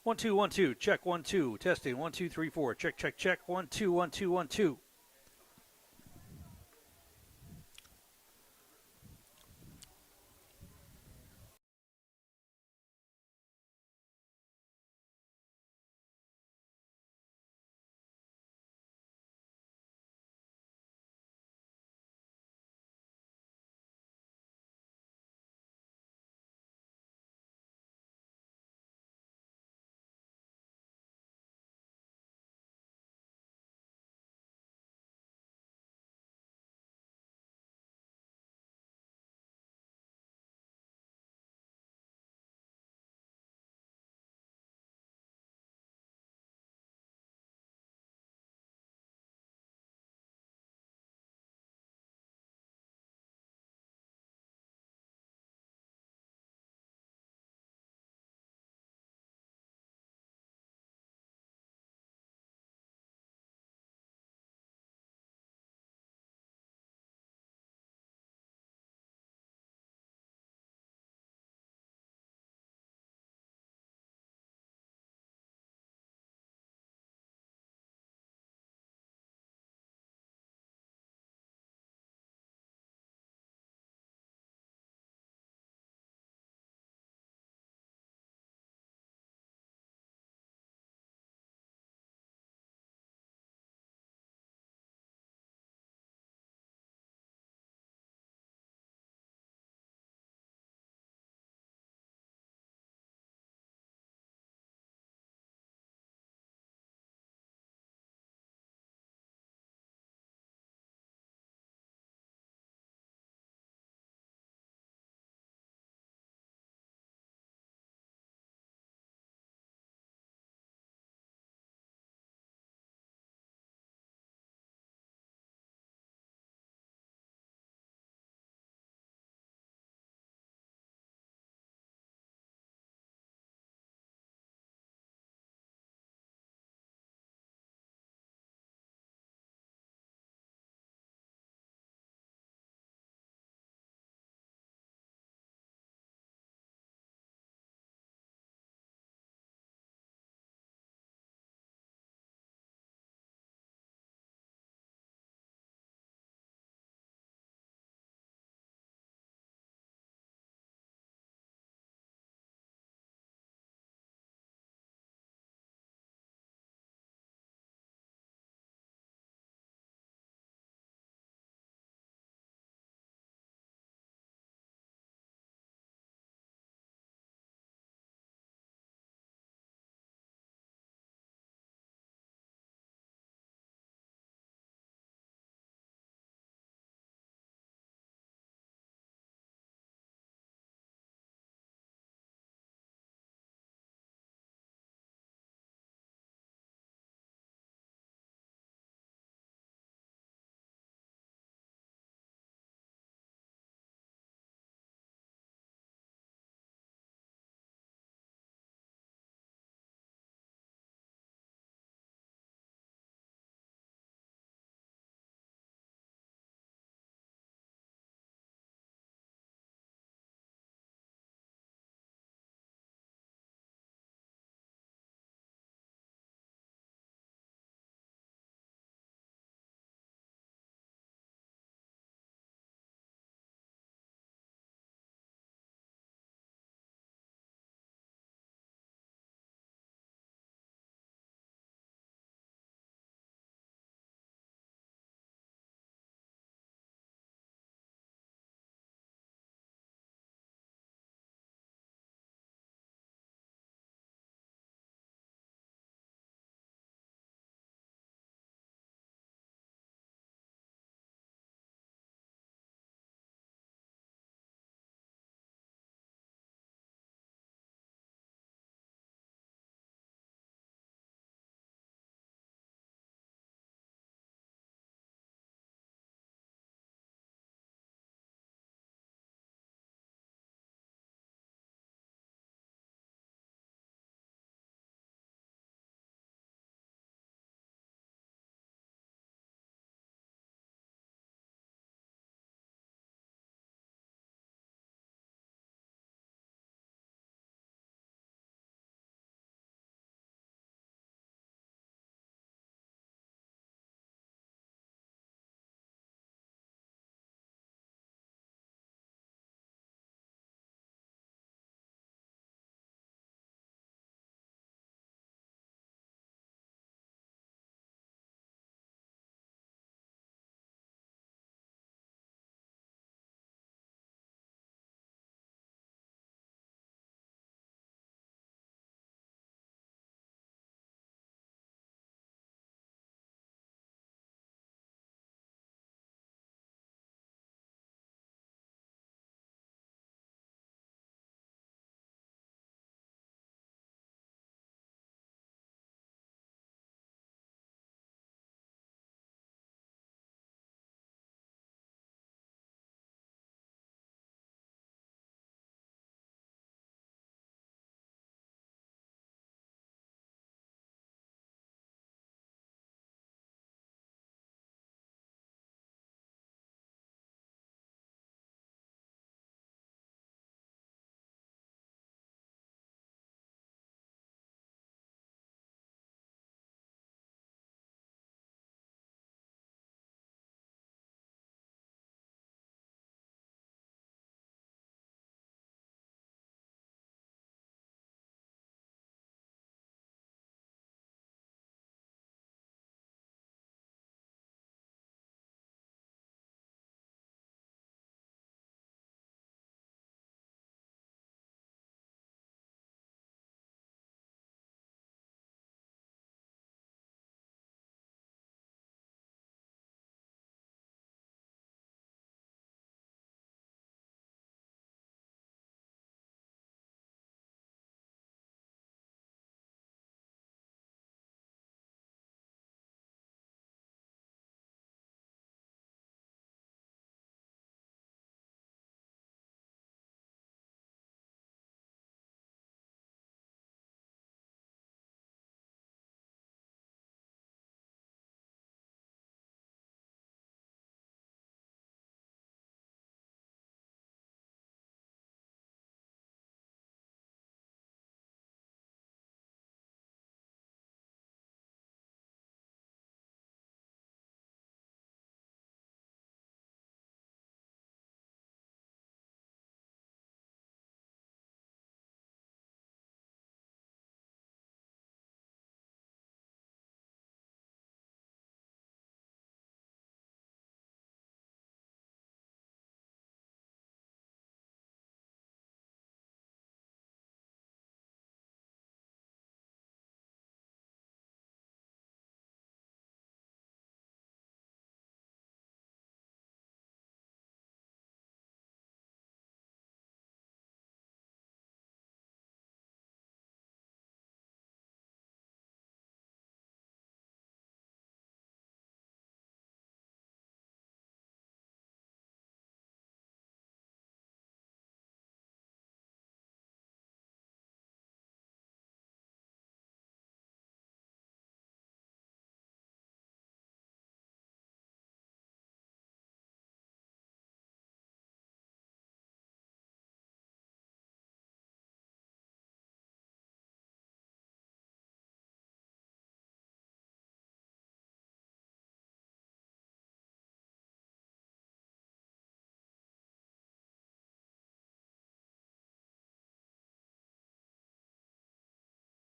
1 2 1 2. Check 1 2. Testing 1 2 3 4. Check check check 1 2 1 2 1 2.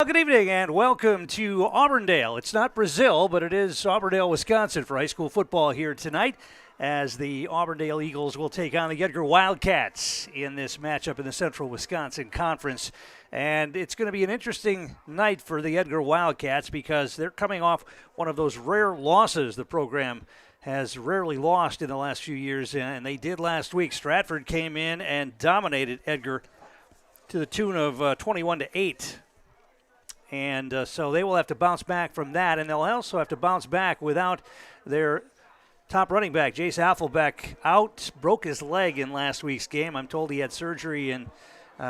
Good evening and welcome to Auburndale. It's not Brazil, but it is Auburndale, Wisconsin for high school football here tonight as the Auburndale Eagles will take on the Edgar Wildcats in this matchup in the Central Wisconsin Conference. And it's going to be an interesting night for the Edgar Wildcats because they're coming off one of those rare losses the program has rarely lost in the last few years, and they did last week. Stratford came in and dominated Edgar to the tune of 21-8. And so they will have to bounce back from that, and they'll also have to bounce back without their top running back. Jace Affelbeck out, broke his leg in last week's game. I'm told he had surgery, and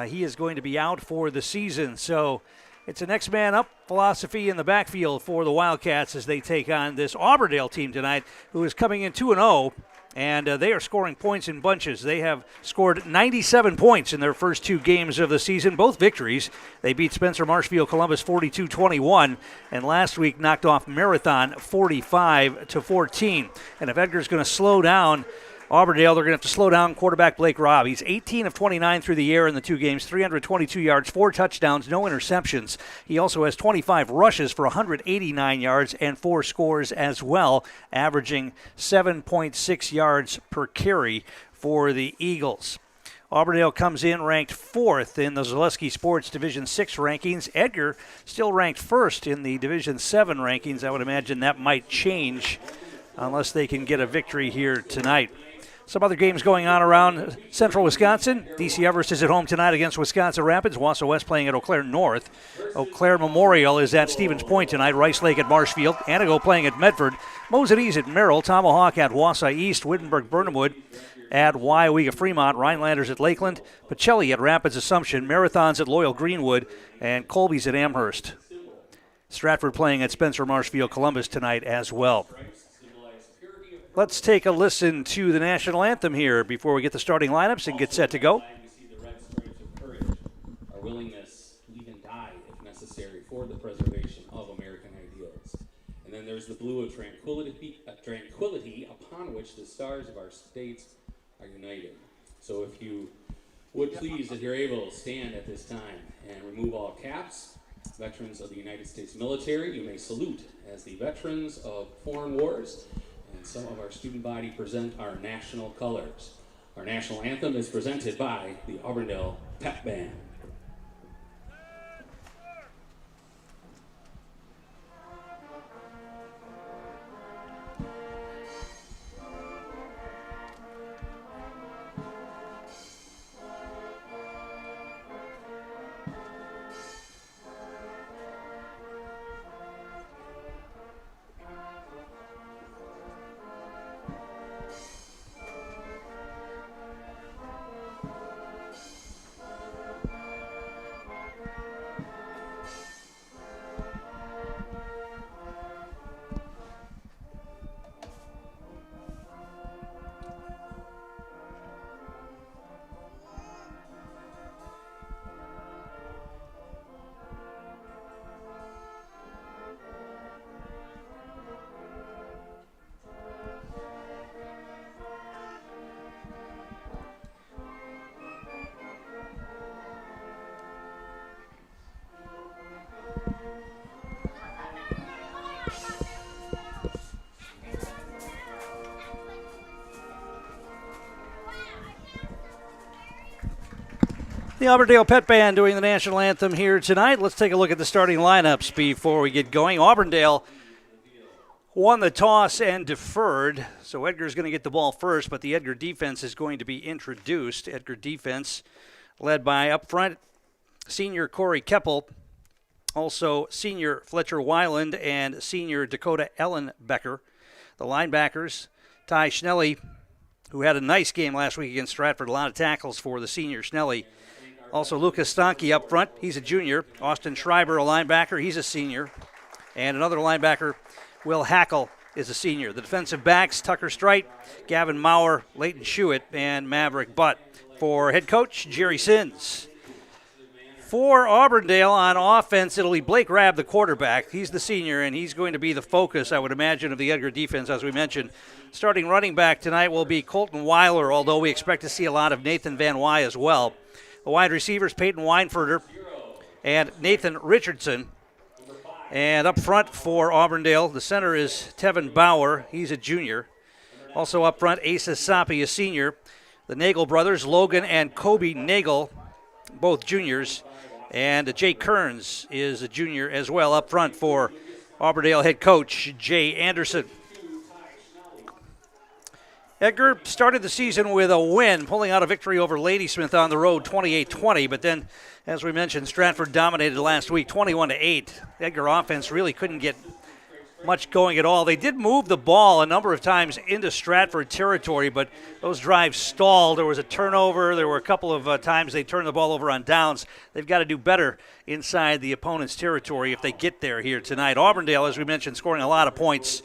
he is going to be out for the season. So it's a next man up philosophy in the backfield for the Wildcats as they take on this Auburndale team tonight, who is coming in 2-0. And they are scoring points in bunches. They have scored 97 points in their first two games of the season, both victories. They beat Spencer Marshfield Columbus 42-21, and last week knocked off Marathon 45-14. And if Edgar's going to slow down Auburndale, they're going to have to slow down quarterback Blake Robb. He's 18 of 29 through the air in the two games, 322 yards, 4 touchdowns, no interceptions. He also has 25 rushes for 189 yards and 4 scores as well, averaging 7.6 yards per carry for the Eagles. Auburndale comes in ranked 4th in the Zaleski Sports Division 6 rankings. Edgar still ranked 1st in the Division 7 rankings. I would imagine that might change unless they can get a victory here tonight. Some other games going on around Central Wisconsin. DC Everest is at home tonight against Wisconsin Rapids. Wausau West playing at Eau Claire North. Eau Claire Memorial is at Stevens Point tonight. Rice Lake at Marshfield. Antigo playing at Medford. Mosenese at Merrill. Tomahawk at Wausau East. Wittenberg-Burnhamwood at WIAA Fremont. Rhinelanders at Lakeland. Pacelli at Rapids Assumption. Marathons at Loyal Greenwood. And Colby's at Amherst. Stratford playing at Spencer Marshfield Columbus tonight as well. Let's take a listen to the national anthem here before we get the starting lineups and get set to go. We see the red stripes of courage, our willingness to even die if necessary for the preservation of American ideals. And then there's the blue of tranquility upon which the stars of our states are united. So if you would please, if you're able, stand at this time and remove all caps. Veterans of the United States military, you may salute as the veterans of foreign wars. And some of our student body present our national colors. Our national anthem is presented by the Auburndale Pep Band. The Auburndale Pet Band doing the national anthem here tonight. Let's take a look at the starting lineups before we get going. Auburndale won the toss and deferred, so Edgar's going to get the ball first, but the Edgar defense is going to be introduced. Edgar defense led by up front senior Corey Keppel, also senior Fletcher Weiland, and senior Dakota Ellenbecker. The linebackers, Ty Schnelly, who had a nice game last week against Stratford, a lot of tackles for the senior Schnelly. Also, Lucas Stanke up front. He's a junior. Austin Schreiber, a linebacker. He's a senior. And another linebacker, Will Hackle, is a senior. The defensive backs, Tucker Strite, Gavin Maurer, Leighton Schuett, and Maverick Butt. For head coach, Jerry Sins. For Auburndale on offense, it'll be Blake Rabb, the quarterback. He's the senior, and he's going to be the focus, I would imagine, of the Edgar defense, as we mentioned. Starting running back tonight will be Colton Weiler, although we expect to see a lot of Nathan Van Wy as well. The wide receivers, Peyton Weinfurter, and Nathan Richardson. And up front for Auburndale, the center is Tevin Bauer. He's a junior. Also up front, Asa Sapi, a senior. The Nagel brothers, Logan and Kobe Nagel, both juniors. And Jay Kearns is a junior as well up front for Auburndale head coach Jay Anderson. Edgar started the season with a win, pulling out a victory over Ladysmith on the road, 28-20. But then, as we mentioned, Stratford dominated last week, 21-8. Edgar offense really couldn't get much going at all. They did move the ball a number of times into Stratford territory, but those drives stalled. There was a turnover. There were a couple of times they turned the ball over on downs. They've got to do better inside the opponent's territory if they get there here tonight. Auburndale, as we mentioned, scoring a lot of points.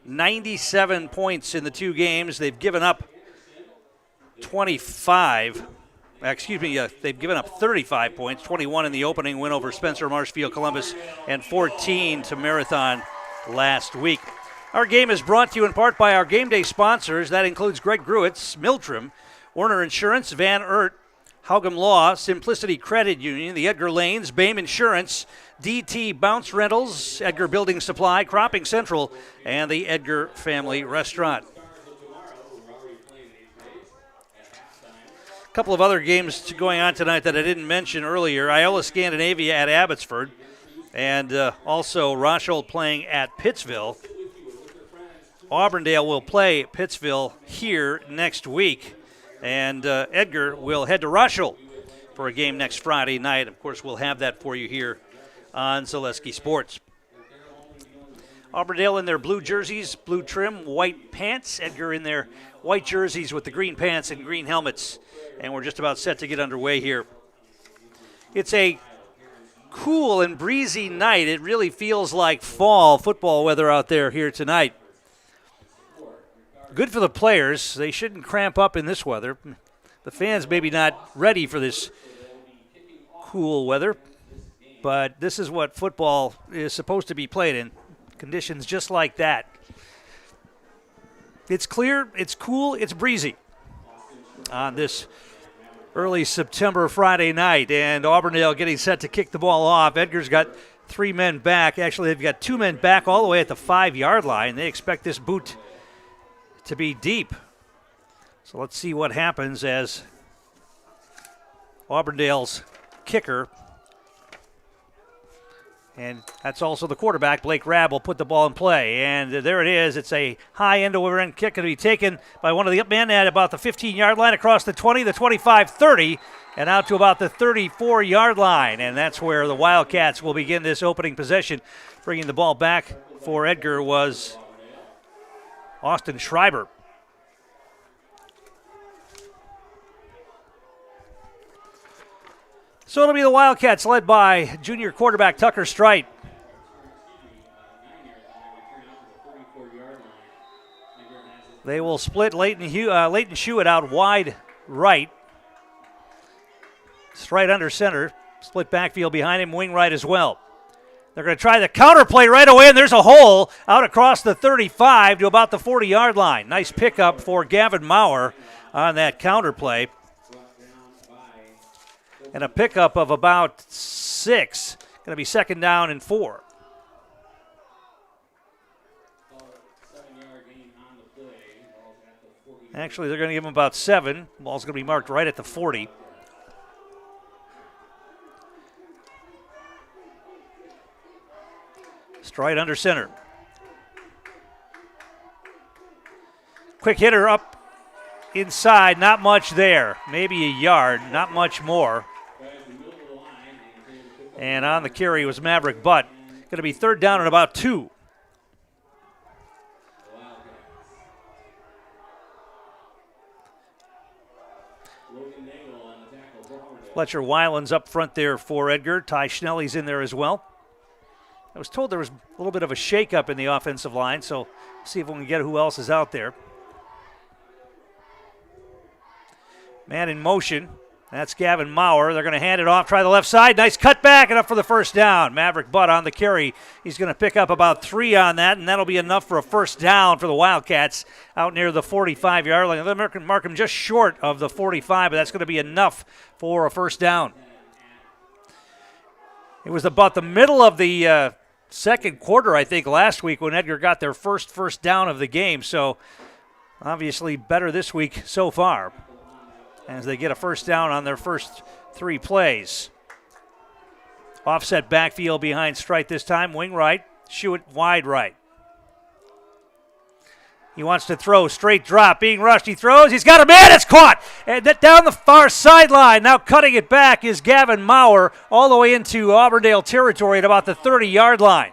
97 points in the two games. They've given up 35. They've given up 35 points, 21 in the opening win over Spencer Marshfield Columbus, and 14 to Marathon last week. Our game is brought to you in part by our game day sponsors. That includes Greg Gruitz, Miltrim, Werner Insurance, Van Ert, Haugum Law, Simplicity Credit Union, the Edgar Lanes, Bame Insurance, DT Bounce Rentals, Edgar Building Supply, Cropping Central, and the Edgar Family Restaurant. A couple of other games going on tonight that I didn't mention earlier. Iola Scandinavia at Abbotsford, and also Rochold playing at Pittsville. Auburndale will play Pittsville here next week, and Edgar will head to Rochold for a game next Friday night. Of course, we'll have that for you here on Zaleski Sports. Auburndale in their blue jerseys, blue trim, white pants. Edgar in their white jerseys with the green pants and green helmets. And we're just about set to get underway here. It's a cool and breezy night. It really feels like fall football weather out there here tonight. Good for the players. They shouldn't cramp up in this weather. The fans maybe not ready for this cool weather, but this is what football is supposed to be played in. Conditions just like that. It's clear, it's cool, it's breezy on this early September Friday night, and Auburndale getting set to kick the ball off. Edgar's got three men back. Actually, they've got two men back all the way at the 5-yard line. They expect this boot to be deep. So let's see what happens as Auburndale's kicker, and that's also the quarterback, Blake Rabb, will put the ball in play. And there it is. It's a high end-over-end kick going to be taken by one of the men at about the 15-yard line across the 20, the 25, 30, and out to about the 34-yard line. And that's where the Wildcats will begin this opening possession. Bringing the ball back for Edgar was Austin Schreiber. So it'll be the Wildcats led by junior quarterback Tucker Strite. They will split Leighton Hewitt out wide right. Strite under center. Split backfield behind him, wing right as well. They're going to try the counter play right away, and there's a hole out across the 35 to about the 40-yard line. Nice pickup for Gavin Maurer on that counter play. And a pickup of about 6. Going to be second down and 4. Actually, they're going to give him about 7. Ball's going to be marked right at the 40. Stride under center. Quick hitter up inside, not much there. Maybe a yard, not much more. And on the carry was Maverick Butt. Going to be third down and about 2. Fletcher Weiland's up front there for Edgar. Ty Schnelly's in there as well. I was told there was a little bit of a shakeup in the offensive line, so see if we can get who else is out there. Man in motion. That's Gavin Maurer. They're going to hand it off, try the left side. Nice cutback and up for the first down. Maverick Butt on the carry. He's going to pick up about 3 on that, and that'll be enough for a first down for the Wildcats out near the 45-yard line. They'll mark him just short of the 45, but that's going to be enough for a first down. It was about the middle of the second quarter, I think, last week when Edgar got their first down of the game. So obviously better this week so far as they get a first down on their first 3 plays. Offset backfield behind Strite this time. Wing right, Schuett wide right. He wants to throw, straight drop, being rushed. He throws, he's got a man, it's caught. And down the far sideline, now cutting it back is Gavin Maurer all the way into Auburndale territory at about the 30-yard line.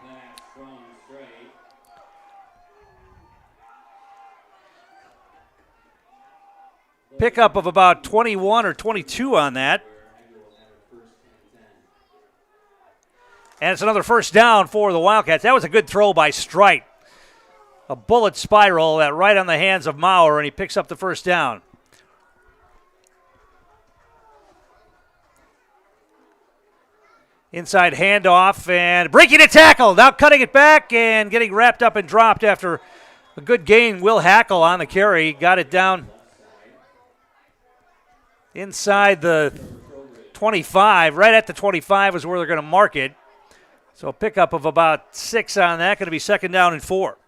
Pickup of about 21 or 22 on that. And it's another first down for the Wildcats. That was a good throw by Strite. A bullet spiral that right on the hands of Maurer, and he picks up the first down. Inside handoff and breaking a tackle. Now cutting it back and getting wrapped up and dropped after a good gain. Will Hackle on the carry. Got it down inside the 25. Right at the 25 is where they're going to mark it. So a pickup of about 6 on that. Going to be 2nd down and 4.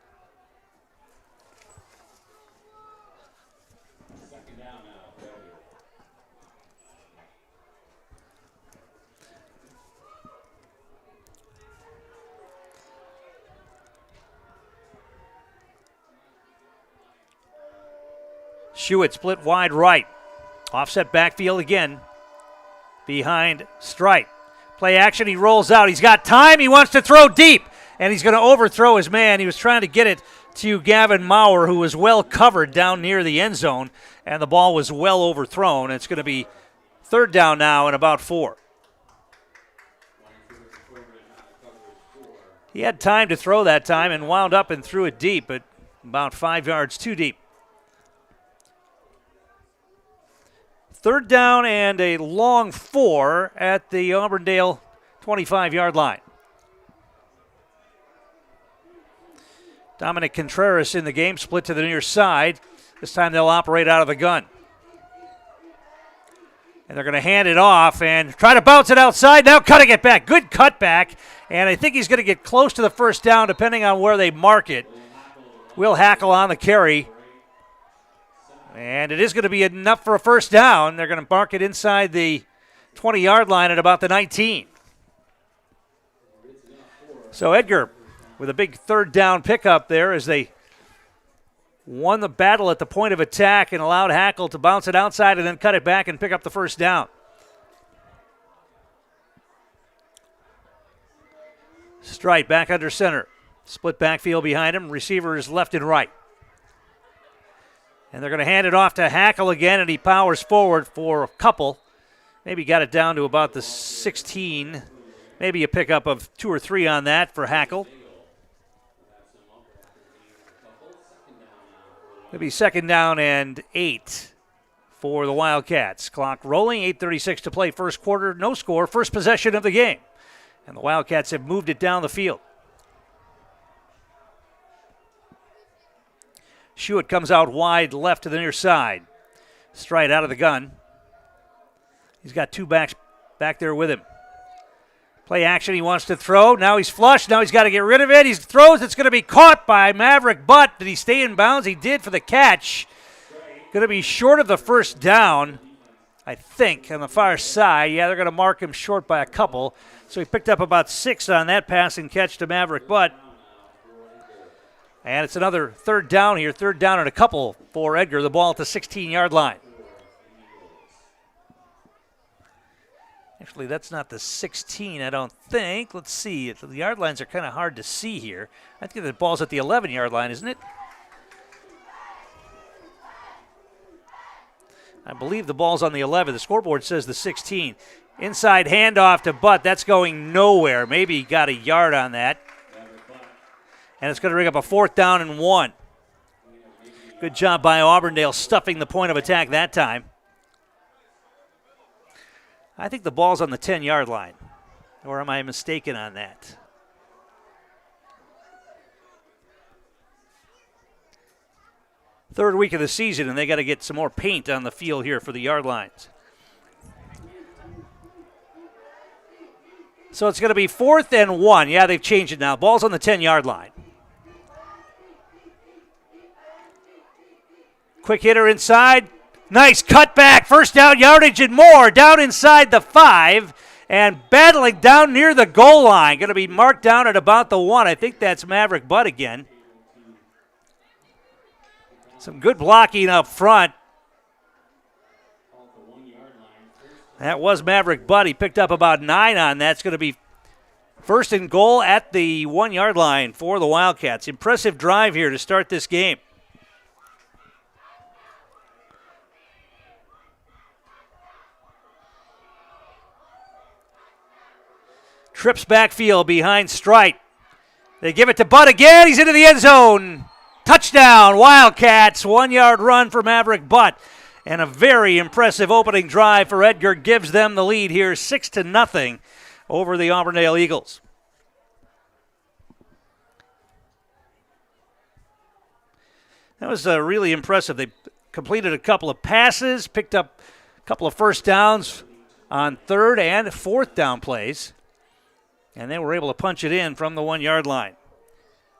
Schuett split wide right. Offset backfield again behind Strite. Play action, he rolls out. He's got time, he wants to throw deep, and he's going to overthrow his man. He was trying to get it to Gavin Maurer, who was well covered down near the end zone, and the ball was well overthrown. It's going to be 3rd down now and about 4. He had time to throw that time and wound up and threw it deep, but about 5 yards too deep. 3rd down and a long 4 at the Auburndale 25-yard line. Dominic Contreras in the game, split to the near side. This time they'll operate out of the gun. And they're going to hand it off and try to bounce it outside. Now cutting it back. Good cutback. And I think he's going to get close to the first down depending on where they mark it. Will Hackle on the carry. And it is going to be enough for a first down. They're going to mark it inside the 20-yard line at about the 19. So Edgar with a big 3rd down pickup there as they won the battle at the point of attack and allowed Hackle to bounce it outside and then cut it back and pick up the first down. Strite back under center. Split backfield behind him. Receivers left and right. And they're going to hand it off to Hackle again, and he powers forward for a couple. Maybe got it down to about the 16. Maybe a pickup of 2 or 3 on that for Hackle. It'll be 2nd down and 8 for the Wildcats. Clock rolling, 8:36 to play, first quarter, no score, first possession of the game. And the Wildcats have moved it down the field. Schuett comes out wide left to the near side. Strite out of the gun. He's got 2 backs back there with him. Play action, he wants to throw. Now he's flush. Now he's got to get rid of it. He throws. It's going to be caught by Maverick Butt. Did he stay in bounds? He did for the catch. Going to be short of the first down, I think, on the far side. Yeah, they're going to mark him short by a couple. So he picked up about 6 on that pass and catch to Maverick Butt. And it's another 3rd down here, 3rd down and a couple for Edgar. The ball at the 16-yard line. Actually, that's not the 16, I don't think. Let's see. The yard lines are kind of hard to see here. I think the ball's at the 11-yard line, isn't it? I believe the ball's on the 11. The scoreboard says the 16. Inside handoff to Butt. That's going nowhere. Maybe he got a yard on that. And it's going to bring up a 4th down and 1. Good job by Auburndale stuffing the point of attack that time. I think the ball's on the 10-yard line. Or am I mistaken on that? Third week of the season, and they got to get some more paint on the field here for the yard lines. So it's going to be 4th and 1. Yeah, they've changed it now. Ball's on the 10-yard line. Quick hitter inside. Nice cutback. First down yardage and more. Down inside the 5 and battling down near the goal line. Going to be marked down at about the 1. I think that's Maverick Butt again. Some good blocking up front. That was Maverick Butt. He picked up about 9 on that. It's going to be 1st and goal at the 1-yard line for the Wildcats. Impressive drive here to start this game. Trips backfield behind Strite. They give it to Butt again. He's into the end zone. Touchdown, Wildcats. 1-yard run for Maverick Butt. And a very impressive opening drive for Edgar gives them the lead here, 6-0 over the Auburndale Eagles. That was really impressive. They completed a couple of passes, picked up a couple of first downs on 3rd and 4th down plays, and they were able to punch it in from the 1-yard line.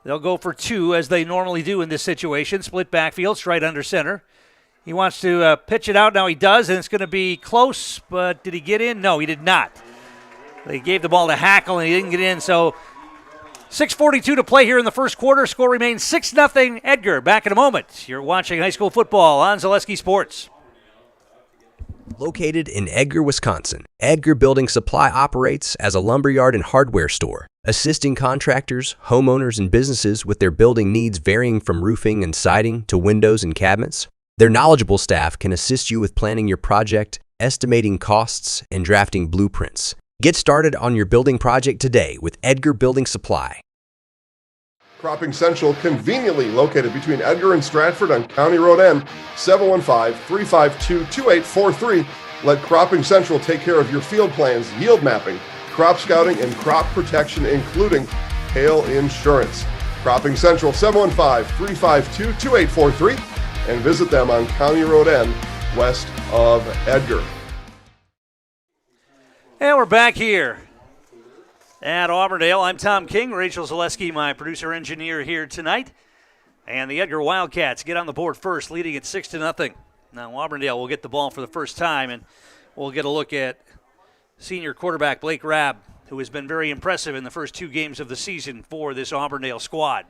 They'll go for 2 as they normally do in this situation. Split backfield, straight under center. He wants to pitch it out. Now he does, and it's going to be close, but did he get in? No, he did not. They gave the ball to Hackle, and he didn't get in, so 6:42 to play here in the first quarter. Score remains 6-0 Edgar. Back in a moment. You're watching high school football on Zaleski Sports. Located in Edgar, Wisconsin, Edgar Building Supply operates as a lumberyard and hardware store, assisting contractors, homeowners, and businesses with their building needs varying from roofing and siding to windows and cabinets. Their knowledgeable staff can assist you with planning your project, estimating costs, and drafting blueprints. Get started on your building project today with Edgar Building Supply. Cropping Central, conveniently located between Edgar and Stratford on County Road N, 715-352-2843. Let Cropping Central take care of your field plans, yield mapping, crop scouting, and crop protection, including hail insurance. Cropping Central, 715-352-2843, and visit them on County Road N, west of Edgar. And we're back here at Auburndale. I'm Tom King, Rachel Zaleski, my producer-engineer here tonight. And the Edgar Wildcats get on the board first, leading at 6-0. Now Auburndale will get the ball for the first time, and we'll get a look at senior quarterback Blake Rabb, who has been very impressive in the first 2 games of the season for this Auburndale squad.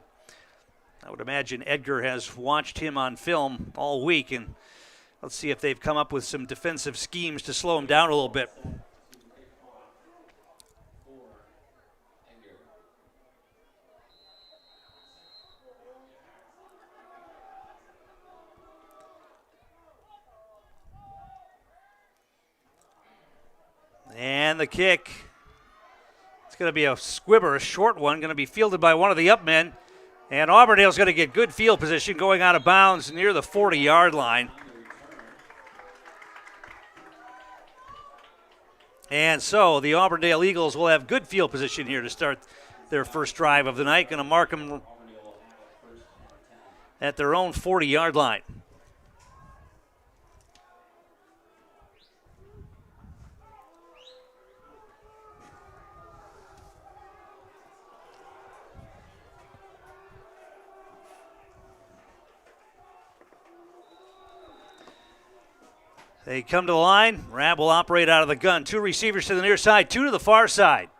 I would imagine Edgar has watched him on film all week, and let's see if they've come up with some defensive schemes to slow him down a little bit. And the kick, it's going to be a squibber, a short one, going to be fielded by one of the up men. And Auburndale's going to get good field position going out of bounds near the 40-yard line. And so the Auburndale Eagles will have good field position here to start their first drive of the night. Going to mark them at their own 40-yard line. They come to the line. Rabb will operate out of the gun. 2 receivers to the near side, 2 to the far side.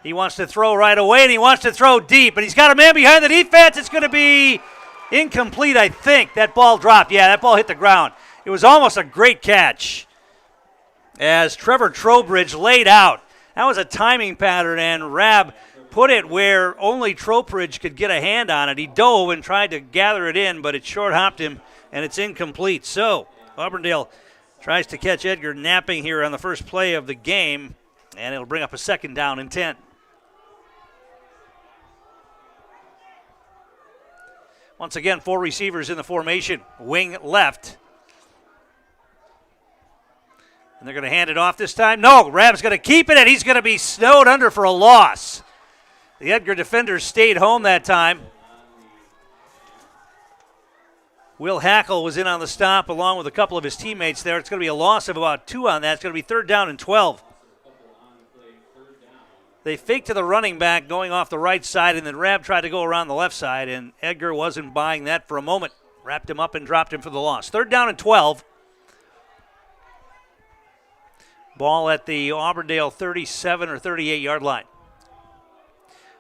He wants to throw right away, and he wants to throw deep. And he's got a man behind the defense. It's going to be incomplete, I think. That ball dropped. Yeah, that ball hit the ground. It was almost a great catch as Trevor Trowbridge laid out. That was a timing pattern, and Rabb put it where only Trowbridge could get a hand on it. He dove and tried to gather it in, but it short-hopped him, and it's incomplete. So Auburndale tries to catch Edgar napping here on the first play of the game, and it'll bring up a 2nd down and 10. Once again, 4 receivers in the formation. Wing left. And they're going to hand it off this time. No, Rabb's going to keep it, and he's going to be snowed under for a loss. The Edgar defenders stayed home that time. Will Hackle was in on the stop along with a couple of his teammates there. It's going to be a loss of about 2 on that. It's going to be 3rd down and 12. They faked to the running back going off the right side, and then Rab tried to go around the left side, and Edgar wasn't buying that for a moment. Wrapped him up and dropped him for the loss. 3rd down and 12. Ball at the Auburndale 37 or 38-yard line.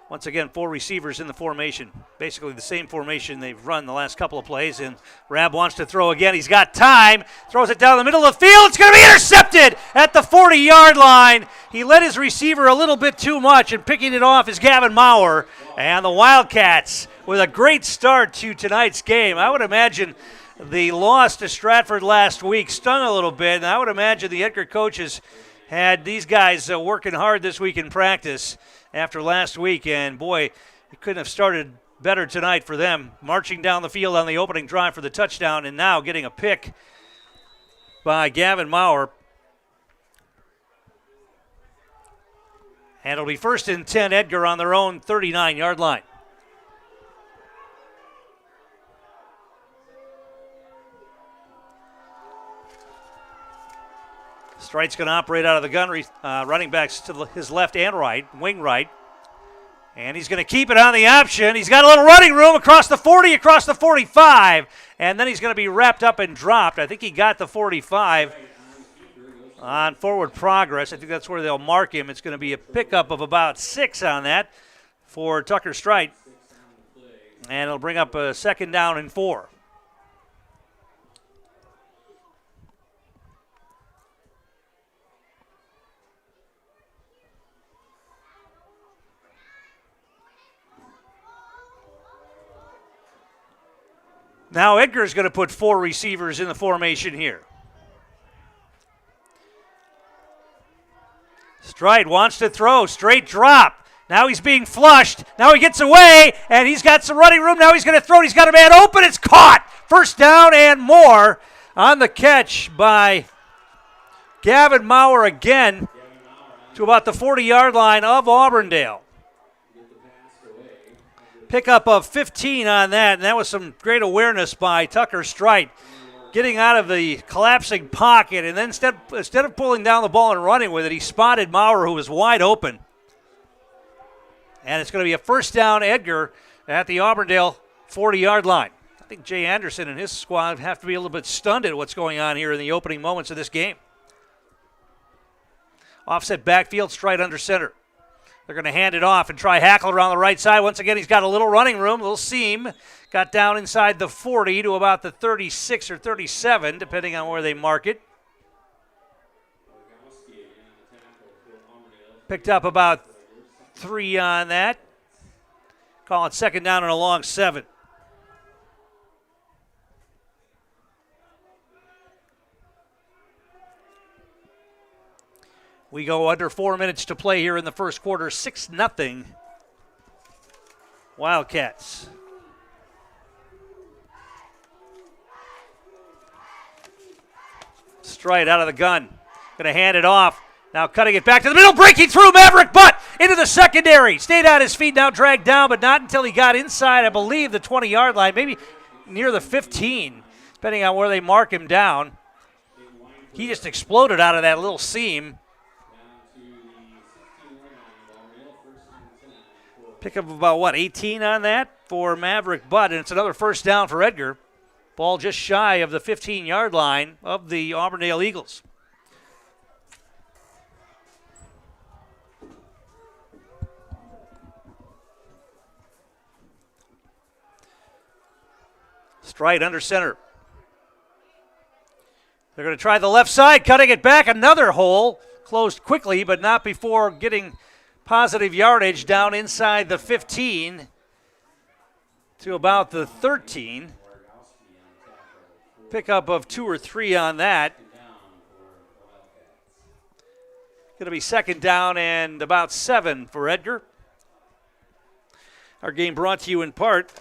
Once again, 4 receivers in the formation. Basically the same formation they've run the last couple of plays, and Rab wants to throw again. He's got time. Throws it down the middle of the field. It's going to be intercepted at the 40-yard line. He let his receiver a little bit too much, and picking it off is Gavin Maurer. And the Wildcats with a great start to tonight's game. I would imagine the loss to Stratford last week stung a little bit, and I would imagine the Edgar coaches had these guys working hard this week in practice after last week, and boy, it couldn't have started better tonight for them. Marching down the field on the opening drive for the touchdown, and now getting a pick by Gavin Maurer. And it'll be 1st and 10, Edgar on their own 39-yard line. Strite's going to operate out of the gun. Running backs to his left and right, wing right. And he's going to keep it on the option. He's got a little running room across the 40, across the 45. And then he's going to be wrapped up and dropped. I think he got the 45 on forward progress. I think that's where they'll mark him. It's going to be a pickup of about 6 on that for Tucker Strite. And it'll bring up a 2nd down and 4. Now Edgar's going to put 4 receivers in the formation here. Strite wants to throw, straight drop. Now he's being flushed. Now he gets away, and he's got some running room. Now he's going to throw. He's got a man open. It's caught. 1st down and more on the catch by Gavin Maurer again to about the 40-yard line of Auburndale. Pickup of 15 on that, and that was some great awareness by Tucker Strite, getting out of the collapsing pocket, and then instead of pulling down the ball and running with it, he spotted Maurer, who was wide open. And it's going to be a 1st down, Edgar, at the Auburndale 40-yard line. I think Jay Anderson and his squad have to be a little bit stunned at what's going on here in the opening moments of this game. Offset backfield, Strite under center. They're going to hand it off and try Hackle around the right side. Once again, he's got a little running room, a little seam. Got down inside the 40 to about the 36 or 37, depending on where they mark it. Picked up about 3 on that. Call it 2nd down and a long 7. We go under 4 minutes to play here in the first quarter. 6-0 Wildcats. Strite out of the gun. Going to hand it off. Now cutting it back to the middle. Breaking through Maverick Butt into the secondary. Stayed on his feet. Now dragged down, but not until he got inside, I believe, the 20-yard line. Maybe near the 15, depending on where they mark him down. He just exploded out of that little seam. Pickup of about, 18 on that for Maverick Butt, and it's another 1st down for Edgar. Ball just shy of the 15-yard line of the Auburndale Eagles. Strite under center. They're going to try the left side, cutting it back. Another hole, closed quickly, but not before getting positive yardage down inside the 15 to about the 13. Pickup of 2 or 3 on that. Going to be 2nd down and about 7 for Edgar. Our game brought to you in part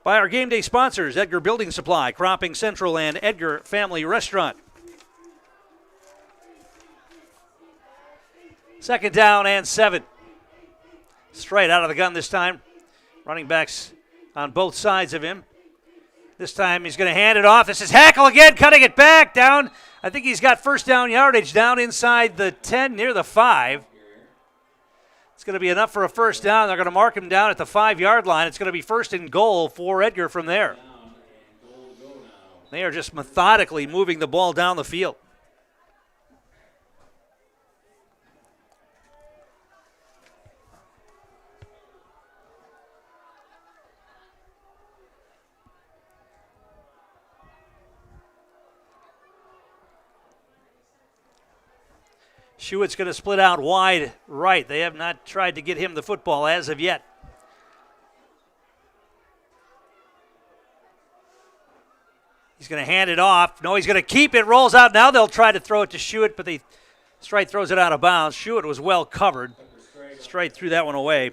by our game day sponsors, Edgar Building Supply, Cropping Central, and Edgar Family Restaurant. 2nd down and 7. Straight out of the gun this time. Running backs on both sides of him. This time he's going to hand it off. This is Hackle again, cutting it back down I think he's got first down yardage down inside the 10, near the 5. It's going to be enough for a first down. They're going to mark him down at the 5-yard line. It's going to be first and goal for Edgar from there. They are just methodically moving the ball down the field. Schuett's going to split out wide right. They have not tried to get him the football as of yet. He's going to hand it off. No, he's going to keep it. Rolls out. Now they'll try to throw it to Schuett, but Strite throws it out of bounds. Schuett was well covered. Strite threw that one away.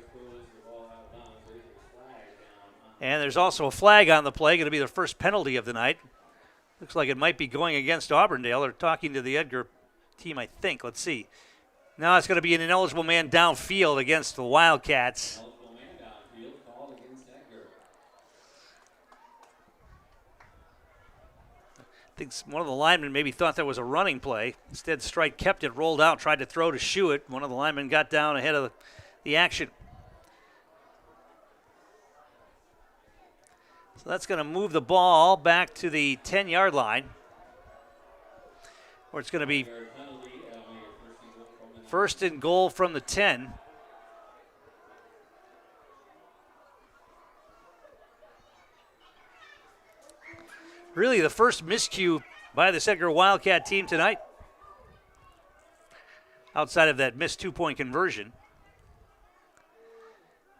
And there's also a flag on the play. Going to be the first penalty of the night. Looks like it might be going against Auburndale. They're talking to the Edgar team, I think. Let's see. Now it's going to be an ineligible man downfield against the Wildcats. I think one of the linemen maybe thought that was a running play. Instead, Strite kept it, rolled out, tried to throw to Schuett. One of the linemen got down ahead of the action. So that's going to move the ball back to the 10-yard line, where it's going to be first and goal from the 10. Really the first miscue by this Edgar Wildcat team tonight, outside of that missed two-point conversion.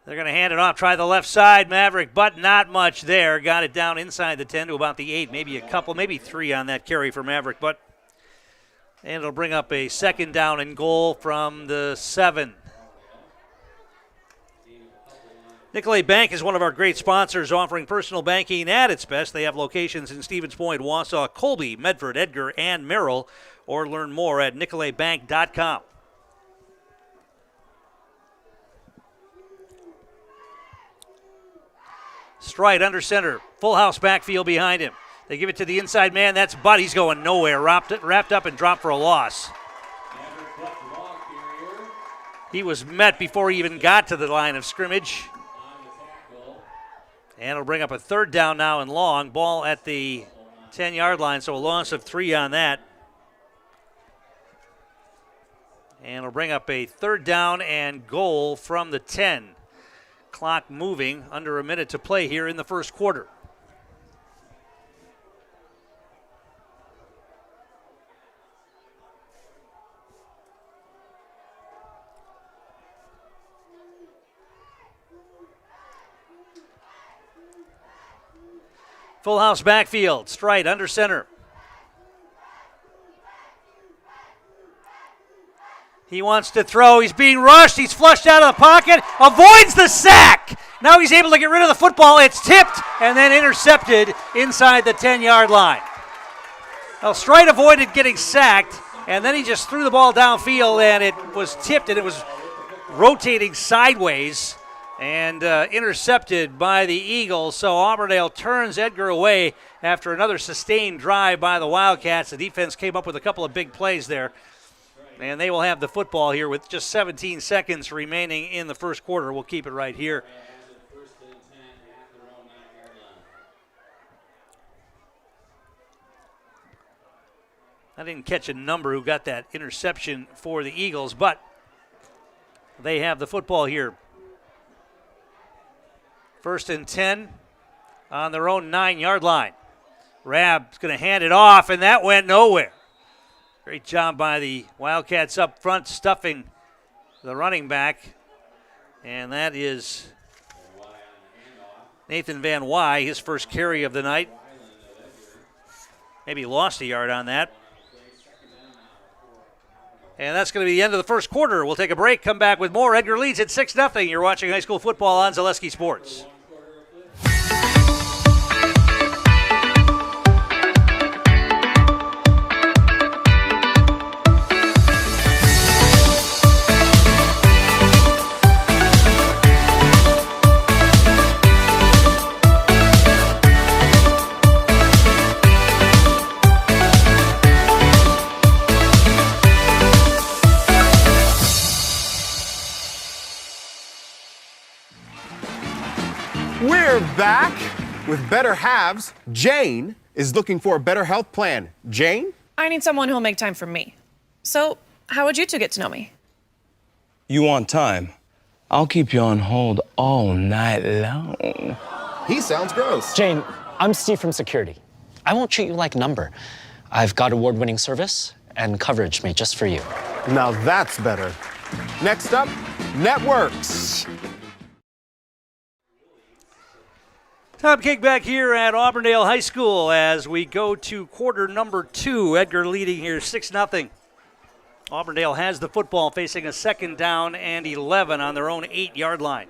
They're going to hand it off, try the left side, Maverick, but not much there. Got it down inside the 10 to about the 8, maybe a couple, maybe 3 on that carry for Maverick, but and it'll bring up a second down and goal from the 7. Nicolay Bank is one of our great sponsors, offering personal banking at its best. They have locations in Stevens Point, Wausau, Colby, Medford, Edgar, and Merrill. Or learn more at nicolaybank.com. Strite under center, full house backfield behind him. They give it to the inside man. That's Butt. He's going nowhere. Wrapped up and dropped for a loss. He was met before he even got to the line of scrimmage. And it'll bring up a third down now and long. Ball at the 10-yard line, so a loss of 3 on that. And it'll bring up a third down and goal from the 10. Clock moving, under a minute to play here in the first quarter. Full house backfield. Strite under center. He wants to throw. He's being rushed. He's flushed out of the pocket. Avoids the sack. Now he's able to get rid of the football. It's tipped and then intercepted inside the 10-yard line. Well, Strite avoided getting sacked, and then he just threw the ball downfield, and it was tipped, and it was rotating sideways and intercepted by the Eagles. So Auburndale turns Edgar away after another sustained drive by the Wildcats. The defense came up with a couple of big plays there. And they will have the football here with just 17 seconds remaining in the first quarter. We'll keep it right here. I didn't catch a number who got that interception for the Eagles, but they have the football here. First and 10 on their own 9-yard line. Rabb's going to hand it off, and that went nowhere. Great job by the Wildcats up front, stuffing the running back. And that is Nathan Van Wy, his first carry of the night. Maybe lost a yard on that. And that's going to be the end of the first quarter. We'll take a break, come back with more. Edgar leads at 6-0. You're watching high school football on Zaleski Sports. With better halves, Jane is looking for a better health plan. Jane? I need someone who'll make time for me. So, how would you two get to know me? You want time? I'll keep you on hold all night long. He sounds gross. Jane, I'm Steve from security. I won't treat you like a number. I've got award-winning service and coverage made just for you. Now that's better. Next up, networks. Top kick back here at Auburndale High School as we go to quarter number 2. Edgar leading here 6-0. Auburndale has the football facing a 2nd down and 11 on their own 8-yard line.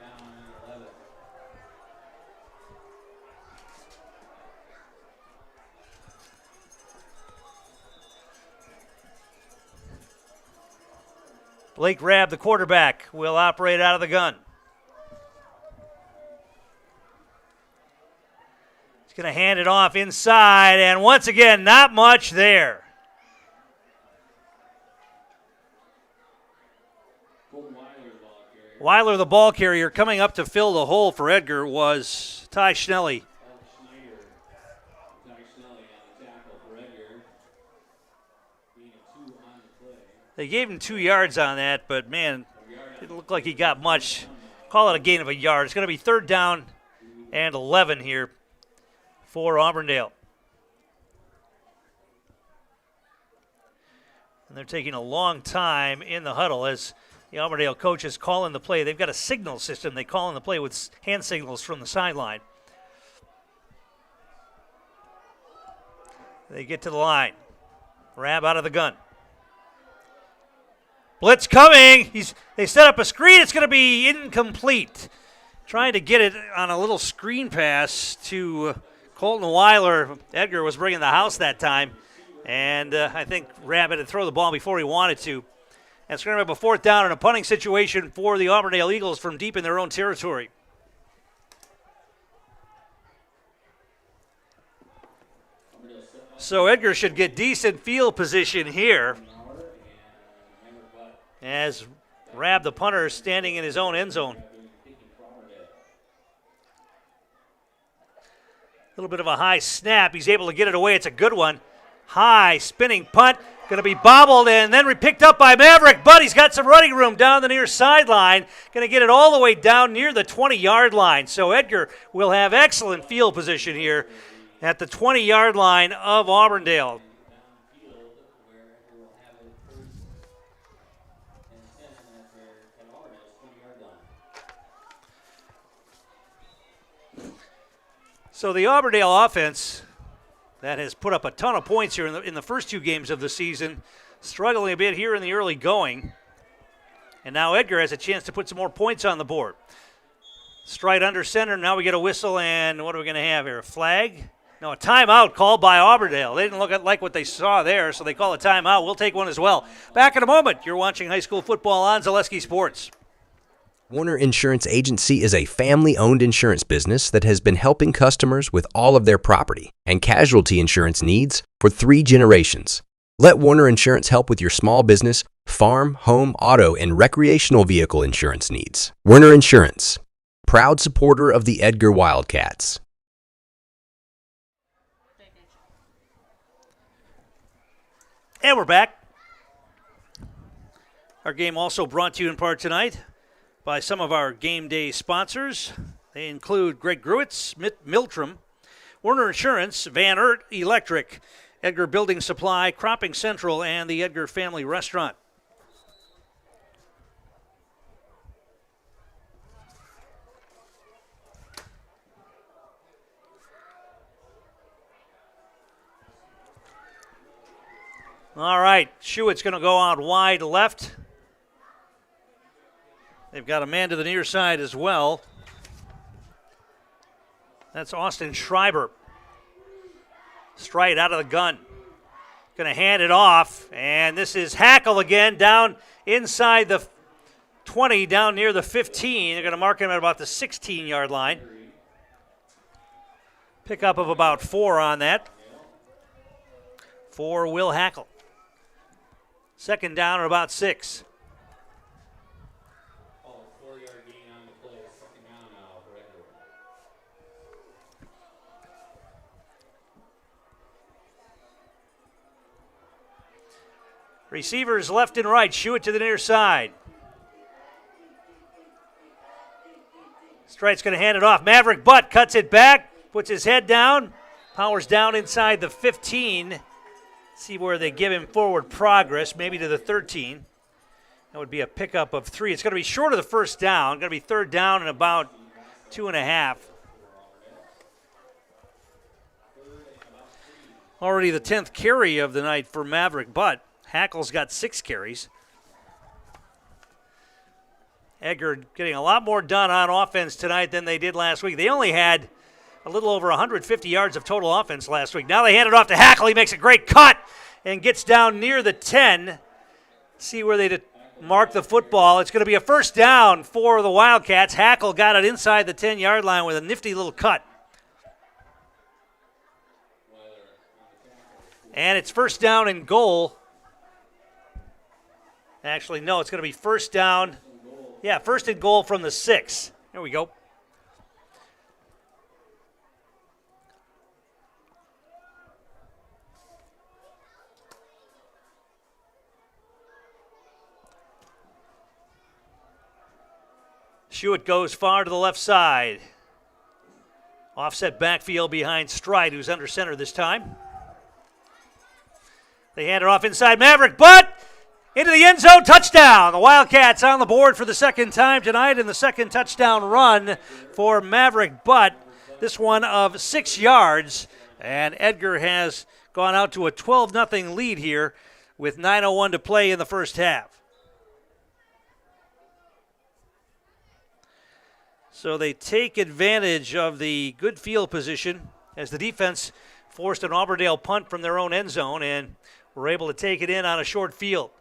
Blake Rabb, the quarterback, will operate out of the gun. He's going to hand it off inside, and once again, not much there. Weiler, the ball carrier, coming up to fill the hole for Edgar was Ty Schnelly. They gave him 2 yards on that, but man, it didn't look like he got much. Call it a gain of a yard. It's going to be 3rd down and 11 here for Auburndale. And they're taking a long time in the huddle as the Auburndale coaches call in the play. They've got a signal system. They call in the play with hand signals from the sideline. They get to the line. Rabb out of the gun. Blitz coming. They set up a screen. It's going to be incomplete. Trying to get it on a little screen pass to Colton Weiler. Edgar was bringing the house that time. And I think Rabb had to throw the ball before he wanted to. And it's going to be a 4th down and a punting situation for the Auburndale Eagles from deep in their own territory. So Edgar should get decent field position here as Rabb, the punter, is standing in his own end zone. A little bit of a high snap. He's able to get it away. It's a good one. High spinning punt. Going to be bobbled and then picked up by Maverick, but he's got some running room down the near sideline. Going to get it all the way down near the 20-yard line. So Edgar will have excellent field position here at the 20-yard line of Auburndale. So the Auburndale offense that has put up a ton of points here in the first 2 games of the season, struggling a bit here in the early going. And now Edgar has a chance to put some more points on the board. Stride under center. Now we get a whistle, and what are we going to have here? A flag? No, a timeout called by Auburndale. They didn't like what they saw there, so they call a timeout. We'll take one as well. Back in a moment. You're watching high school football on Zaleski Sports. Warner Insurance Agency is a family-owned insurance business that has been helping customers with all of their property and casualty insurance needs for 3 generations. Let Warner Insurance help with your small business, farm, home, auto, and recreational vehicle insurance needs. Warner Insurance, proud supporter of the Edgar Wildcats. And we're back. Our game also brought to you in part tonight by some of our game day sponsors. They include Greg Gruitz, Miltram, Warner Insurance, Van Ert Electric, Edgar Building Supply, Cropping Central, and the Edgar Family Restaurant. All right, Schuett's going to go out wide left. They've got a man to the near side as well. That's Austin Schreiber. Straight out of the gun. Going to hand it off, and this is Hackle again down inside the 20, down near the 15. They're going to mark him at about the 16-yard line. Pickup of about 4 on that for Will Hackle. 2nd down at about 6. Receivers left and right. Shoot to the near side. Strite's going to hand it off. Maverick Butt cuts it back, puts his head down, powers down inside the 15. See where they give him forward progress, maybe to the 13. That would be a pickup of 3. It's going to be short of the first down. Going to be third down and about 2.5. Already the 10th carry of the night for Maverick Butt. Hackle's got 6 carries. Edgar getting a lot more done on offense tonight than they did last week. They only had a little over 150 yards of total offense last week. Now they hand it off to Hackle. He makes a great cut and gets down near the 10. See where they mark the football. It's going to be a first down for the Wildcats. Hackle got it inside the 10-yard line with a nifty little cut. And it's first down and goal. Actually, no, it's going to be first down. Yeah, first and goal from the 6. Here we go. Schuett goes far to the left side. Offset backfield behind Stride, who's under center this time. They hand it off inside Maverick, but into the end zone, touchdown. The Wildcats on the board for the second time tonight, and the second touchdown run for Maverick Butt. This one of 6 yards, and Edgar has gone out to a 12-0 lead here with 9:01 to play in the first half. So they take advantage of the good field position as the defense forced an Auburndale punt from their own end zone and were able to take it in on a short field.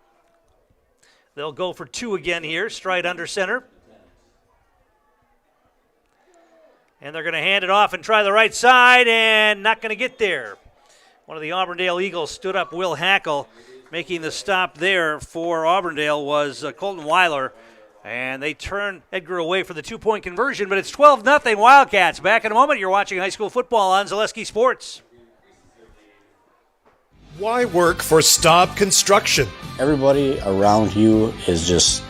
They'll go for 2 again here, Stride under center. And they're going to hand it off and try the right side, and not going to get there. One of the Auburndale Eagles stood up, Will Hackle. Making the stop there for Auburndale was Colton Weiler. And they turn Edgar away for the 2-point conversion, but it's 12-0 Wildcats. Back in a moment, you're watching high school football on Zaleski Sports. Why work for Staub Construction? Everybody around you is just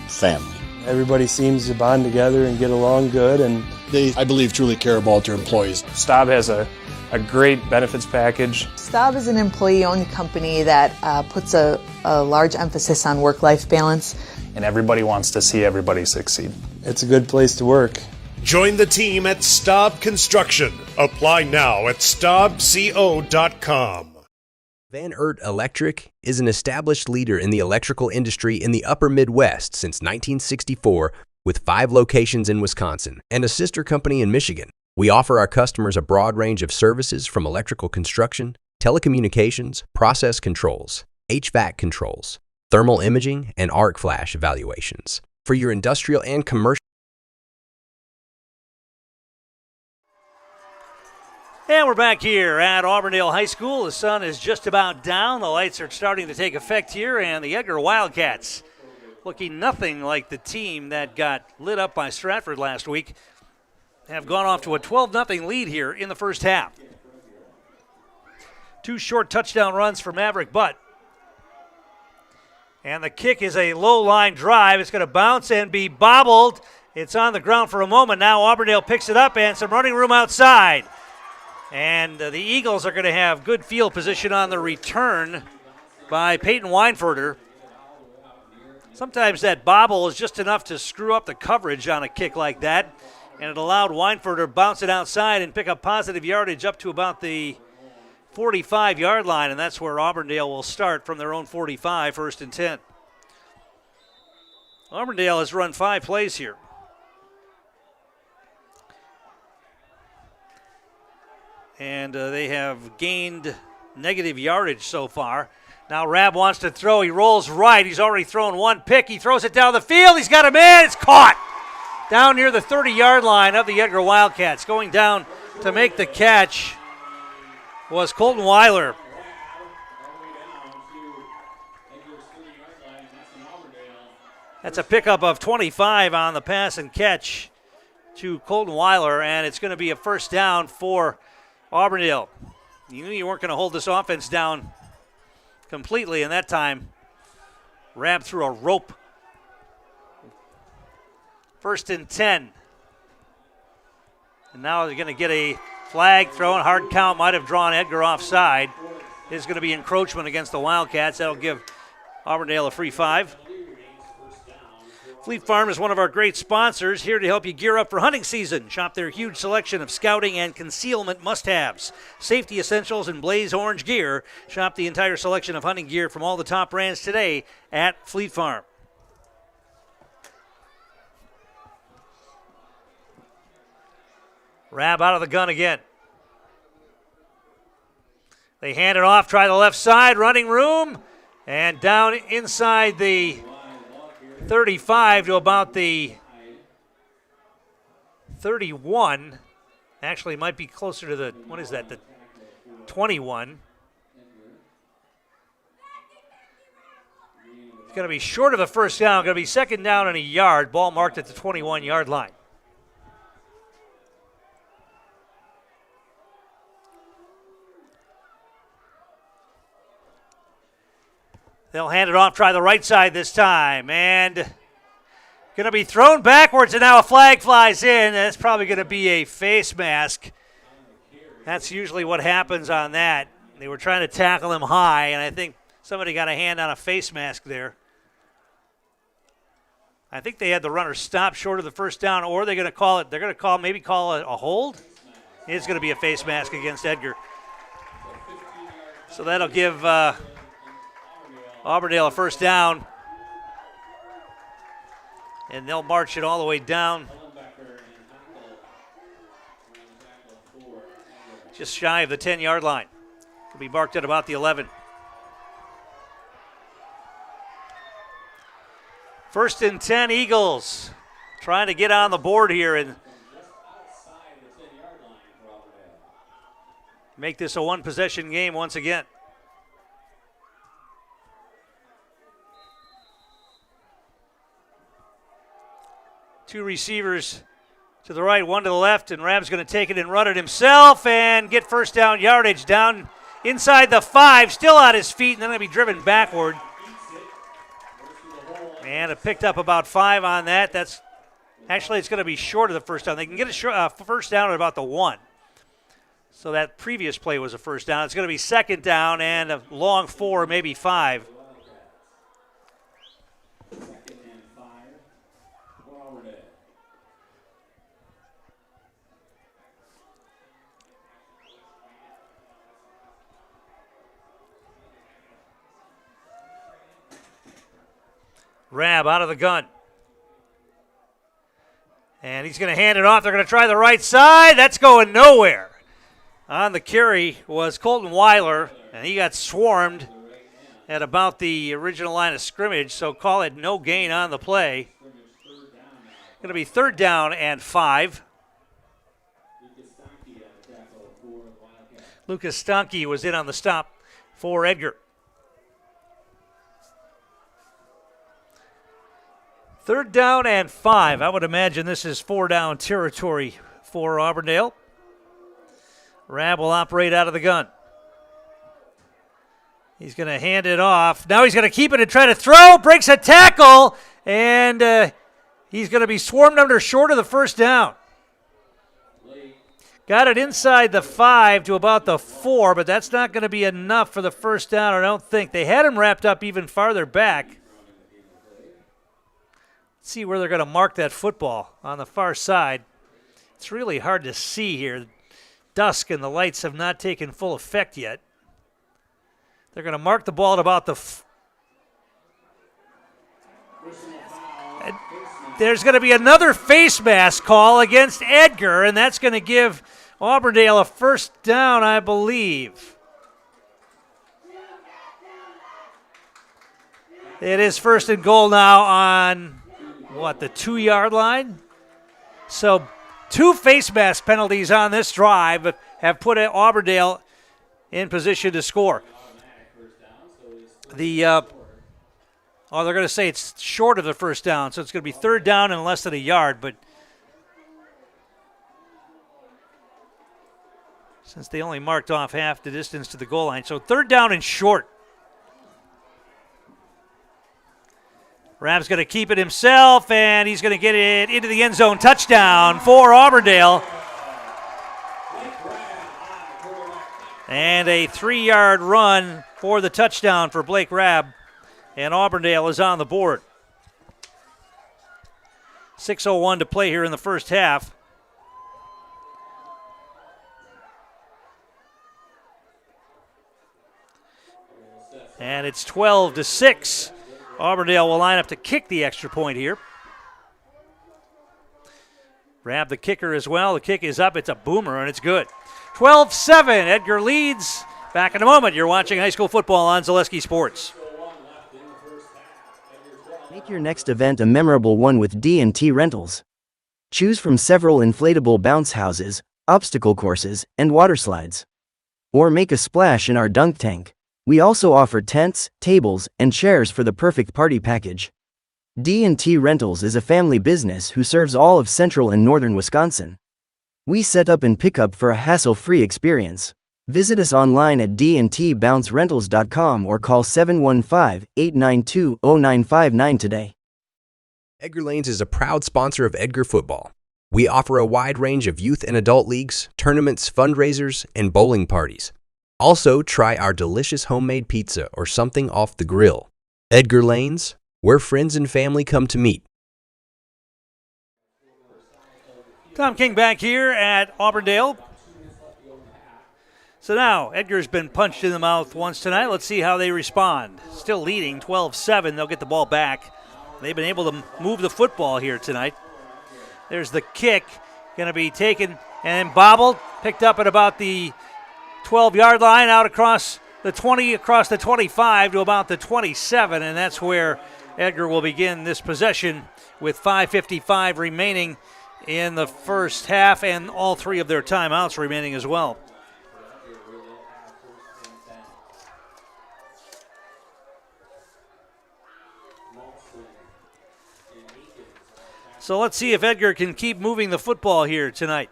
family. Everybody seems to bond together and get along good, and They, I believe, truly care about their employees. Staub has a great benefits package. Staub is an employee-owned company that puts a large emphasis on work-life balance. And everybody wants to see everybody succeed. It's a good place to work. Join the team at Staub Construction. Apply now at staubco.com. Van Eert Electric is an established leader in the electrical industry in the upper Midwest since 1964 with 5 locations in Wisconsin and a sister company in Michigan. We offer our customers a broad range of services from electrical construction, telecommunications, process controls, HVAC controls, thermal imaging, and arc flash evaluations for your industrial and commercial. And we're back here at Auburndale High School. The sun is just about down. The lights are starting to take effect here, and the Edgar Wildcats looking nothing like the team that got lit up by Stratford last week have gone off to a 12-0 lead here in the first half. 2 short touchdown runs for Maverick Butt. And the kick is a low-line drive. It's going to bounce and be bobbled. It's on the ground for a moment. Now Auburndale picks it up and some running room outside. And the Eagles are going to have good field position on the return by Peyton Weinfurter. Sometimes that bobble is just enough to screw up the coverage on a kick like that. And it allowed Weinfurter to bounce it outside and pick up positive yardage up to about the 45-yard line, and that's where Auburndale will start from their own 45, 1st and 10. Auburndale has run 5 plays here. And they have gained negative yardage so far. Now Rabb wants to throw. He rolls right. He's already thrown 1 pick. He throws it down the field. He's got a man. It's caught down near the 30-yard line of the Edgar Wildcats. Going down to make the catch was Colton Weiler. That's a pickup of 25 on the pass and catch to Colton Weiler, and it's going to be a first down for Auburndale. You knew you weren't going to hold this offense down completely, and that time Rab threw a rope. 1st and 10. And now they're going to get a flag thrown. Hard count, might have drawn Edgar offside. It's going to be encroachment against the Wildcats. That'll give Auburndale a free 5. Fleet Farm is one of our great sponsors, here to help you gear up for hunting season. Shop their huge selection of scouting and concealment must-haves, safety essentials, and blaze orange gear. Shop the entire selection of hunting gear from all the top brands today at Fleet Farm. Rab out of the gun again. They hand it off, try the left side, running room, and down inside the 35 to about the 31. Actually, might be closer to the, what is that, the 21. It's going to be short of the first down. Going to be 2nd down and a yard. Ball marked at the 21-yard line. They'll hand it off, try the right side this time, and going to be thrown backwards, and now a flag flies in. That's probably going to be a face mask. That's usually what happens on that. They were trying to tackle him high, and I think somebody got a hand on a face mask there. I think they had the runner stop short of the first down, or they're going to call it. They're going to maybe call it a hold. It's going to be a face mask against Edgar. So that'll give Auburndale a first down, and they'll march it all the way down just shy of the 10-yard line. It'll be marked at about the 11. 1st and 10 Eagles trying to get on the board here and make this a one-possession game once again. Two receivers to the right, one to the left, and Rab's going to take it and run it himself and get first down yardage down inside the 5, still on his feet, and then going to be driven backward. And it picked up about 5 on that. That's actually, it's going to be short of the first down. They can get a first down at about the 1. So that previous play was a first down. It's going to be 2nd down and a long 4, maybe 5. Rab out of the gun. And he's going to hand it off. They're going to try the right side. That's going nowhere. On the carry was Colton Weiler, and he got swarmed at about the original line of scrimmage, so call it no gain on the play. Going to be 3rd down and 5. Lucas Stanke was in on the stop for Edgar. 3rd down and 5. I would imagine this is 4-down territory for Auburndale. Rab will operate out of the gun. He's going to hand it off. Now he's going to keep it and try to throw. Breaks a tackle, and he's going to be swarmed under short of the first down. Got it inside the 5 to about the 4, but that's not going to be enough for the first down, I don't think. They had him wrapped up even farther back. See where they're going to mark that football on the far side. It's really hard to see here. Dusk and the lights have not taken full effect yet. They're going to mark the ball at about the... There's going to be another face mask call against Edgar, and that's going to give Auburndale a first down, I believe. It is 1st and goal now on... the 2-yard line? So 2 face mask penalties on this drive have put Auburndale in position to score. They're going to say it's short of the first down, so it's going to be 3rd down and less than a yard, but since they only marked off half the distance to the goal line, so 3rd down and short Rabb's going to keep it himself, and he's going to get it into the end zone. Touchdown for Auburndale. And a 3-yard run for the touchdown for Blake Rabb. And Auburndale is on the board. 6:01 to play here in the first half. And it's 12-6. Auburndale will line up to kick the extra point here. Rabb the kicker as well. The kick is up. It's a boomer, and it's good. 12-7. Edgar leads. Back in a moment. You're watching high school football on Zaleski Sports. Make your next event a memorable one with D&T Rentals. Choose from several inflatable bounce houses, obstacle courses, and water slides. Or make a splash in our dunk tank. We also offer tents, tables, and chairs for the perfect party package. D&T Rentals is a family business who serves all of central and northern Wisconsin. We set up and pick up for a hassle-free experience. Visit us online at dntbouncerentals.com or call 715-892-0959 today. Edgar Lanes is a proud sponsor of Edgar football. We offer a wide range of youth and adult leagues, tournaments, fundraisers, and bowling parties. Also, try our delicious homemade pizza or something off the grill. Edgar Lanes, where friends and family come to meet. Tom King back here at Auburndale. So now, Edgar's been punched in the mouth once tonight. Let's see how they respond. Still leading 12-7. They'll get the ball back. They've been able to move the football here tonight. There's the kick. Going to be taken and bobbled. Picked up at about the 12-yard line, out across the 20, across the 25 to about the 27, and that's where Edgar will begin this possession with 5:55 remaining in the first half and all three of their timeouts remaining as well. So let's see if Edgar can keep moving the football here tonight.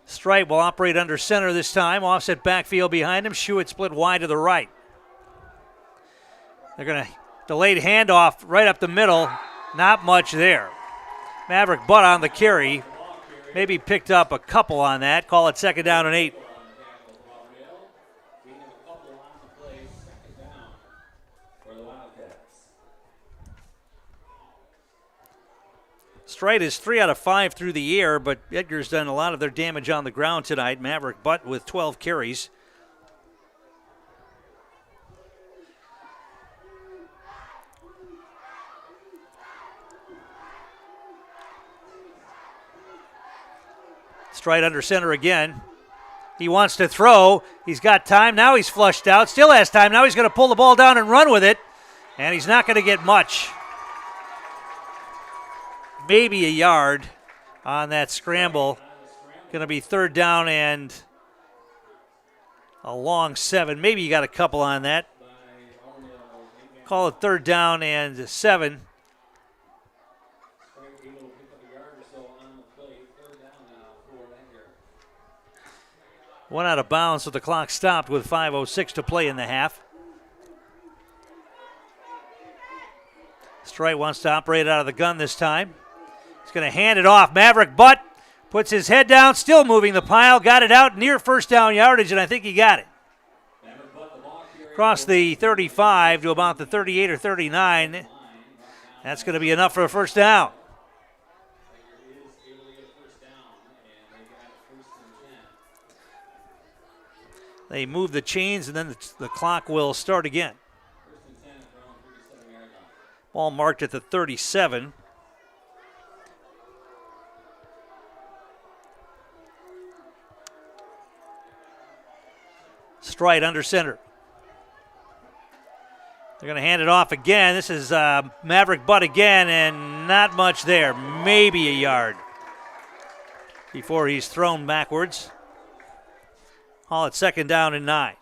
Stripe will operate under center this time. Offset backfield behind him. Schuett split wide to the right. They're going to delayed handoff right up the middle. Not much there. Maverick Butt on the carry. Maybe picked up a couple on that. Call it 2nd down and 8. Strite is 3 out of 5 through the air, but Edgar's done a lot of their damage on the ground tonight. Maverick Butt with 12 carries. Strite under center again. He wants to throw. He's got time. Now he's flushed out. Still has time. Now he's going to pull the ball down and run with it. And he's not going to get much. Maybe a yard on that scramble. Going to be 3rd down and a long 7. Maybe you got a couple on that. Call it 3rd down and 7. Went out of bounds, so the clock stopped with 5:06 to play in the half. Strite wants to operate out of the gun this time. He's going to hand it off. Maverick Butt puts his head down, still moving the pile. Got it out near 1st down yardage, and I think he got it. Across the 35 to about the 38 or 39. That's going to be enough for a 1st down. They move the chains, and then the clock will start again. Ball marked at the 37. Strite under center. They're going to hand it off again. This is Maverick Butt again, and not much there. Maybe a yard before he's thrown backwards. Call it 2nd down and 9.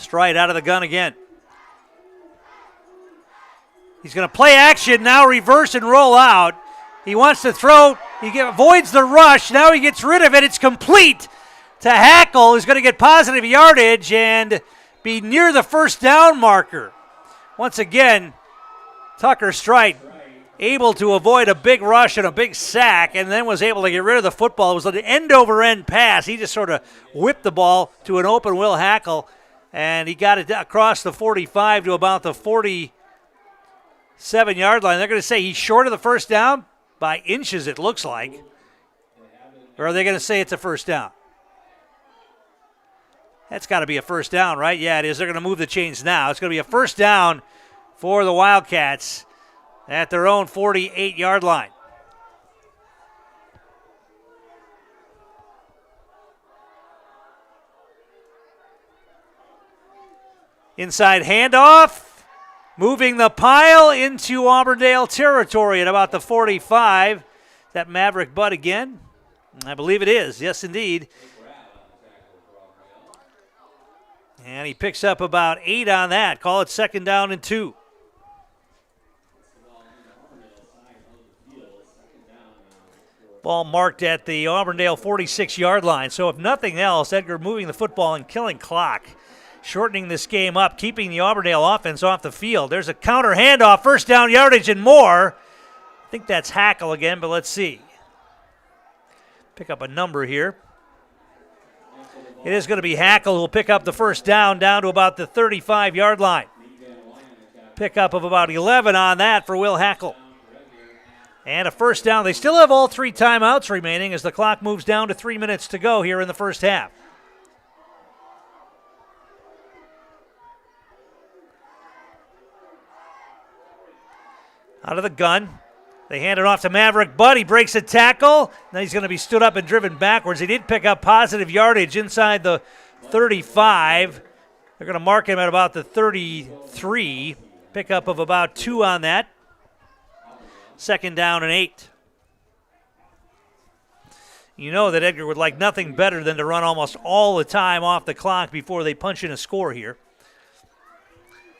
Stride out of the gun again. He's going to play action, now reverse and roll out. He wants to throw. He avoids the rush. Now he gets rid of it. It's complete to Hackle, who's going to get positive yardage and be near the first down marker. Once again, Tucker Stride able to avoid a big rush and a big sack, and then was able to get rid of the football. It was an end-over-end pass. He just sort of whipped the ball to an open Will Hackle, and he got it across the 45 to about the 47-yard line. They're going to say he's short of the first down by inches, it looks like. Or are they going to say it's a first down? That's got to be a first down, right? Yeah, it is. They're going to move the chains now. It's going to be a first down for the Wildcats at their own 48-yard line. Inside handoff, moving the pile into Auburndale territory at about the 45. Is that Maverick Butt again? I believe it is. Yes, indeed. And he picks up about 8 on that. Call it second down and 2. Ball marked at the Auburndale 46-yard line. So if nothing else, Edgar moving the football and killing clock, shortening this game up, keeping the Auburndale offense off the field. There's a counter handoff, first down yardage and more. I think that's Hackle again, but let's see. Pick up a number here. It is going to be Hackle who will pick up the first down to about the 35-yard line. Pickup of about 11 on that for Will Hackle. And a first down. They still have all 3 timeouts remaining as the clock moves down to 3 minutes to go here in the first half. Out of the gun. They hand it off to Maverick Butt. He breaks a tackle. Now he's going to be stood up and driven backwards. He did pick up positive yardage inside the 35. They're going to mark him at about the 33. Pickup of about 2 on that. Second down and 8. You know that Edgar would like nothing better than to run almost all the time off the clock before they punch in a score here.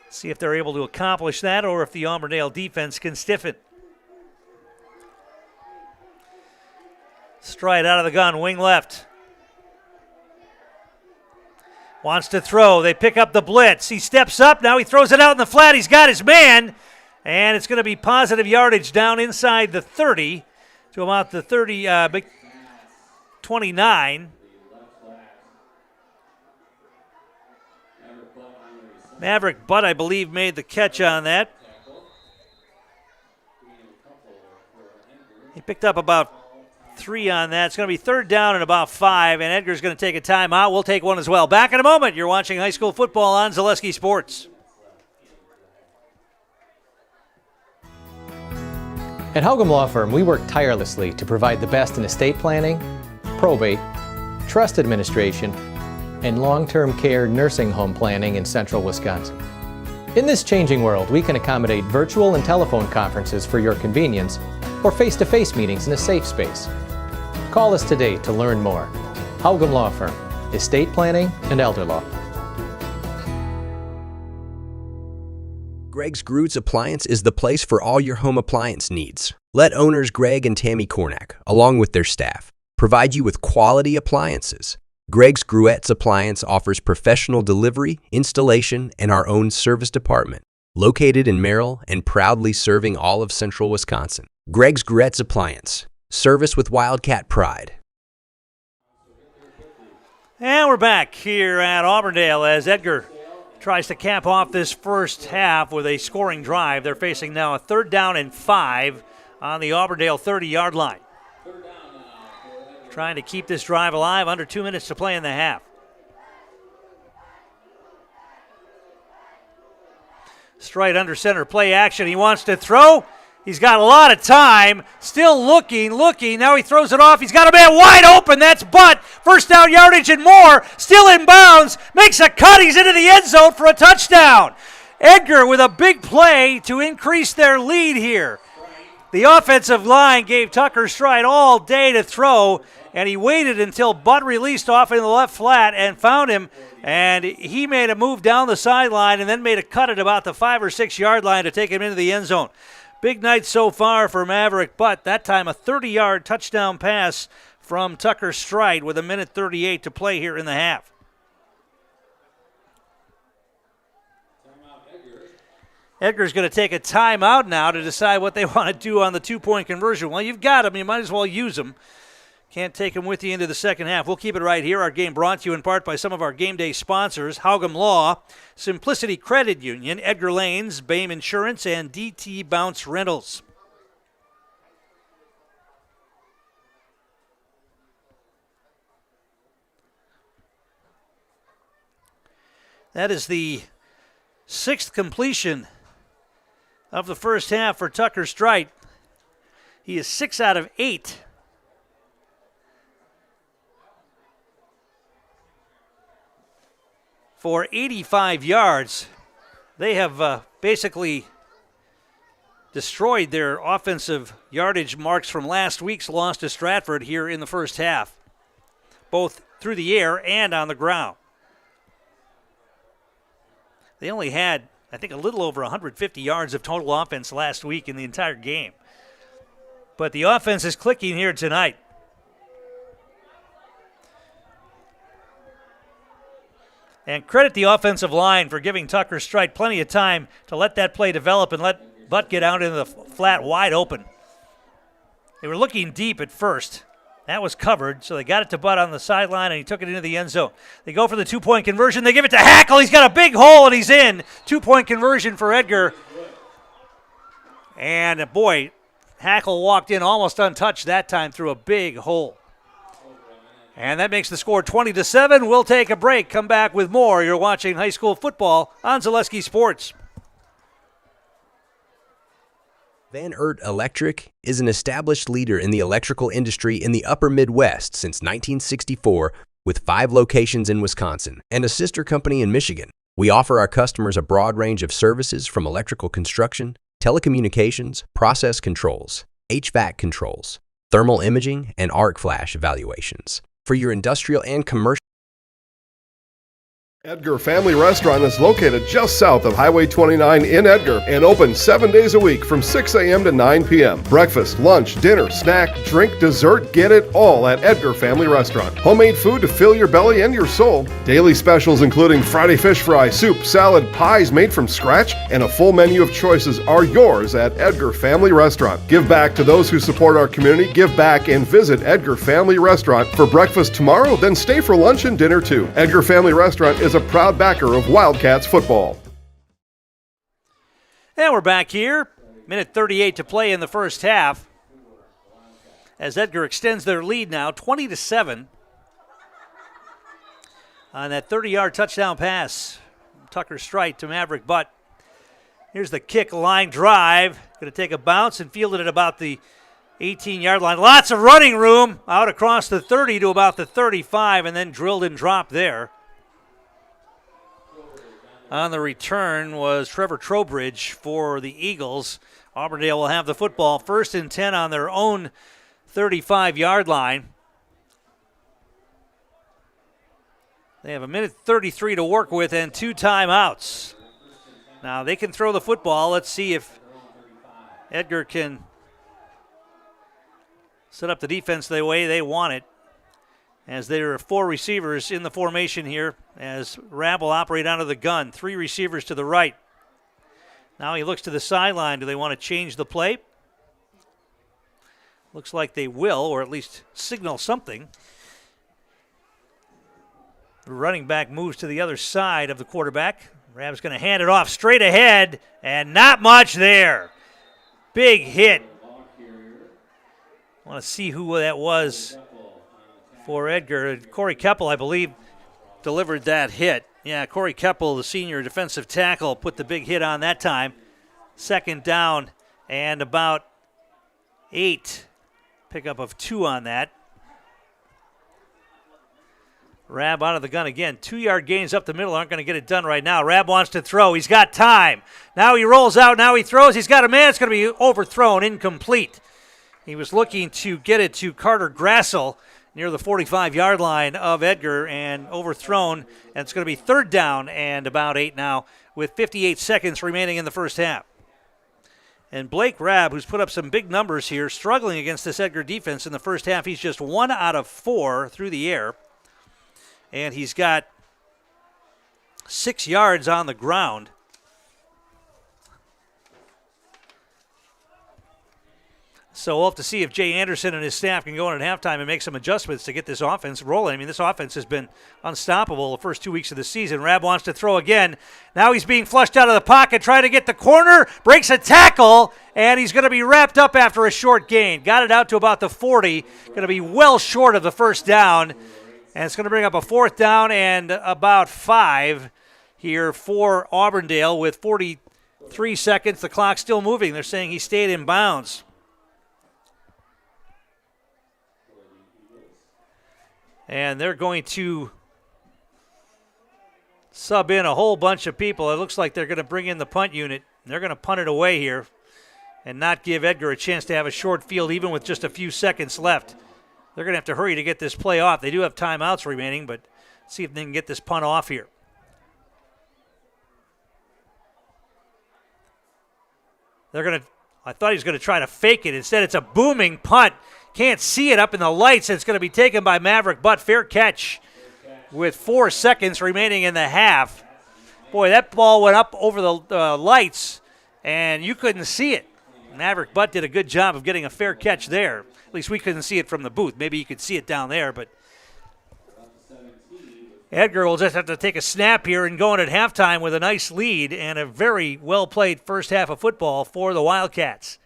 See if they're able to accomplish that or if the Auburndale defense can stiffen. Stride out of the gun, wing left. Wants to throw. They pick up the blitz. He steps up. Now he throws it out in the flat. He's got his man. And it's going to be positive yardage down inside the 30 to about the 29. Maverick Butt, I believe, made the catch on that. He picked up about 3 on that. It's going to be third down and about 5, and Edgar's going to take a timeout. We'll take one as well. Back in a moment. You're watching high school football on Zaleski Sports. At Haugum Law Firm, we work tirelessly to provide the best in estate planning, probate, trust administration, and long-term care nursing home planning in central Wisconsin. In this changing world, we can accommodate virtual and telephone conferences for your convenience or face-to-face meetings in a safe space. Call us today to learn more. Haugum Law Firm, estate planning and elder law. Greg's Groots Appliance is the place for all your home appliance needs. Let owners Greg and Tammy Kornack, along with their staff, provide you with quality appliances. Greg's Gruettes Appliance offers professional delivery, installation, and our own service department, located in Merrill and proudly serving all of central Wisconsin. Greg's Gruettes Appliance, service with Wildcat pride. And we're back here at Auburndale as Edgar tries to cap off this first half with a scoring drive. They're facing now a third down and 5 on the Auburndale 30-yard line. Trying to keep this drive alive, under 2 minutes to play in the half. Straight under center, play action. He wants to throw. He's got a lot of time. Still looking. Now he throws it off. He's got a man wide open. That's Butt. First down yardage and more. Still in bounds. Makes a cut. He's into the end zone for a touchdown. Edgar with a big play to increase their lead here. The offensive line gave Tucker Stride all day to throw, and he waited until Butt released off in the left flat and found him, and he made a move down the sideline and then made a cut at about the 5 or 6 yard line to take him into the end zone. Big night so far for Maverick Butt. That time a 30-yard touchdown pass from Tucker Strite with 1:38 to play here in the half. Edgar's going to take a timeout now to decide what they want to do on the 2-point conversion. Well, you've got them. You might as well use them. Can't take them with you into the second half. We'll keep it right here. Our game brought to you in part by some of our game day sponsors, Haugum Law, Simplicity Credit Union, Edgar Lanes, BAME Insurance, and DT Bounce Rentals. That is the 6th completion of the first half for Tucker Strite. He is 6 out of 8. For 85 yards. They have basically destroyed their offensive yardage marks from last week's loss to Stratford here in the first half, both through the air and on the ground. They only had, I think, a little over 150 yards of total offense last week in the entire game. But the offense is clicking here tonight. And credit the offensive line for giving Tucker Strite plenty of time to let that play develop and let Butt get out into the flat wide open. They were looking deep at first. That was covered, so they got it to Butt on the sideline, and he took it into the end zone. They go for the 2-point conversion. They give it to Hackle. He's got a big hole, and he's in. 2-point conversion for Edgar. And, boy, Hackle walked in almost untouched that time through a big hole. And that makes the score 20-7. We'll take a break. Come back with more. You're watching high school football on Zaleski Sports. Van Ert Electric is an established leader in the electrical industry in the upper Midwest since 1964 with 5 locations in Wisconsin and a sister company in Michigan. We offer our customers a broad range of services from electrical construction, telecommunications, process controls, HVAC controls, thermal imaging, and arc flash evaluations. For your industrial and commercial. Edgar Family Restaurant is located just south of Highway 29 in Edgar and open 7 days a week from 6 a.m. to 9 p.m. Breakfast, lunch, dinner, snack, drink, dessert, get it all at Edgar Family Restaurant. Homemade food to fill your belly and your soul. Daily specials including Friday fish fry, soup, salad, pies made from scratch, and a full menu of choices are yours at Edgar Family Restaurant. Give back to those who support our community. Give back and visit Edgar Family Restaurant for breakfast tomorrow, then stay for lunch and dinner too. Edgar Family Restaurant is a proud backer of Wildcats football. And we're back here. 1:38 to play in the first half as Edgar extends their lead now 20-7 on that 30-yard touchdown pass. Tucker Strite to Maverick Butt. Here's the kick line drive. Going to take a bounce and field it at about the 18-yard line. Lots of running room out across the 30 to about the 35 and then drilled and dropped there. On the return was Trevor Trowbridge for the Eagles. Auburndale will have the football 1st and 10 on their own 35-yard line. They have 1:33 to work with and 2 timeouts. Now they can throw the football. Let's see if Edgar can set up the defense the way they want it, as there are 4 receivers in the formation here as Rabb will operate out of the gun. 3 receivers to the right. Now he looks to the sideline. Do they want to change the play? Looks like they will, or at least signal something. The running back moves to the other side of the quarterback. Rabb's going to hand it off straight ahead, and not much there. Big hit. Want to see who that was for Edgar. Corey Keppel, I believe, delivered that hit. Yeah, Corey Keppel, the senior defensive tackle, put the big hit on that time. 2nd down and about 8. Pickup of 2 on that. Rabb out of the gun again. 2-yard gains up the middle aren't going to get it done right now. Rabb wants to throw. He's got time. Now he rolls out. Now he throws. He's got a man. It's going to be overthrown, incomplete. He was looking to get it to Carter Grassel, near the 45-yard line of Edgar and overthrown. And it's going to be 3rd down and about 8 now with 58 seconds remaining in the first half. And Blake Rabb, who's put up some big numbers here, struggling against this Edgar defense in the first half. He's just 1 out of 4 through the air. And he's got 6 yards on the ground. So we'll have to see if Jay Anderson and his staff can go in at halftime and make some adjustments to get this offense rolling. I mean, this offense has been unstoppable the first 2 weeks of the season. Rabb wants to throw again. Now he's being flushed out of the pocket, trying to get the corner, breaks a tackle, and he's going to be wrapped up after a short gain. Got it out to about the 40, going to be well short of the first down, and it's going to bring up a 4th down and about 5 here for Auburndale with 43 seconds. The clock's still moving. They're saying he stayed in bounds. And they're going to sub in a whole bunch of people. It looks like they're going to bring in the punt unit. They're going to punt it away here and not give Edgar a chance to have a short field even with just a few seconds left. They're going to have to hurry to get this play off. They do have timeouts remaining, but let's see if they can get this punt off here. I thought he was going to try to fake it. Instead, it's a booming punt. Can't see it up in the lights. It's going to be taken by Maverick Butt. Fair catch with 4 seconds remaining in the half. Boy, that ball went up over the lights, and you couldn't see it. Maverick Butt did a good job of getting a fair catch there. At least we couldn't see it from the booth. Maybe you could see it down there, but Edgar will just have to take a snap here and go in at halftime with a nice lead and a very well-played first half of football for the Wildcats.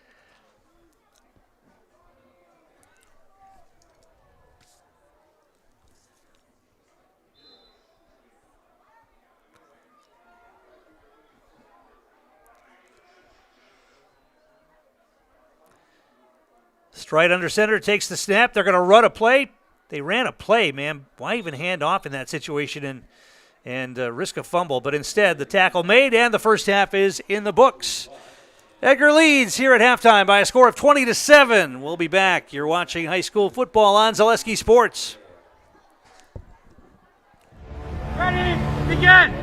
Stride under center, takes the snap. They're going to run a play. They ran a play, man. Why even hand off in that situation and risk a fumble? But instead, the tackle made, and the first half is in the books. Edgar leads here at halftime by a score of 20-7. We'll be back. You're watching high school football on Zaleski Sports. Ready, begin!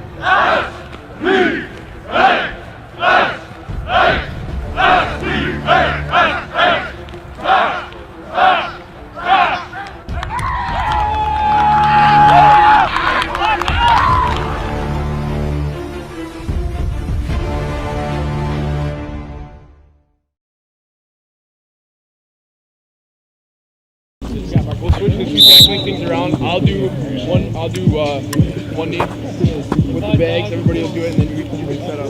We'll switch to tackling things around. I'll do one knee with the bags. Everybody will do it, and then you can set up.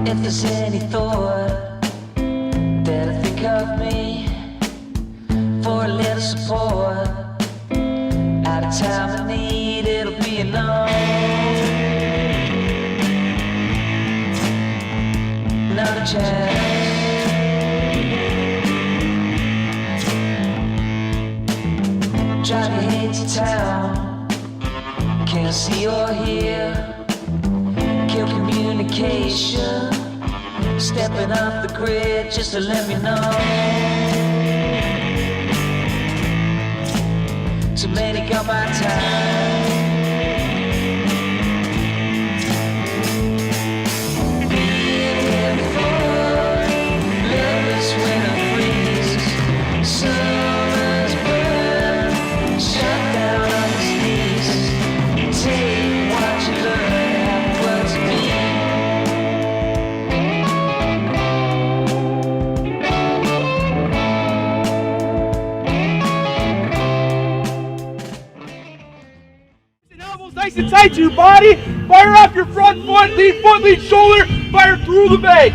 If there's any thought that I think of me for a little support, at a time of need it'll be enough. Another chance. Driving into town, can't see or hear. Kill communication, stepping off the grid just to let me know. Too many got my time. Been here before, lovers winter freezes, summer's burn, shut down on the sneezes. Take what you learn and what's me. Nice and tight to your body. Fire off your front foot, lead shoulder. Fire through the bag,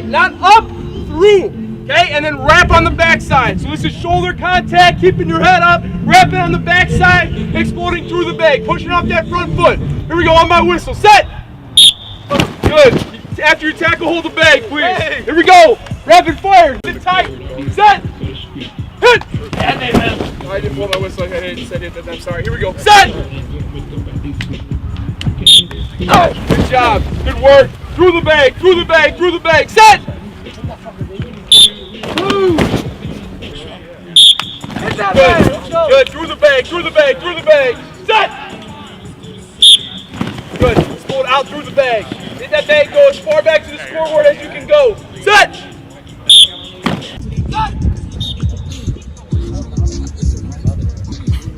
not up, through. Okay, and then wrap on the backside. So this is shoulder contact, keeping your head up, wrapping on the backside, exploding through the bag, pushing off that front foot. Here we go on my whistle. Set. Good. After you tackle, hold the bag, please. Hey. Here we go. Rapid fire. Sit tight. Set. Hit. I didn't blow my whistle. I said it. I'm sorry. Here we go. Set. Oh, good job. Good work. Through the bag. Through the bag. Through the bag. Set. Woo. Good. Good. Through the bag. Through the bag. Through the bag. Set. Good. Let's pull it out through the bag. Get that bag go as far back to the scoreboard as you can go. Set. Set.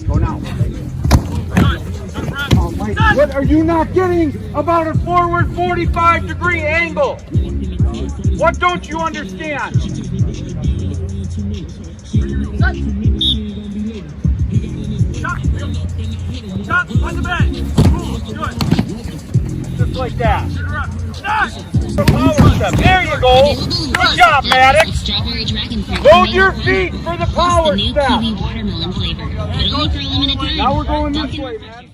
Go now. What are you not getting about a forward 45-degree angle? What don't you understand? Stop on the bed. Good. Just like that. Power step. There you go. Good job, Maddox. Load your feet for the power step. Now we're going this way, man.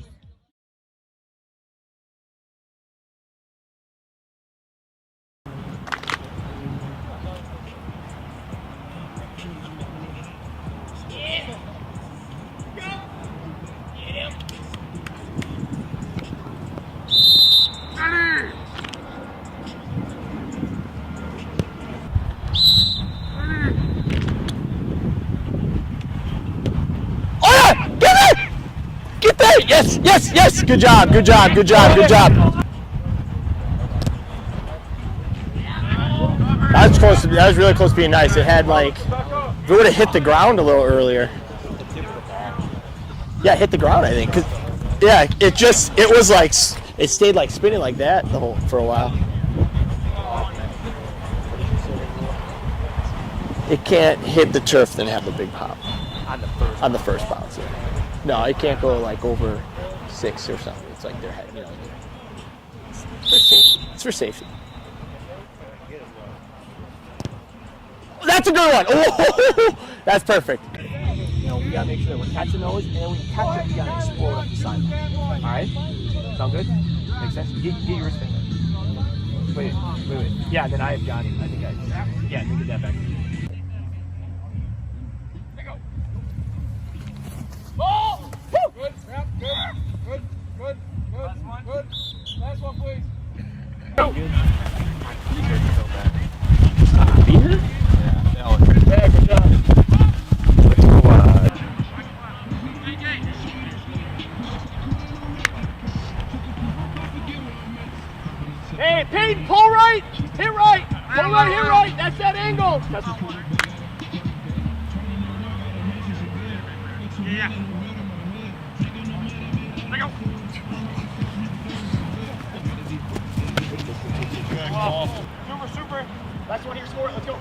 Yes, yes, yes. Good job, good job, good job, good job. That was close. That was really close to being nice. It had like, if it would have hit the ground a little earlier. Yeah, it hit the ground, I think. 'Cause, yeah, it was like, it stayed like spinning like that for a while. It can't hit the turf then have the big pop. On the first bounce, yeah. No, it can't go like over 6 or something. It's like their head, you know. It's for safety. It's for safety. That's a good one. Oh, that's perfect. You know, we gotta make sure that we're catching those, and then when you catch them, you gotta explode up the side. All right? Sound good? Makes sense? Get your wrist in there. Wait. Yeah, then I have Johnny. I think yeah, let me get that back. Ball! Good, snap, good. Last one, please. Go. Beater? Yeah, good job. Hey, Peyton, pull right, hit right. Pull right, hit right. That's that angle. Yeah. There you go. Wow. Super. Last one here, score it. Let's go.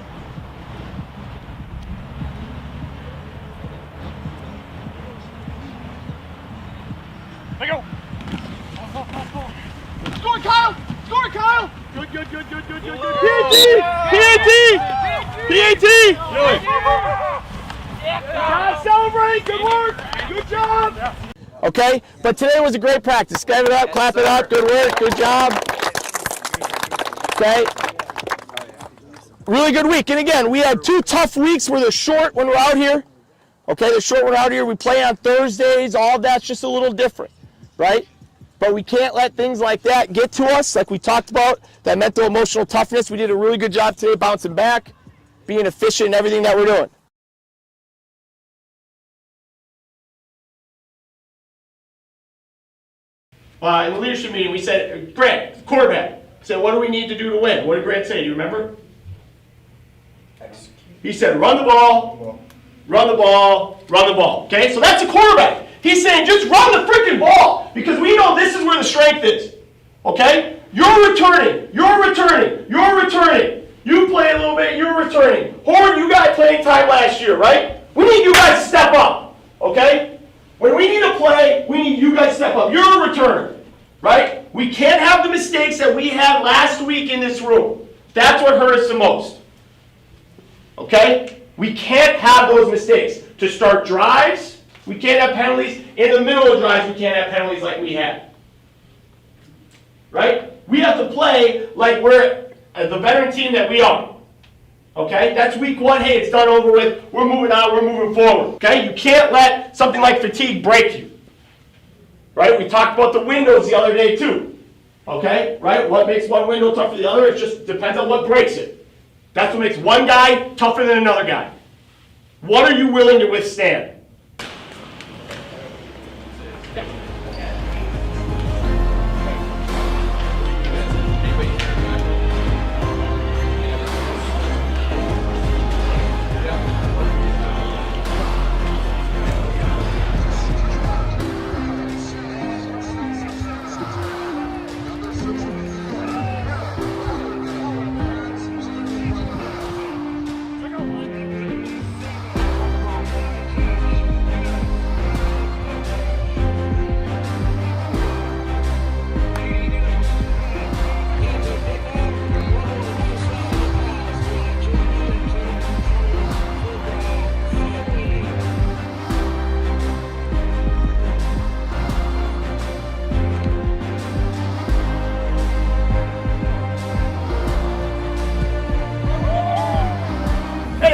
There you go. Score, Kyle. Score, Kyle. Good. PAT. Guys, celebrate! Good work! Good job! Okay, but today was a great practice. Give it up, clap it up, good work, good job. Okay. Really good week. And again, we had 2 tough weeks where they're short when we're out here. Okay, they're short when we're out here. We play on Thursdays. All of that's just a little different, right? But we can't let things like that get to us, like we talked about, that mental, emotional toughness. We did a really good job today bouncing back, being efficient in everything that we're doing. In the leadership meeting, we said, Grant, quarterback, said, what do we need to do to win? What did Grant say? Do you remember? He said, run the ball, run the ball, run the ball. Okay, so that's a quarterback. He's saying, just run the freaking ball, because we know this is where the strength is. Okay? You're returning. You play a little bit, you're returning. Horn, you got playing time last year, right? We need you guys to step up. Okay? When we need to play, we need you guys to step up. You're a returner, right? We can't have the mistakes that we had last week in this room. That's what hurt us the most. Okay? We can't have those mistakes. To start drives, we can't have penalties. In the middle of drives, we can't have penalties like we had. Right? we have to play like we're the veteran team that we are. Okay? That's week 1. Hey, it's done over with. We're moving on. We're moving forward. Okay? You can't let something like fatigue break you. Right? We talked about the windows the other day too. Okay? Right? What makes one window tougher than the other? It just depends on what breaks it. That's what makes one guy tougher than another guy. What are you willing to withstand?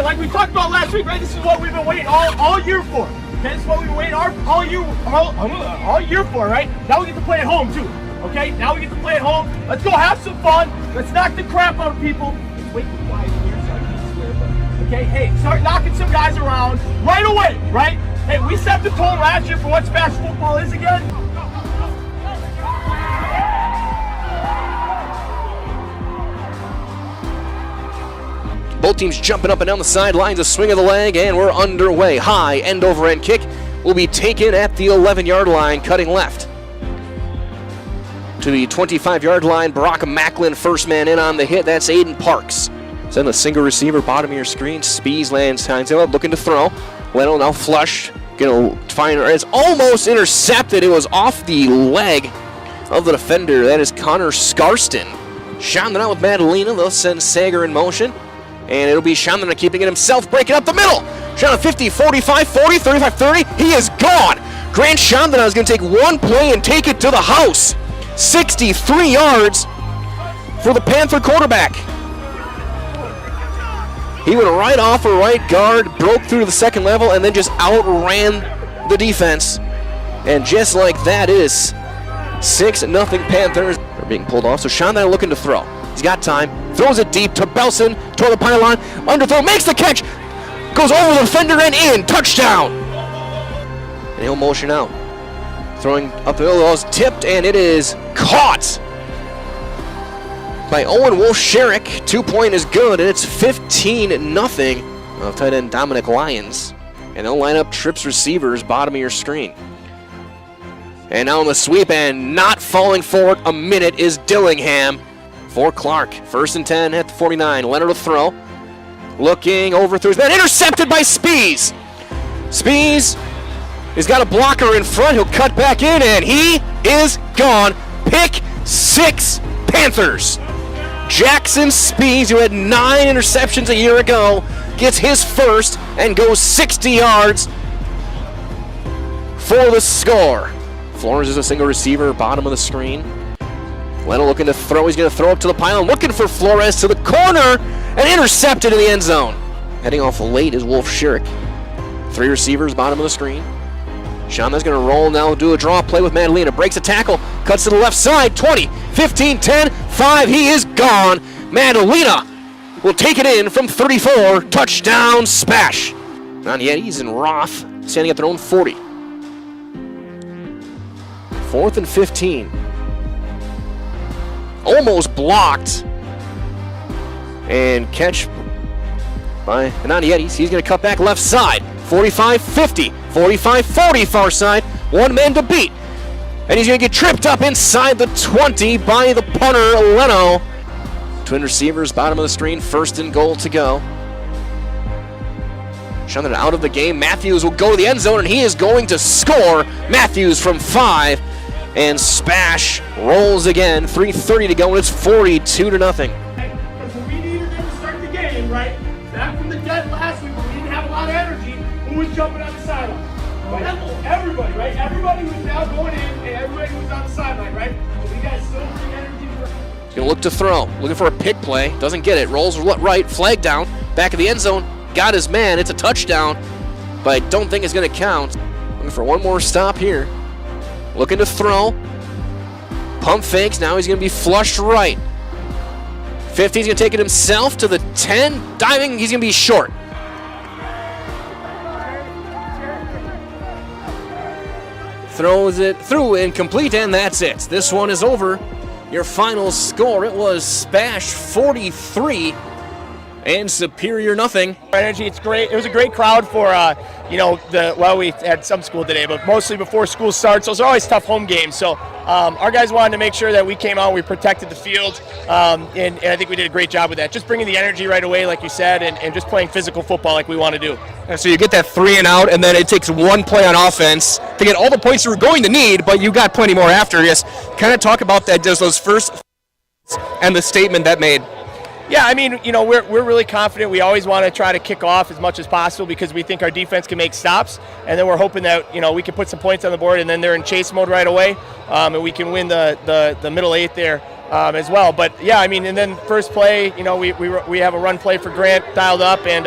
Like we talked about last week, right? This is what we've been waiting all year for. Okay, this is what we've been waiting all year for, right? Now we get to play at home too. Okay, now we get to play at home. Let's go have some fun. Let's knock the crap out of people. It's way too quiet here, so I can't swear. But okay, hey, start knocking some guys around right away, right? Hey, we set the tone last year for what smash football is again. Both teams jumping up and down the sidelines, a swing of the leg, and we're underway. High end-over-end kick will be taken at the 11-yard line, cutting left. To the 25-yard line, Brock Macklin, first man in on the hit. That's Aiden Parks. Send a single receiver, bottom of your screen. Spees lands, hands him up, looking to throw. Leno now flush, gonna find her. It's almost intercepted. It was off the leg of the defender. That is Connor Scarston. Shouting out with Madalena. They'll send Sager in motion. And it'll be Chandler keeping it himself, breaking up the middle. Chandler 50, 45, 40, 35, 30. He is gone. Grant Chandler is going to take one play and take it to the house. 63 yards for the Panther quarterback. He went right off a right guard, broke through to the second level, and then just outran the defense. And just like that, it is 6-0 Panthers. They're being pulled off, so Chandler looking to throw. He's got time, throws it deep to Belson, toward the pylon, underthrow, makes the catch, goes over the defender and in, touchdown! And he'll motion out. Throwing up the middle, is tipped, and it is caught by Owen Wolf-Sherrick. 2-point is good, and it's 15-0 of tight end Dominic Lyons. And they'll line up trips receivers, bottom of your screen. And now on the sweep, and not falling forward a minute is Dillingham. For Clark, 1st and 10 at the 49. Leonard will throw. Looking over through his man. Intercepted by Spees. Spees has got a blocker in front. He'll cut back in, and he is gone. Pick 6 Panthers. Jackson Spees, who had 9 interceptions a year ago, gets his first and goes 60 yards for the score. Flores is a single receiver, bottom of the screen. Leno looking to throw. He's going to throw up to the pylon. Looking for Flores to the corner and intercepted in the end zone. Heading off late is Wolf-Sherrick. 3 receivers, bottom of the screen. Shonda's going to roll now, do a draw play with Madalena. Breaks a tackle, cuts to the left side. 20, 15, 10, 5. He is gone. Madalena will take it in from 34. Touchdown, Spash. Not yet. He's in Roth, standing at their own 40. 4th and 15. Almost blocked. And catch by Ananiadis. He's going to cut back left side. 45-50, 45-40 far side. One man to beat. And he's going to get tripped up inside the 20 by the punter, Leno. Twin receivers, bottom of the screen. 1st and goal to go. Shunted out of the game. Matthews will go to the end zone, and he is going to score. Matthews from 5. And Spash rolls again. 3:30 to go, and it's 42-0. We needed them to start the game, right? Back from the dead last week, we didn't have a lot of energy. Who was jumping on the sideline? Everybody, right? Everybody was now going in, and everybody was on the sideline, right? So we got still bring energy. Gonna look to throw. Looking for a pick play. Doesn't get it. Rolls right. Flag down. Back of the end zone. Got his man. It's a touchdown. But I don't think it's going to count. Looking for one more stop here. Looking to throw. Pump fakes. Now he's going to be flushed right. 15, he's going to take it himself to the 10. Diving. He's going to be short. Throws it through, incomplete, and that's it. This one is over. Your final score, it was Spash 43 and Superior nothing. Energy, it's great. It was a great crowd for, we had some school today, but mostly before school starts. Those are always tough home games. So our guys wanted to make sure that we came out, we protected the field, and I think we did a great job with that. Just bringing the energy right away, like you said, and just playing physical football like we want to do. And so you get that 3 and out, and then it takes one play on offense to get all the points you were going to need, but you got plenty more after. Yes, kind of talk about that, just those first and the statement that made. Yeah, I mean, we're really confident. We always want to try to kick off as much as possible because we think our defense can make stops, and then we're hoping that we can put some points on the board, and then they're in chase mode right away, and we can win the middle 8 there as well. But yeah, I mean, and then first play, we have a run play for Grant dialed up, and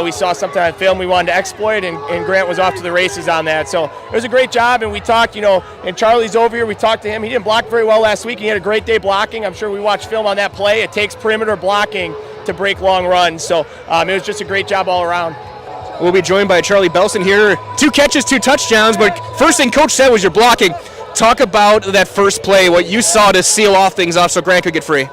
we saw something on film we wanted to exploit, and Grant was off to the races on that. So it was a great job, and we talked, and Charlie's over here. We talked to him. He didn't block very well last week. He had a great day blocking. I'm sure we watched film on that play. It takes perimeter blocking to break long runs. So it was just a great job all around. We'll be joined by Charlie Belson here. 2 catches, 2 touchdowns, but first thing Coach said was you're blocking. Talk about that first play, what you saw to seal off things off so Grant could get free.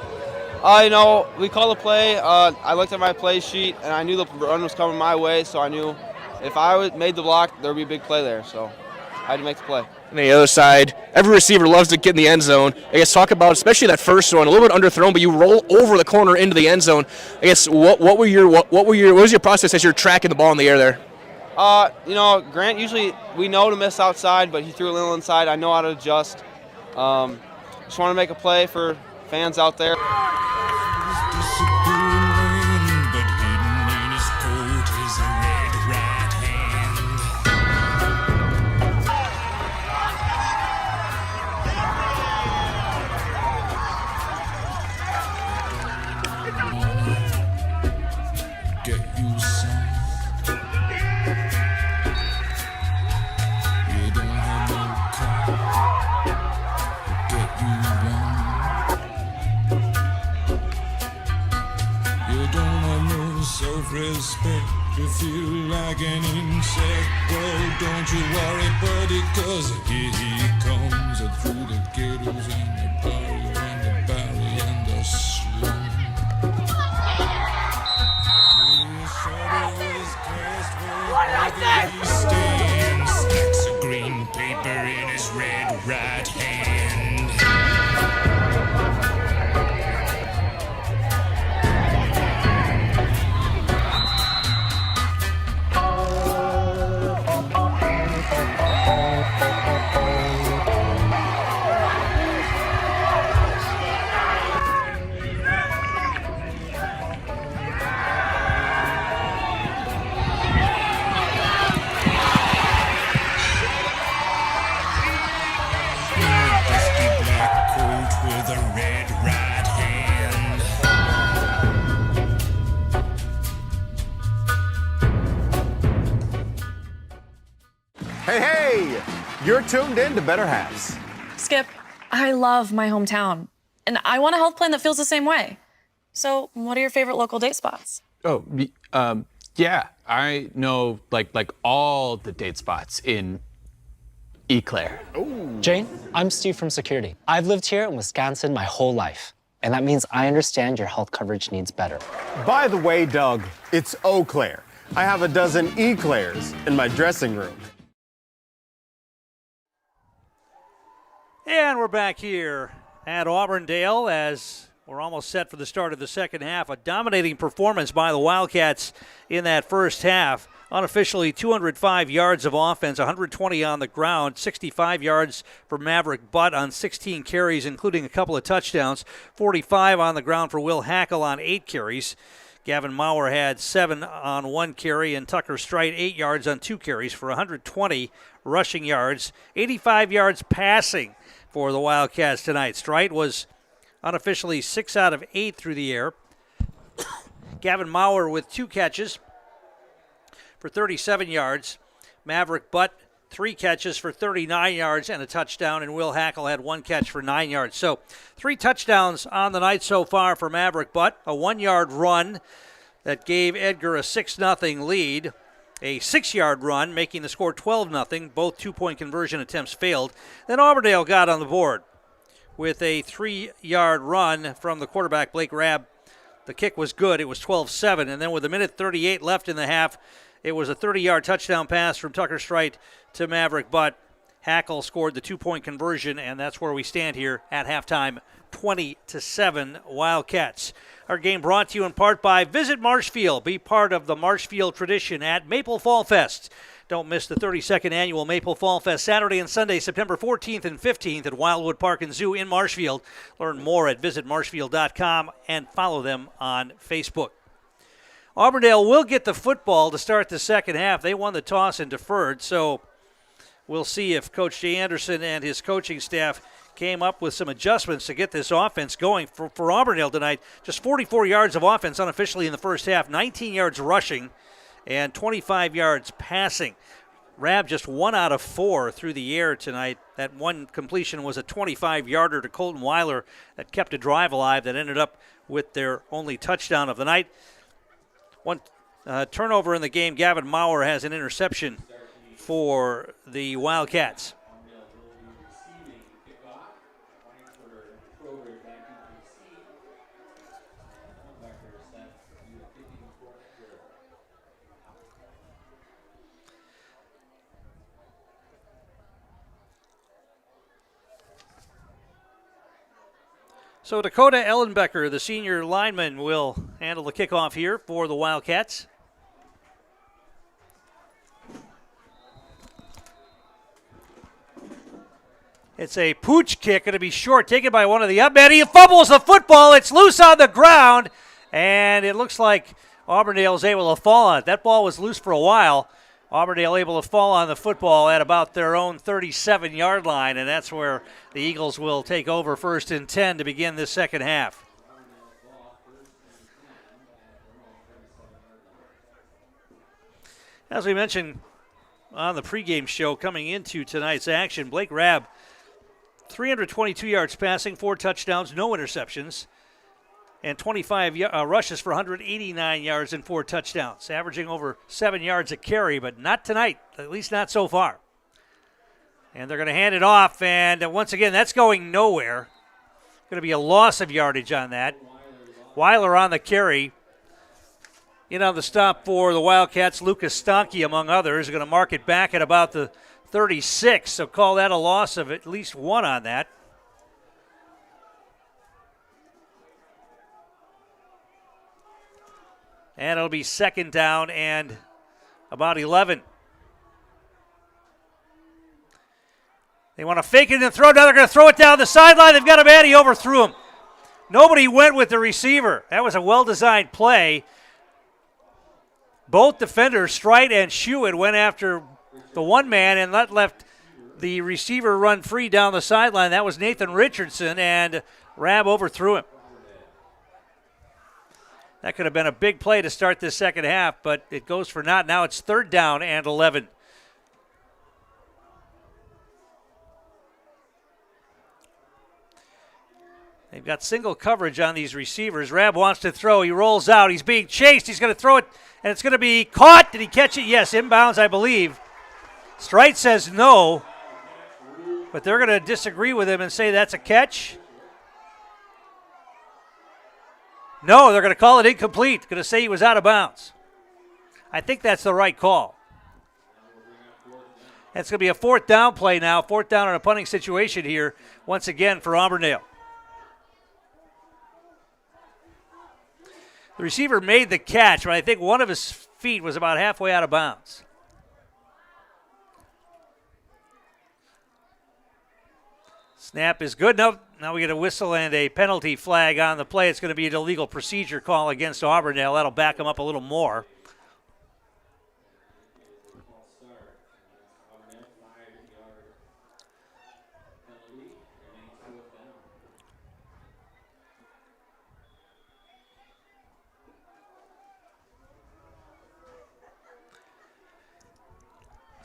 We called the play. I looked at my play sheet, and I knew the run was coming my way, so I knew if I made the block, there would be a big play there. So I had to make the play. On the other side, every receiver loves to get in the end zone. I guess talk about, especially that first one, a little bit underthrown, but you roll over the corner into the end zone. I guess what was your process as you're tracking the ball in the air there? Grant usually we know to miss outside, but he threw a little inside. I know how to adjust. Just want to make a play for fans out there. Self-respect, you feel like an insect. Well, don't you worry, buddy, 'cause here he comes through the ghettos and the barrio and the valley and the slum. He stands, stacks of green paper in his red right hand. Hey, you're tuned in to Better Halves. Skip, I love my hometown, and I want a health plan that feels the same way. So, what are your favorite local date spots? Yeah, I know like all the date spots in Eau Claire. Jane, I'm Steve from security. I've lived here in Wisconsin my whole life, and that means I understand your health coverage needs better. By the way, Doug, it's Eau Claire. I have a dozen Eclairs in my dressing room. And we're back here at Auburndale as we're almost set for the start of the second half. A dominating performance by the Wildcats in that first half. Unofficially 205 yards of offense, 120 on the ground, 65 yards for Maverick Butt on 16 carries, including a couple of touchdowns, 45 on the ground for Will Hackle on 8 carries. Gavin Maurer had 7 on 1 carry, and Tucker Strite 8 yards on 2 carries for 120 rushing yards, 85 yards passing for the Wildcats tonight. Strite was unofficially 6 out of 8 through the air. Gavin Maurer with 2 catches for 37 yards. Maverick Butt, 3 catches for 39 yards and a touchdown, and Will Hackle had 1 catch for 9 yards. So 3 touchdowns on the night so far for Maverick Butt, a 1-yard run that gave Edgar a 6-0 lead, a 6-yard run making the score 12-0. Both 2-point conversion attempts failed. Then Auburndale got on the board with a 3-yard run from the quarterback, Blake Rabb. The kick was good. It was 12-7, and then with 1:38 left in the half, it was a 30-yard touchdown pass from Tucker Strite to Maverick Butt. Hackle scored the 2-point conversion, and that's where we stand here at halftime, 20-7 Wildcats. Our game brought to you in part by Visit Marshfield. Be part of the Marshfield tradition at Maple Fall Fest. Don't miss the 32nd annual Maple Fall Fest, Saturday and Sunday, September 14th and 15th at Wildwood Park and Zoo in Marshfield. Learn more at visitmarshfield.com and follow them on Facebook. Auburndale will get the football to start the second half. They won the toss and deferred, so we'll see if Coach Jay Anderson and his coaching staff came up with some adjustments to get this offense going. For Auburndale tonight, just 44 yards of offense unofficially in the first half, 19 yards rushing, and 25 yards passing. Rabb just 1 out of 4 through the air tonight. That one completion was a 25-yarder to Colton Weiler that kept a drive alive that ended up with their only touchdown of the night. One turnover in the game. Gavin Maurer has an interception for the Wildcats. So Dakota Ellenbecker, the senior lineman, will handle the kickoff here for the Wildcats. It's a pooch kick, going to be short, taken by one of the up men. He fumbles the football. It's loose on the ground, and it looks like Auburndale is able to fall on it. That ball was loose for a while. Auburndale able to fall on the football at about their own 37-yard line, and that's where the Eagles will take over 1st and 10 to begin this second half. As we mentioned on the pregame show coming into tonight's action, Blake Rabb, 322 yards passing, 4 touchdowns, no interceptions, and 25 rushes for 189 yards and 4 touchdowns, averaging over 7 yards a carry, but not tonight, at least not so far. And they're going to hand it off, and once again, that's going nowhere. Going to be a loss of yardage on that. Weiler on the carry. In on the stop for the Wildcats, Lucas Stanke, among others, are going to mark it back at about the 36, so call that a loss of at least 1 on that. And it'll be 2nd down and about 11. They want to fake it and throw. Now they're going to throw it down the sideline. They've got a man. He overthrew him. Nobody went with the receiver. That was a well-designed play. Both defenders, Strite and Schuett, went after the one man and that left the receiver run free down the sideline. That was Nathan Richardson, and Rabb overthrew him. That could have been a big play to start this second half, but it goes for naught. Now it's 3rd down and 11. They've got single coverage on these receivers. Rabb wants to throw. He rolls out. He's being chased. He's going to throw it, and it's going to be caught. Did he catch it? Yes, inbounds, I believe. Strite says no, but they're going to disagree with him and say that's a catch. No, they're going to call it incomplete. Going to say he was out of bounds. I think that's the right call. It's going to be a 4th down play now. 4th down in a punting situation here once again for Auburndale. The receiver made the catch, but I think one of his feet was about halfway out of bounds. Snap is good. Now we get a whistle and a penalty flag on the play. It's going to be an illegal procedure call against Auburndale. That'll back them up a little more.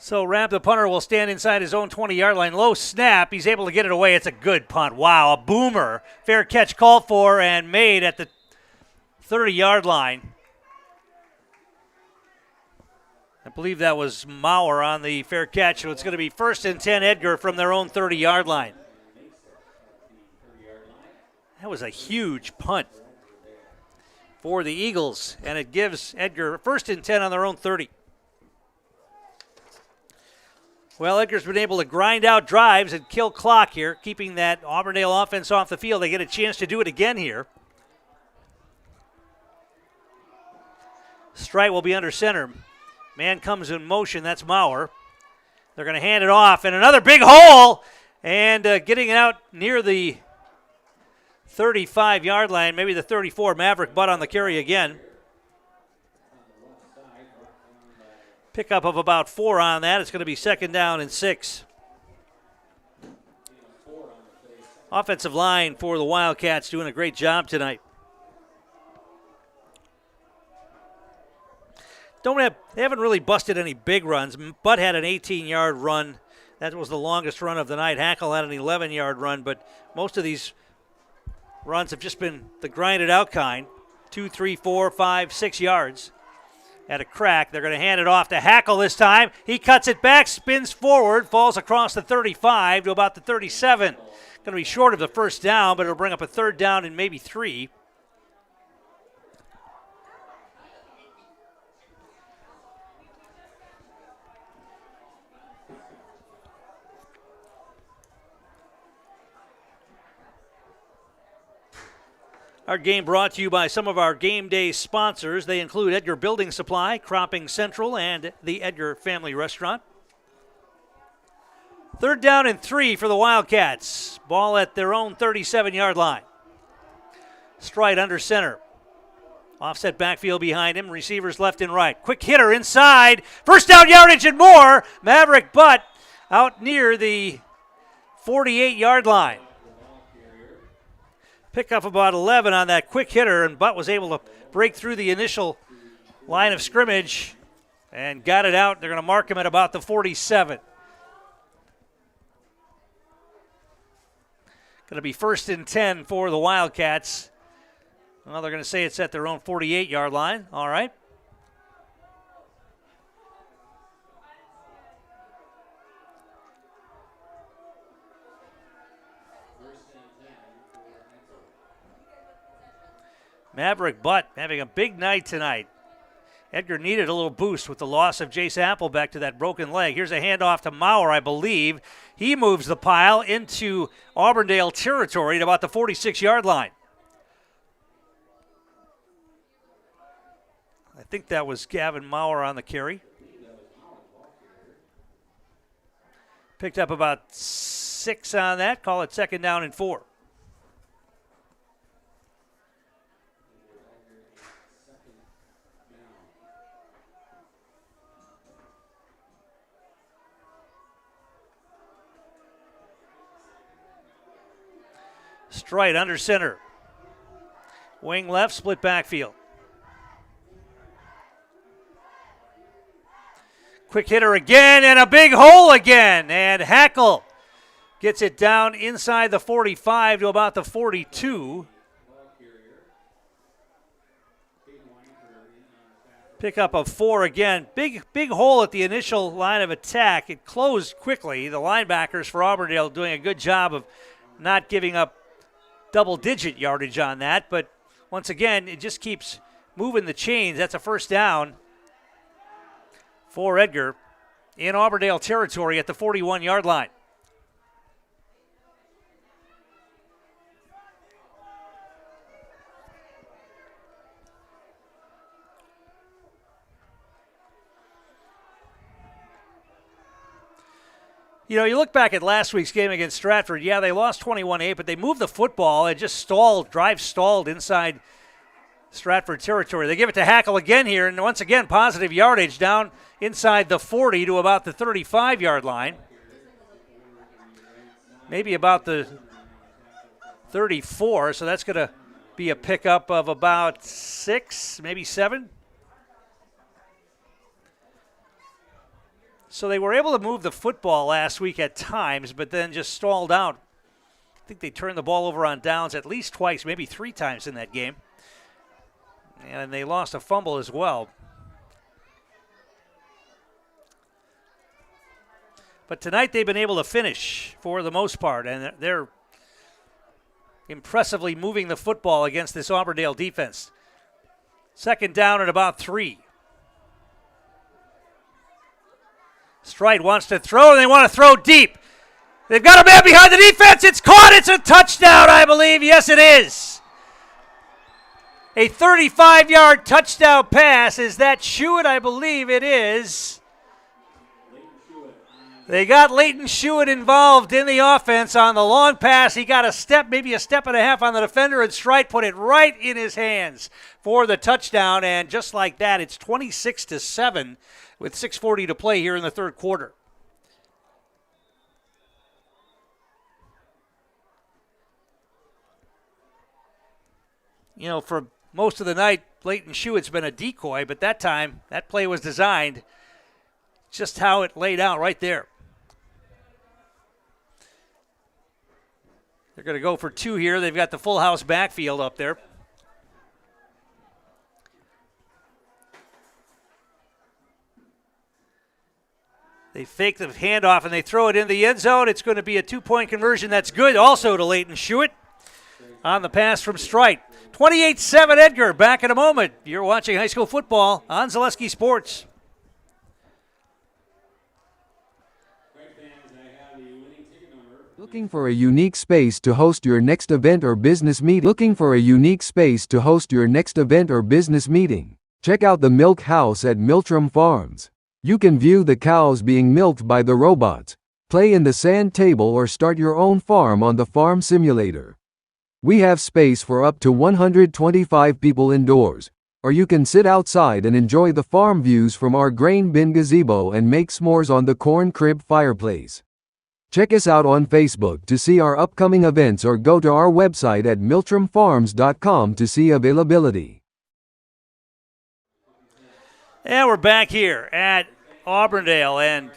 So Rapp, the punter, will stand inside his own 20-yard line. Low snap. He's able to get it away. It's a good punt. Wow, a boomer. Fair catch called for and made at the 30-yard line. I believe that was Maurer on the fair catch. So it's going to be 1st and 10 Edgar from their own 30-yard line. That was a huge punt for the Eagles, and it gives Edgar 1st and 10 on their own 30. Well, Edgar's been able to grind out drives and kill clock here, keeping that Auburndale offense off the field. They get a chance to do it again here. Strite will be under center. Man comes in motion. That's Maurer. They're going to hand it off, and another big hole, and getting it out near the 35-yard line, maybe the 34. Maverick Butt on the carry again. Pickup of about 4 on that. It's going to be 2nd down and 6. Offensive line for the Wildcats doing a great job tonight. They haven't really busted any big runs. Butt had an 18-yard run. That was the longest run of the night. Hackle had an 11-yard run, but most of these runs have just been the grinded out kind. 2, 3, 4, 5, 6 yards. At a crack. They're going to hand it off to Hackle this time. He cuts it back, spins forward, falls across the 35 to about the 37. Going to be short of the 1st down, but it'll bring up a 3rd down and maybe 3. Our game brought to you by some of our game day sponsors. They include Edgar Building Supply, Cropping Central, and the Edgar Family Restaurant. 3rd down and 3 for the Wildcats. Ball at their own 37-yard line. Strite under center. Offset backfield behind him. Receivers left and right. Quick hitter inside. 1st down yardage and more. Maverick Butt out near the 48-yard line. Pick up about 11 on that quick hitter, and Butt was able to break through the initial line of scrimmage and got it out. They're going to mark him at about the 47. Going to be 1st and 10 for the Wildcats. Well, they're going to say it's at their own 48-yard line. All right. Maverick Butt having a big night tonight. Edgar needed a little boost with the loss of Jace Applebeck to that broken leg. Here's a handoff to Maurer, I believe. He moves the pile into Auburndale territory at about the 46-yard line. I think that was Gavin Maurer on the carry. Picked up about 6 on that. Call it 2nd down and 4. Strite under center. Wing left, split backfield. Quick hitter again, and a big hole again. And Hackle gets it down inside the 45 to about the 42. Pickup of 4 again. Big hole at the initial line of attack. It closed quickly. The linebackers for Auburndale doing a good job of not giving up double-digit yardage on that. But once again, it just keeps moving the chains. That's a 1st down for Edgar in Auburndale territory at the 41-yard line. You know, you look back at last week's game against Stratford. Yeah, they lost 21-8, but they moved the football and just drive stalled inside Stratford territory. They give it to Hackle again here, and once again, positive yardage down inside the 40 to about the 35-yard line. Maybe about the 34, so that's going to be a pickup of about 6, maybe 7. So they were able to move the football last week at times, but then just stalled out. I think they turned the ball over on downs at least twice, maybe 3 times in that game. And they lost a fumble as well. But tonight they've been able to finish for the most part, and they're impressively moving the football against this Auburndale defense. Second down at about 3. Stride wants to throw, and they want to throw deep. They've got a man behind the defense. It's caught. It's a touchdown, I believe. Yes, it is. A 35-yard touchdown pass. Is that Shuett? I believe it is. They got Leighton Shuett involved in the offense on the long pass. He got a step, maybe a step and a half on the defender, and Stride put it right in his hands for the touchdown. And just like that, it's 26-7 with 6:40 to play here in the third quarter. You know, for most of the night, Leighton Shuett's been a decoy, but that time, that play was designed just how it laid out right there. They're going to go for 2 here. They've got the full house backfield up there. They fake the handoff and they throw it in the end zone. It's going to be a 2-point conversion. That's good also to Leighton Shuett on the pass from Strite. 28-7 Edgar. Back in a moment. You're watching high school football on Zaleski Sports. Looking for a unique space to host your next event or business meeting? Looking for a unique space to host your next event or business meeting? Check out the Milk House at Miltram Farms. You can view the cows being milked by the robots, play in the sand table, or start your own farm on the farm simulator. We have space for up to 125 people indoors, or you can sit outside and enjoy the farm views from our grain bin gazebo and make s'mores on the corn crib fireplace. Check us out on Facebook to see our upcoming events or go to our website at miltramfarms.com to see availability. And we're back here at Auburndale, and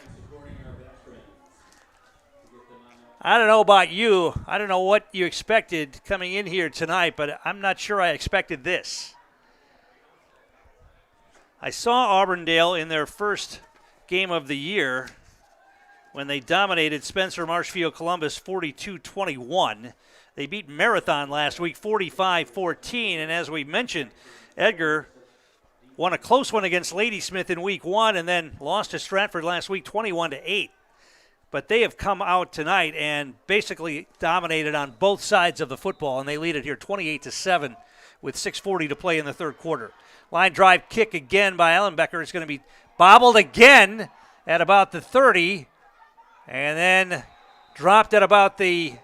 I don't know about you. I don't know what you expected coming in here tonight, but I'm not sure I expected this. I saw Auburndale in their first game of the year when they dominated Spencer Marshfield Columbus 42-21. They beat Marathon last week 45-14, and as we mentioned, Edgar won a close one against Ladysmith in week 1 and then lost to Stratford last week 21-8. But they have come out tonight and basically dominated on both sides of the football, and they lead it here 28-7 with 6:40 to play in the third quarter. Line drive kick again by Ellenbecker. It's going to be bobbled again at about the 30, and then dropped at about the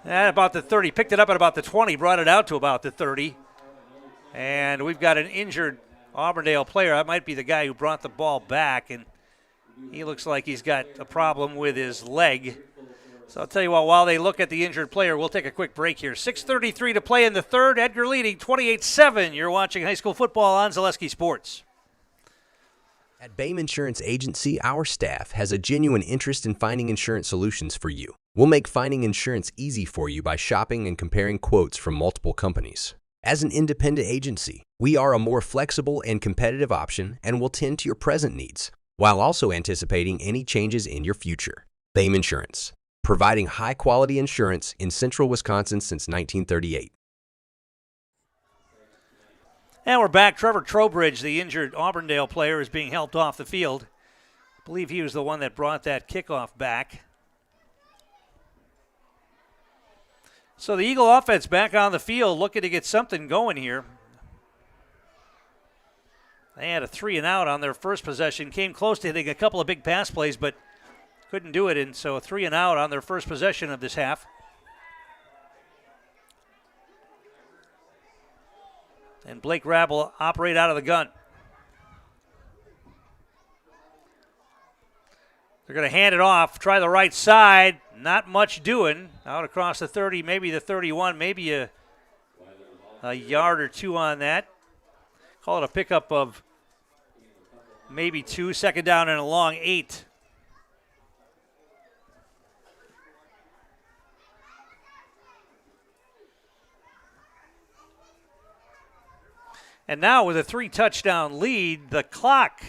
30. Picked it up at about the 20, brought it out to about the 30. And we've got an injured Auburndale player. That might be the guy who brought the ball back, and he looks like he's got a problem with his leg. So I'll tell you what, while they look at the injured player, we'll take a quick break here. 6:33 to play in the third. Edgar leading 28-7. You're watching high school football on Zaleski Sports. At BAME Insurance Agency, our staff has a genuine interest in finding insurance solutions for you. We'll make finding insurance easy for you by shopping and comparing quotes from multiple companies. As an independent agency, we are a more flexible and competitive option and will tend to your present needs, while also anticipating any changes in your future. BAME Insurance, providing high-quality insurance in central Wisconsin since 1938. And we're back. Trevor Trowbridge, the injured Auburndale player, is being helped off the field. I believe he was the one that brought that kickoff back. So the Eagle offense back on the field looking to get something going here. They had a 3-and-out on their first possession. Came close to hitting a couple of big pass plays, but couldn't do it. And so a 3-and-out on their first possession of this half. And Blake Rabb will operate out of the gun. They're going to hand it off, try the right side. Not much doing. Out across the 30, maybe the 31, maybe a yard or two on that. Call it a pickup of maybe 2. Second down and a long 8. And now with a 3-touchdown lead, the clock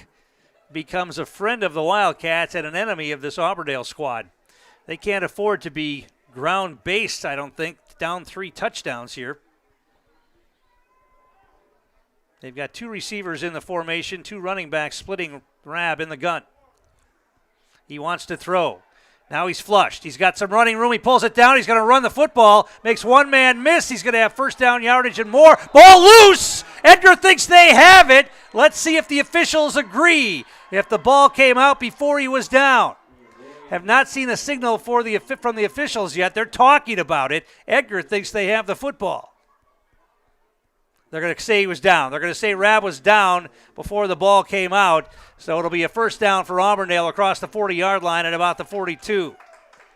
becomes a friend of the Wildcats and an enemy of this Auburndale squad. They can't afford to be ground-based, I don't think, down 3 touchdowns here. They've got 2 receivers in the formation, 2 running backs splitting Rab in the gun. He wants to throw. Now he's flushed. He's got some running room. He pulls it down. He's going to run the football. Makes one man miss. He's going to have first down yardage and more. Ball loose. Edgar thinks they have it. Let's see if the officials agree. If the ball came out before he was down. Have not seen a signal from the officials yet. They're talking about it. Edgar thinks they have the football. They're going to say he was down. They're going to say Rab was down before the ball came out. So it'll be a first down for Auburndale across the 40-yard line at about the 42.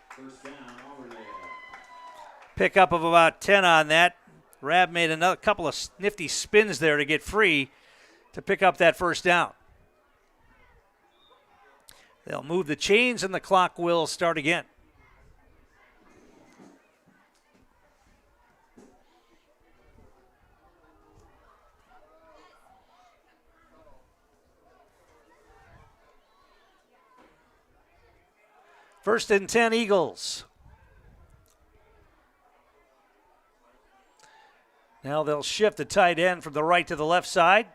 First down, Auburndale. Pickup of about 10 on that. Rab made another couple of nifty spins there to get free to pick up that first down. They'll move the chains and the clock will start again. First and 10 Eagles. Now they'll shift the tight end from the right to the left side.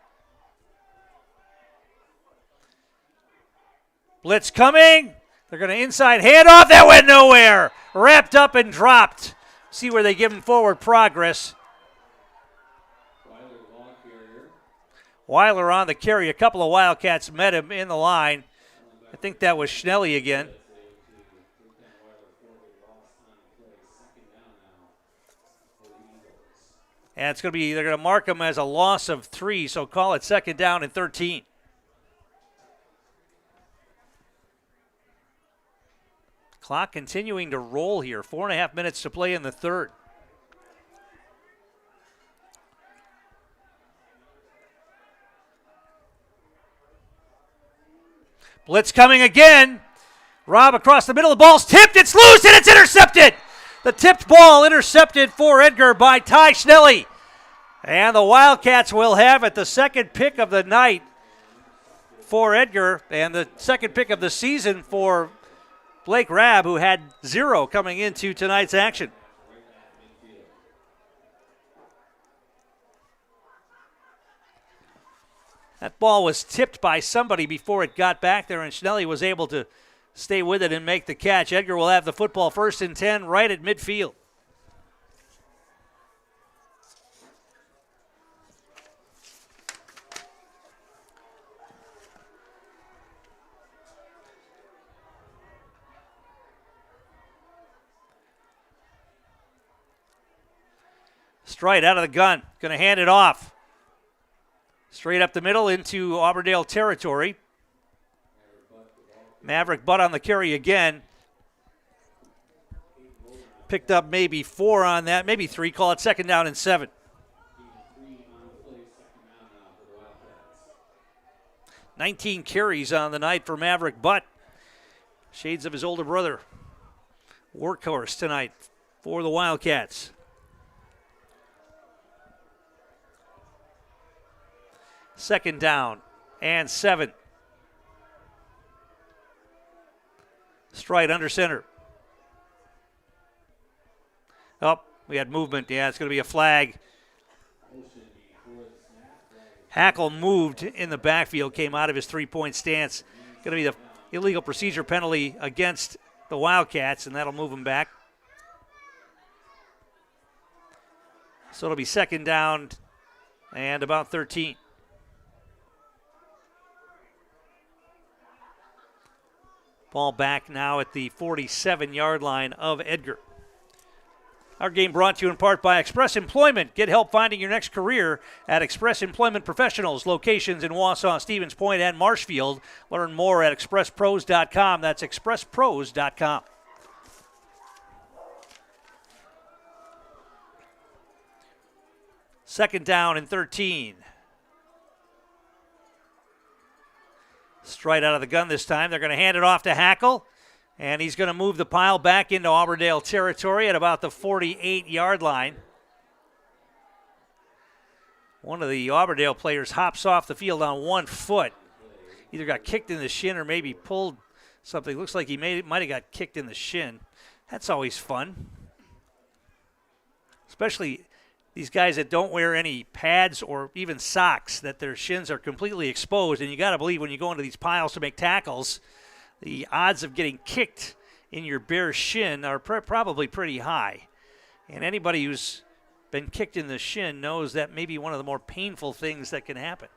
Blitz coming. They're going to inside handoff. That went nowhere. Wrapped up and dropped. See where they give him forward progress. Weiler on the carry. A couple of Wildcats met him in the line. I think that was Schnelly again. And it's going to be, they're going to mark him as a loss of 3, so call it second down and 13. Clock continuing to roll here. 4.5 minutes to play in the third. Blitz coming again. Rob across the middle. The ball's tipped. It's loose and it's intercepted. The tipped ball intercepted for Edgar by Ty Schnelly. And the Wildcats will have it. The second pick of the night for Edgar and the second pick of the season for Blake Rab, who had 0 coming into tonight's action. That ball was tipped by somebody before it got back there, and Schnelly was able to stay with it and make the catch. Edgar will have the football first and 10 right at midfield. Stride out of the gun, going to hand it off. Straight up the middle into Auburndale territory. Maverick Butt on the carry again. Picked up maybe 4 on that, maybe 3. Call it second down and 7. "19 carries on the night for Maverick Butt. Shades of his older brother. Workhorse tonight for the Wildcats. Second down and 7. Stride under center. Oh, we had movement. Yeah, it's going to be a flag. Hackle moved in the backfield, came out of his three-point stance. Going to be the illegal procedure penalty against the Wildcats, and that'll move him back. So it'll be second down and about 13. Ball back now at the 47-yard line of Edgar. Our game brought to you in part by Express Employment. Get help finding your next career at Express Employment Professionals. Locations in Wausau, Stevens Point, and Marshfield. Learn more at expresspros.com. That's expresspros.com. Second down and 13. Straight out of the gun this time. They're going to hand it off to Hackle, and he's going to move the pile back into Auburndale territory at about the 48-yard line. One of the Auburndale players hops off the field on 1 foot. Either got kicked in the shin or maybe pulled something. Looks like he might have got kicked in the shin. That's always fun. Especially these guys that don't wear any pads or even socks, that their shins are completely exposed. And you got to believe when you go into these piles to make tackles, the odds of getting kicked in your bare shin are probably pretty high. And anybody who's been kicked in the shin knows that may be one of the more painful things that can happen.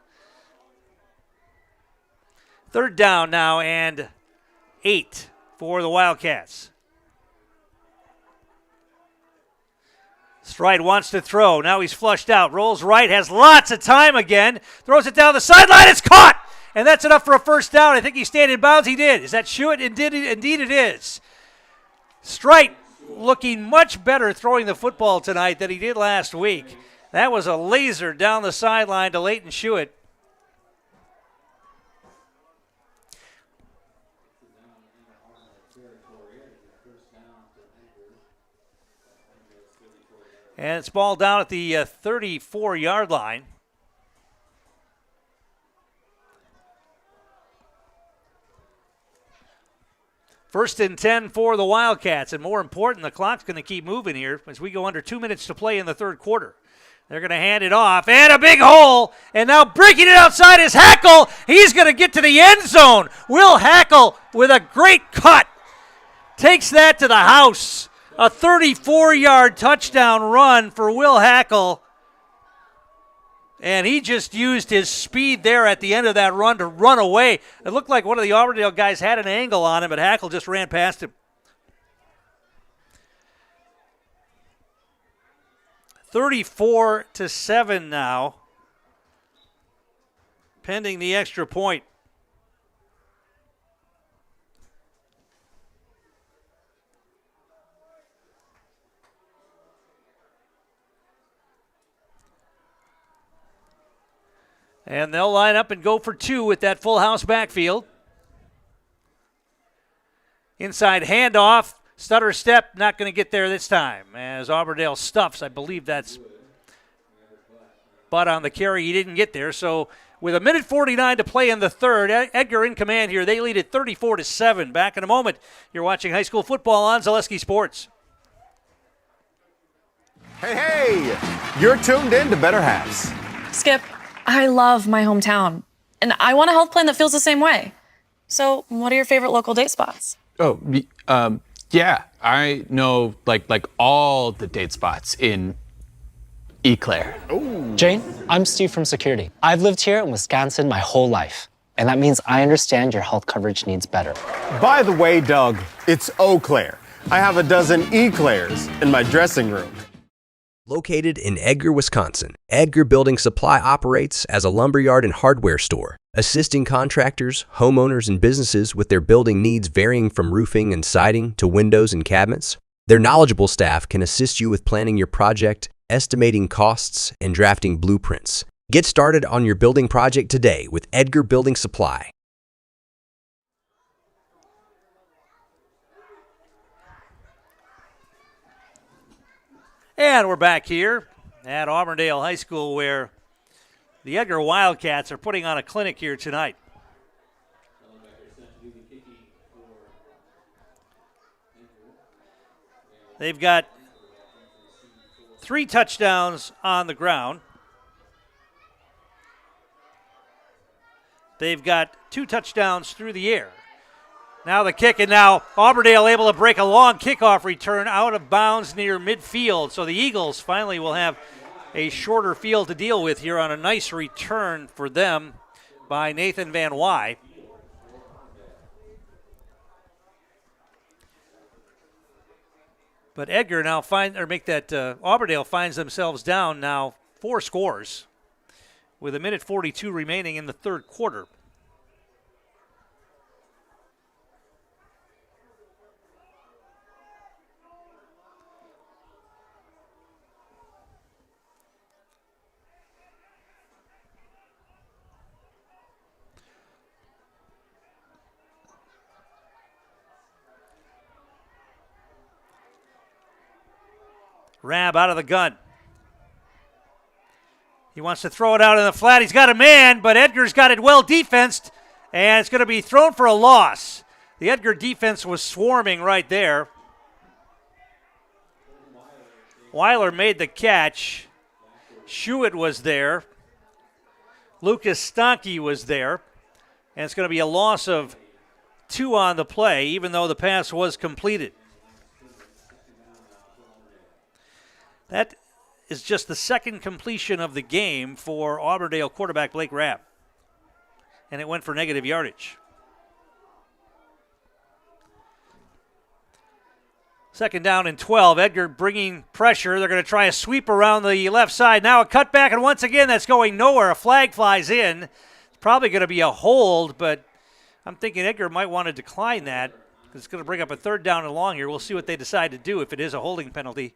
3rd down now and 8 for the Wildcats. Stride wants to throw. Now he's flushed out. Rolls right, has lots of time again. Throws it down the sideline. It's caught! And that's enough for a 1st down. I think he stayed in bounds. He did. Is that Schuett? Indeed it is. Strite looking much better throwing the football tonight than he did last week. That was a laser down the sideline to Leighton Schuett. And it's ball down at the 34-yard line. First and 10 for the Wildcats. And more important, the clock's going to keep moving here as we go under 2 minutes to play in the 3rd quarter. They're going to hand it off. And a big hole. And now breaking it outside is Hackle. He's going to get to the end zone. Will Hackle with a great cut takes that to the house. A 34-yard touchdown run for Will Hackle. And he just used his speed there at the end of that run to run away. It looked like one of the Auburndale guys had an angle on him, but Hackle just ran past him. 34-7 now, pending the extra point. And they'll line up and go for 2 with that full house backfield. Inside handoff, stutter step, not going to get there this time as Auburndale stuffs. I believe that's but on the carry. He didn't get there. So with 1:49 to play in the 3rd, Edgar in command here. They lead it 34-7. Back in a moment. You're watching high school football on Zaleski Sports. Hey, you're tuned in to Better Halves. Skip, I love my hometown, and I want a health plan that feels the same way. So what are your favorite local date spots? Oh, yeah, I know like all the date spots in Eclair. Jane, I'm Steve from security. I've lived here in Wisconsin my whole life, and that means I understand your health coverage needs better. By the way, Doug, it's Eau Claire. I have a dozen Eclairs in my dressing room. Located in Edgar, Wisconsin, Edgar Building Supply operates as a lumberyard and hardware store, assisting contractors, homeowners, and businesses with their building needs varying from roofing and siding to windows and cabinets. Their knowledgeable staff can assist you with planning your project, estimating costs, and drafting blueprints. Get started on your building project today with Edgar Building Supply. And we're back here at Auburndale High School where the Edgar Wildcats are putting on a clinic here tonight. They've got 3 touchdowns on the ground. They've got 2 touchdowns through the air. Now the kick, and now Auburndale able to break a long kickoff return out of bounds near midfield. So the Eagles finally will have a shorter field to deal with here on a nice return for them by Nathan Van Wy. But Edgar now Auburndale finds themselves down now 4 scores with 1:42 remaining in the 3rd quarter. Rabb out of the gun. He wants to throw it out in the flat. He's got a man, but Edgar's got it well defensed, and it's going to be thrown for a loss. The Edgar defense was swarming right there. Weiler made the catch. Schuett was there. Lucas Stanke was there. And it's going to be a loss of 2 on the play, even though the pass was completed. That is just the second completion of the game for Auburndale quarterback Blake Rabb. And it went for negative yardage. Second down and 12. Edgar bringing pressure. They're going to try a sweep around the left side. Now a cutback, and once again that's going nowhere. A flag flies in. It's probably going to be a hold, but I'm thinking Edgar might want to decline that. It's going to bring up a third down and long here. We'll see what they decide to do if it is a holding penalty.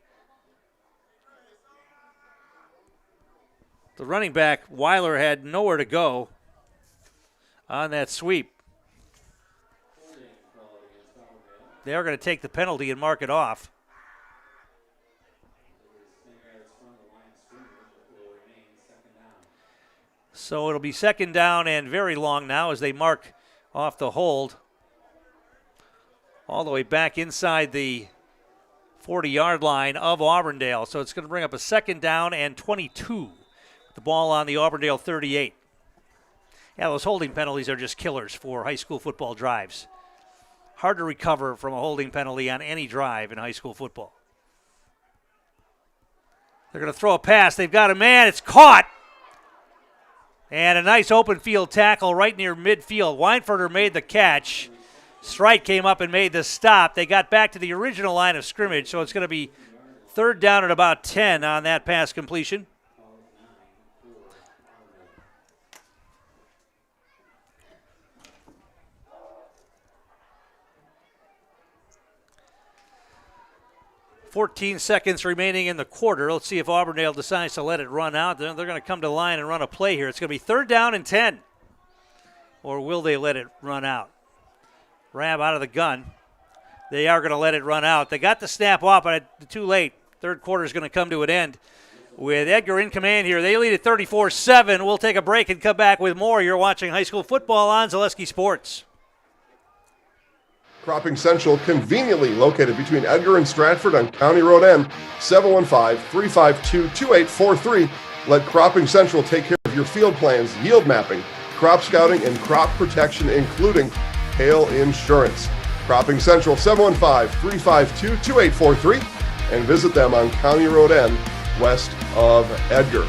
The running back, Weiler, had nowhere to go on that sweep. They are going to take the penalty and mark it off. So it'll be second down and very long now as they mark off the hold. All the way back inside the 40-yard line of Auburndale. So it's going to bring up a second down and 22. The ball on the Auburndale 38. Yeah, those holding penalties are just killers for high school football drives. Hard to recover from a holding penalty on any drive in high school football. They're going to throw a pass. They've got a man. It's caught. And a nice open field tackle right near midfield. Weinfurter made the catch. Strike came up and made the stop. They got back to the original line of scrimmage, so it's going to be third down at about 10 on that pass completion. .14 seconds remaining in the quarter. Let's see if Auburndale decides to let it run out. They're going to come to the line and run a play here. It's going to be third down and 10. Or will they let it run out? Rabb out of the gun. They are going to let it run out. They got the snap off, but too late. Third quarter is going to come to an end with Edgar in command here. They lead at 34-7. We'll take a break and come back with more. You're watching high school football on Zaleski Sports. Cropping Central, conveniently located between Edgar and Stratford on County Road N, 715-352-2843. Let Cropping Central take care of your field plans, yield mapping, crop scouting, and crop protection, including hail insurance. Cropping Central, 715-352-2843, and visit them on County Road N, west of Edgar.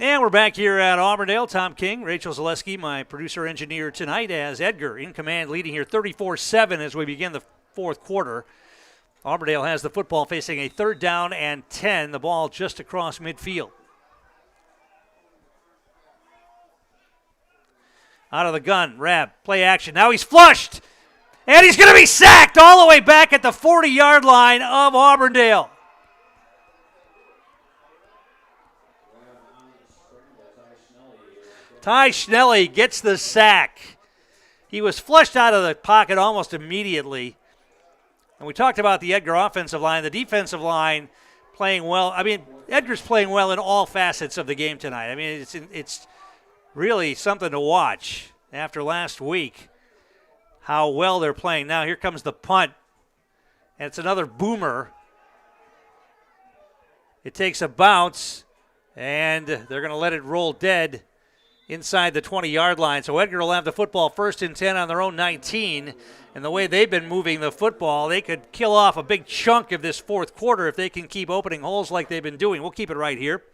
And we're back here at Auburndale. Tom King, Rachel Zaleski, my producer-engineer tonight, as Edgar in command, leading here 34-7 as we begin the fourth quarter. Auburndale has the football facing a third down and 10, the ball just across midfield. Out of the gun, Rabb, play action. Now he's flushed, and he's going to be sacked all the way back at the 40-yard line of Auburndale. Ty Schnelly gets the sack. He was flushed out of the pocket almost immediately. And we talked about the Edgar offensive line, the defensive line playing well. I mean, Edgar's playing well in all facets of the game tonight. I mean, it's really something to watch after last week, how well they're playing. Now here comes the punt, and it's another boomer. It takes a bounce, and they're going to let it roll dead inside the 20-yard line. So Edgar will have the football first and 10 on their own 19. And the way they've been moving the football, they could kill off a big chunk of this fourth quarter if they can keep opening holes like they've been doing. We'll keep it right here.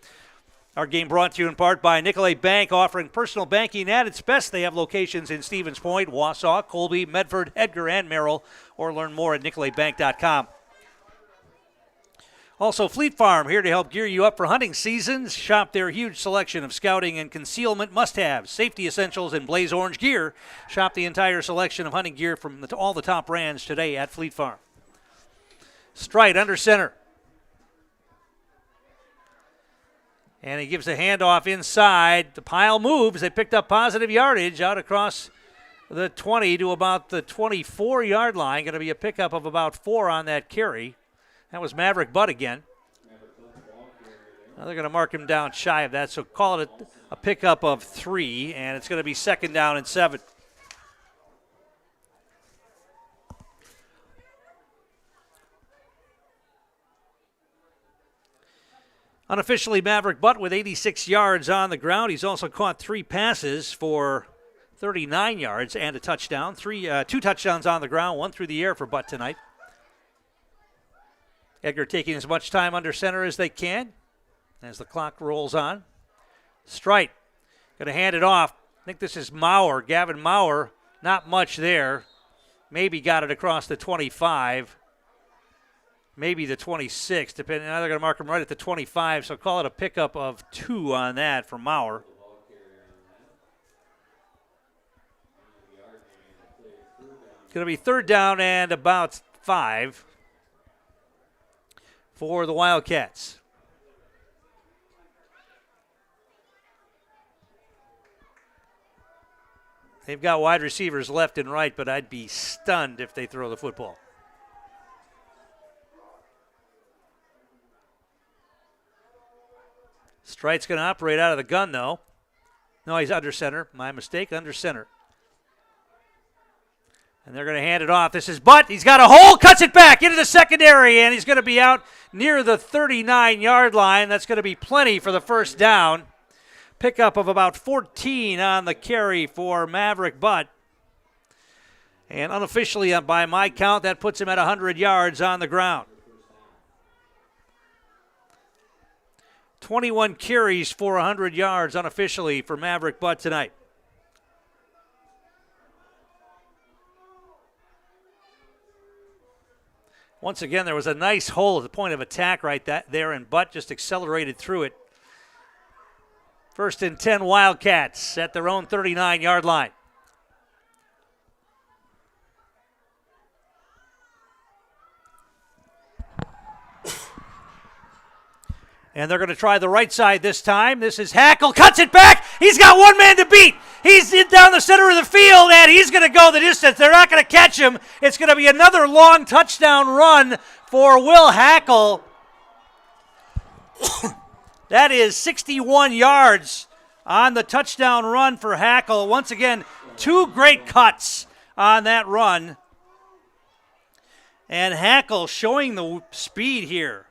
Our game brought to you in part by Nicolay Bank, offering personal banking at its best. They have locations in Stevens Point, Wausau, Colby, Medford, Edgar, and Merrill. Or learn more at nicolaybank.com. Also, Fleet Farm, here to help gear you up for hunting seasons. Shop their huge selection of scouting and concealment must-haves, safety essentials, and blaze orange gear. Shop the entire selection of hunting gear from all the top brands today at Fleet Farm. Strite under center. And he gives a handoff inside. The pile moves. They picked up positive yardage out across the 20 to about the 24-yard line. Going to be a pickup of about 4 on that carry. That was Maverick Butt again. Now they're going to mark him down shy of that, so call it a pickup of 3, and it's going to be 2nd down and 7. Unofficially, Maverick Butt with 86 yards on the ground. He's also caught 3 passes for 39 yards and a touchdown. 2 touchdowns on the ground, 1 through the air for Butt tonight. Edgar taking as much time under center as they can as the clock rolls on. Strite going to hand it off. I think this is Maurer, Gavin Maurer. Not much there. Maybe got it across the 25. Maybe the 26, depending. Now they're going to mark him right at the 25, so call it a pickup of 2 on that for Maurer. Going to be 3rd down and about 5 for the Wildcats. They've got wide receivers left and right, but I'd be stunned if they throw the football. Strite's going to operate out of the gun, though. No, he's under center. My mistake, under center. And they're going to hand it off. This is Butt. He's got a hole, cuts it back into the secondary, and he's going to be out near the 39-yard line. That's going to be plenty for the 1st down. Pickup of about 14 on the carry for Maverick Butt. And unofficially, by my count, that puts him at 100 yards on the ground. 21 carries for 100 yards unofficially for Maverick Butt tonight. Once again, there was a nice hole at the point of attack right there, and Butt just accelerated through it. 1st and 10 Wildcats at their own 39-yard line. And they're going to try the right side this time. This is Hackle, cuts it back. He's got 1 man to beat. He's down the center of the field, and he's going to go the distance. They're not going to catch him. It's going to be another long touchdown run for Will Hackle. That is 61 yards on the touchdown run for Hackle. Once again, 2 great cuts on that run. And Hackle showing the speed here.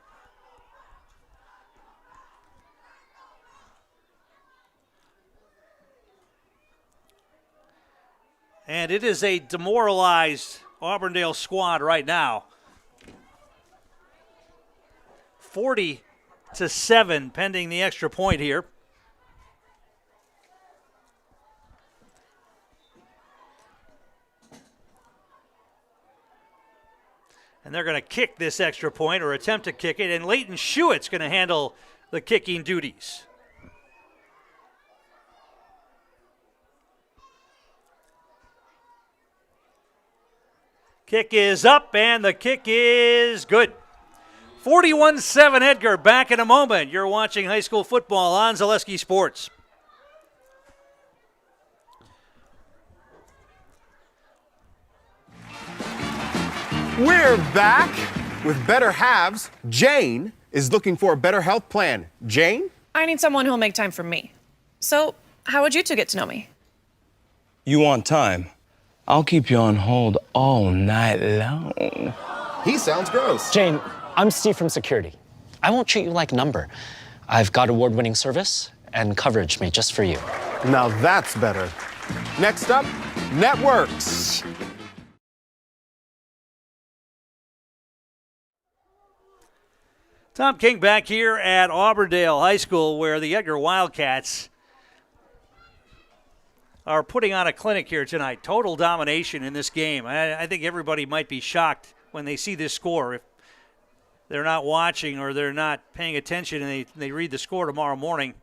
And it is a demoralized Auburndale squad right now. 40-7 pending the extra point here. And they're going to kick this extra point or attempt to kick it. And Leighton Schuett's going to handle the kicking duties. Kick is up, and the kick is good. 41-7 Edgar, back in a moment. You're watching high school football on Zaleski Sports. We're back with Better Halves. Jane is looking for a better health plan. Jane? I need someone who'll make time for me. So, how would you two get to know me? You want time? I'll keep you on hold all night long. He sounds gross. Jane, I'm Steve from security. I won't treat you like a number. I've got award-winning service and coverage made just for you. Now that's better. Next up, networks. Tom King back here at Auburndale High School, where the Edgar Wildcats are putting on a clinic here tonight. Total domination in this game. I think everybody might be shocked when they see this score. they're not watching or they're not paying attention and they read the score tomorrow morning.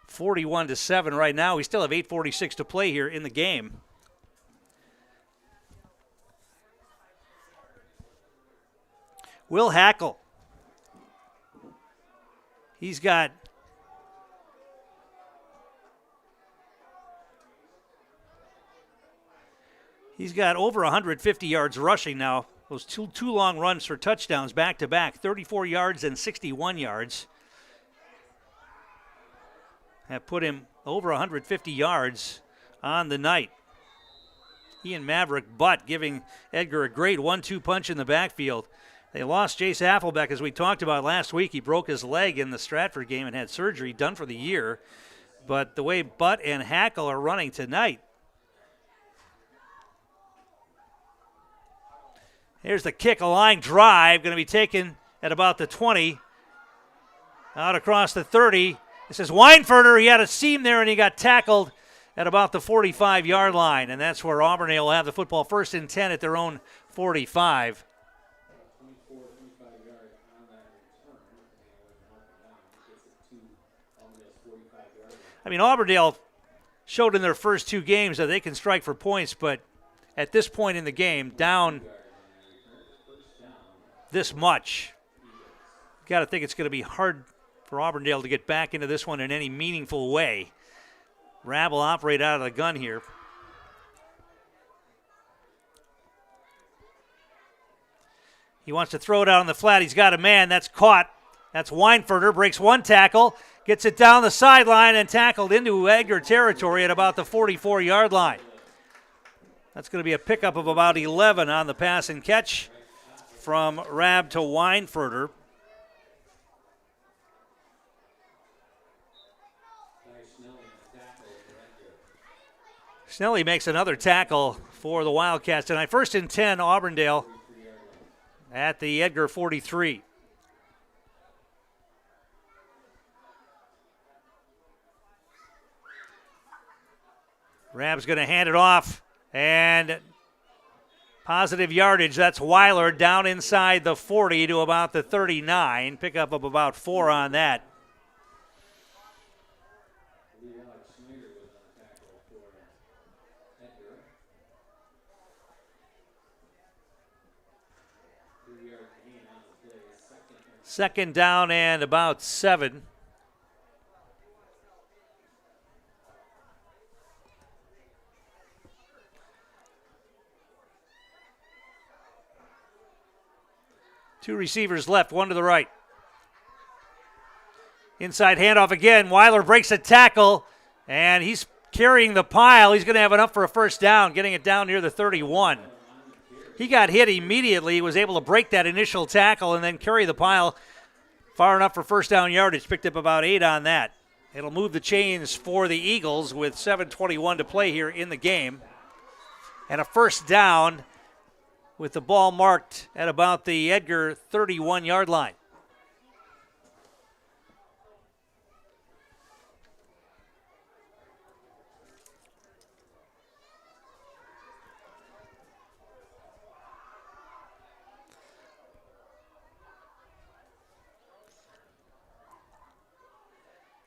41-7 right now. We still have 8:46 to play here in the game. Will Hackle. He's got over 150 yards rushing now. Those two long runs for touchdowns back-to-back, 34 yards and 61 yards. Have put him over 150 yards on the night. He and Maverick Butt giving Edgar a great 1-2 punch in the backfield. They lost Jace Affelbeck, as we talked about last week. He broke his leg in the Stratford game and had surgery, done for the year. But the way Butt and Hackle are running tonight, here's the kick, a line drive, going to be taken at about the 20. Out across the 30. This is Weinfurter. He had a seam there, and he got tackled at about the 45-yard line. And that's where Auburndale will have the football 1st and 10 at their own 45. I mean, Auburndale showed in their first 2 games that they can strike for points, but at this point in the game, down this much, you got to think it's going to be hard for Auburndale to get back into this one in any meaningful way. Rab will operate out of the gun here. He wants to throw it out on the flat. He's got a man. That's caught. That's Weinfurter. Breaks one tackle. Gets it down the sideline and tackled into Edgar territory at about the 44-yard line. That's going to be a pickup of about 11 on the pass and catch from Rab to Weinfurter. Snelly makes another tackle for the Wildcats tonight. 1st and 10, Auburndale at the Edgar 43. Rab's going to hand it off, and positive yardage. That's Weiler down inside the 40 to about the 39. Pickup of about 4 on that. Second down and about 7. Two receivers left, one to the right. Inside handoff again. Weiler breaks a tackle, and he's carrying the pile. He's going to have enough for a first down, getting it down near the 31. He got hit immediately. He was able to break that initial tackle and then carry the pile far enough for first down yardage. Picked up about 8 on that. It'll move the chains for the Eagles with 7:21 to play here in the game. And a first down with the ball marked at about the Edgar 31-yard line.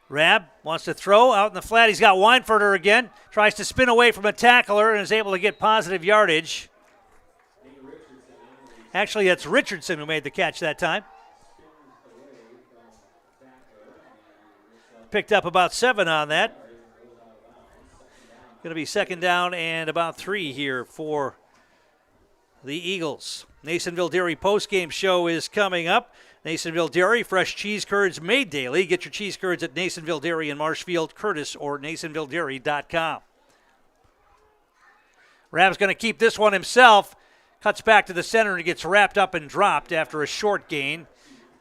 Rab wants to throw out in the flat. He's got Weinfurter again. Tries to spin away from a tackler and is able to get positive yardage. Actually, that's Richardson who made the catch that time. Picked up about 7 on that. Going to be second down and about 3 here for the Eagles. Nasonville Dairy postgame show is coming up. Nasonville Dairy, fresh cheese curds made daily. Get your cheese curds at Nasonville Dairy in Marshfield, Curtis, or NasonvilleDairy.com. Rab's going to keep this one himself. Cuts back to the center and gets wrapped up and dropped after a short gain.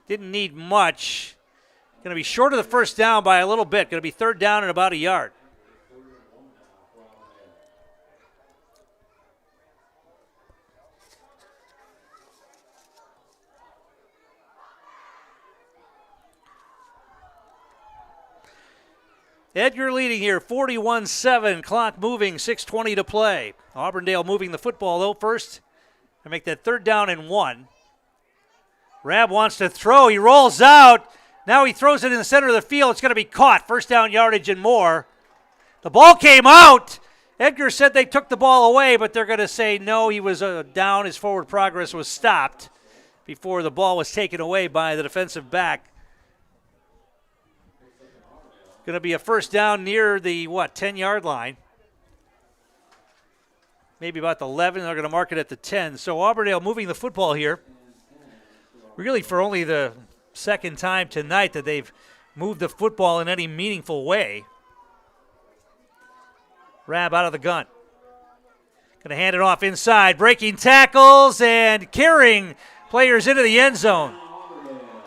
Didn't need much. Going to be short of the first down by a little bit. Going to be third down and about a yard. Edgar leading here, 41-7. Clock moving, 6:20 to play. Auburndale moving the football, though, first. To make that third down and 1. Rabb wants to throw. He rolls out. Now he throws it in the center of the field. It's going to be caught. First down yardage and more. The ball came out. Edgar said they took the ball away, but they're going to say no, he was down. His forward progress was stopped before the ball was taken away by the defensive back. Going to be a first down near the, 10-yard line. Maybe about the 11. They're going to mark it at the 10. So Auburndale moving the football here. Really for only the second time tonight that they've moved the football in any meaningful way. Rabb out of the gun. Going to hand it off inside. Breaking tackles and carrying players into the end zone.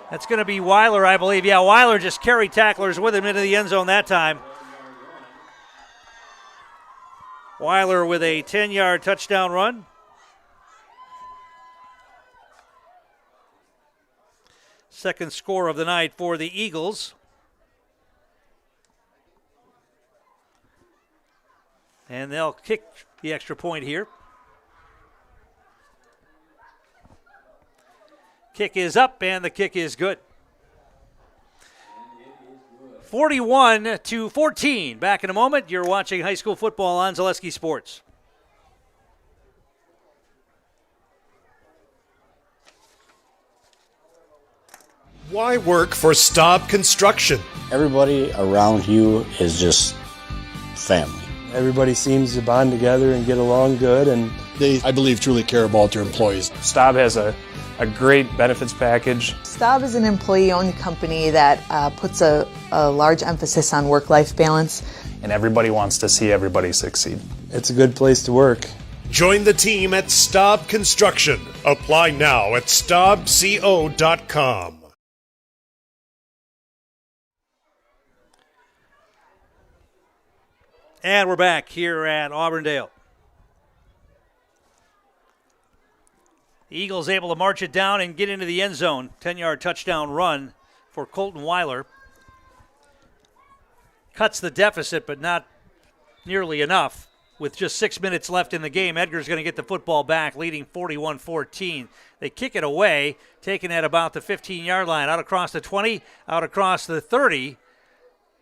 That's going to be Weiler, I believe. Yeah, Weiler just carried tacklers with him into the end zone that time. Weiler with a 10-yard touchdown run. Second score of the night for the Eagles. And they'll kick the extra point here. Kick is up, and the kick is good. 41-14. Back in a moment. You're watching high school football on Zaleski Sports. Why work for Staub Construction? Everybody around you is just family. Everybody seems to bond together and get along good, and they, I believe, truly care about their employees. Staub has a great benefits package. Staub is an employee-owned company that puts a large emphasis on work-life balance. And everybody wants to see everybody succeed. It's a good place to work. Join the team at Staub Construction. Apply now at staubco.com. And we're back here at Auburndale. The Eagles able to march it down and get into the end zone. 10-yard touchdown run for Colton Weiler. Cuts the deficit, but not nearly enough. With just 6 minutes left in the game, Edgar's going to get the football back, leading 41-14. They kick it away, taken at about the 15-yard line. Out across the 20, out across the 30.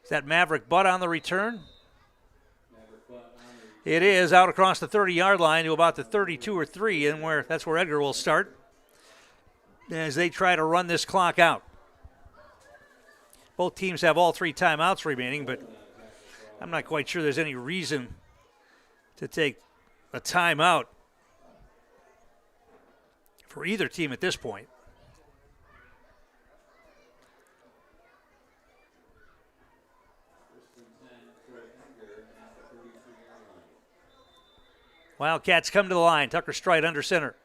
Is that Maverick Butt on the return? It is out across the 30-yard line to about the 32 or 3, and that's where Edgar will start as they try to run this clock out. Both teams have all 3 timeouts remaining, but I'm not quite sure there's any reason to take a timeout for either team at this point. Wildcats come to the line. Tucker Strite under center.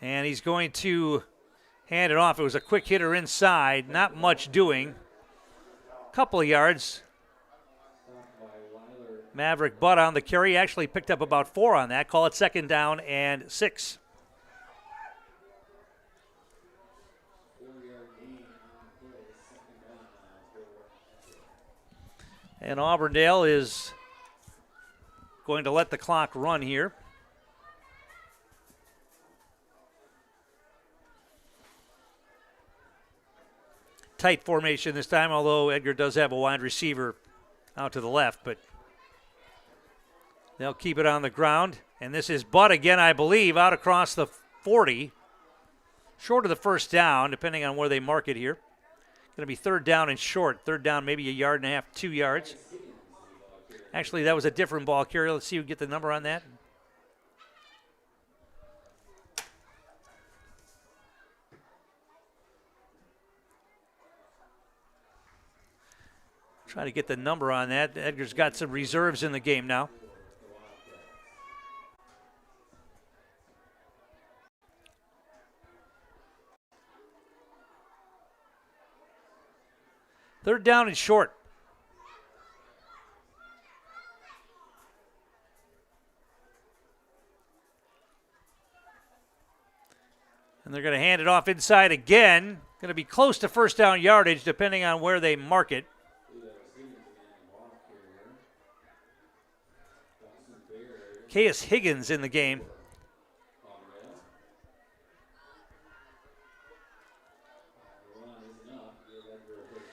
And he's going to hand it off. It was a quick hitter inside. Not much doing. Couple of yards. Maverick Butt on the carry. Actually picked up about 4 on that. Call it second down and 6. And Auburndale is going to let the clock run here. Tight formation this time, although Edgar does have a wide receiver out to the left, but they'll keep it on the ground. And this is Butt again, I believe, out across the 40. Short of the first down, depending on where they mark it here. Going to be third down and short. Third down, maybe 1.5 yards, 2 yards. Actually, that was a different ball carrier. Let's see who get the number on that. Try to get the number on that. Edgar's got some reserves in the game now. Third down and short. And they're going to hand it off inside again. Going to be close to first down yardage depending on where they mark it. Caius Higgins in the game.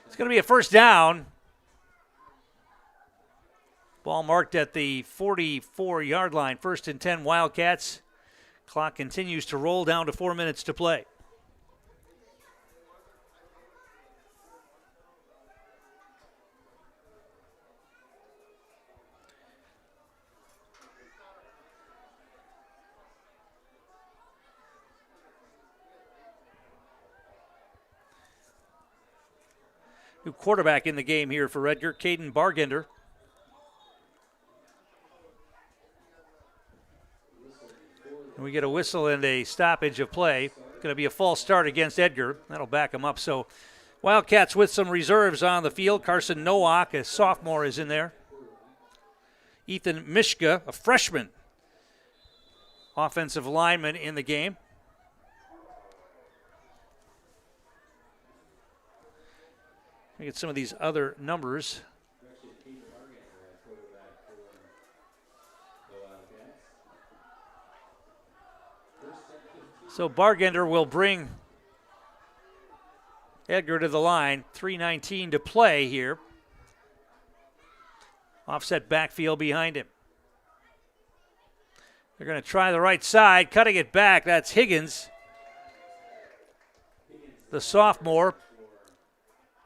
It's going to be a first down. Ball marked at the 44-yard line. 1st and 10 Wildcats. Clock continues to roll down to 4 minutes to play. New quarterback in the game here for Edgar, Caden Bargender. And we get a whistle and a stoppage of play. Going to be a false start against Edgar. That'll back him up. So Wildcats with some reserves on the field. Carson Nowak, a sophomore, is in there. Ethan Mishka, a freshman, offensive lineman in the game. Look at some of these other numbers. So Bargender will bring Edgar to the line. 3:19 to play here. Offset backfield behind him. They're going to try the right side, cutting it back. That's Higgins, the sophomore.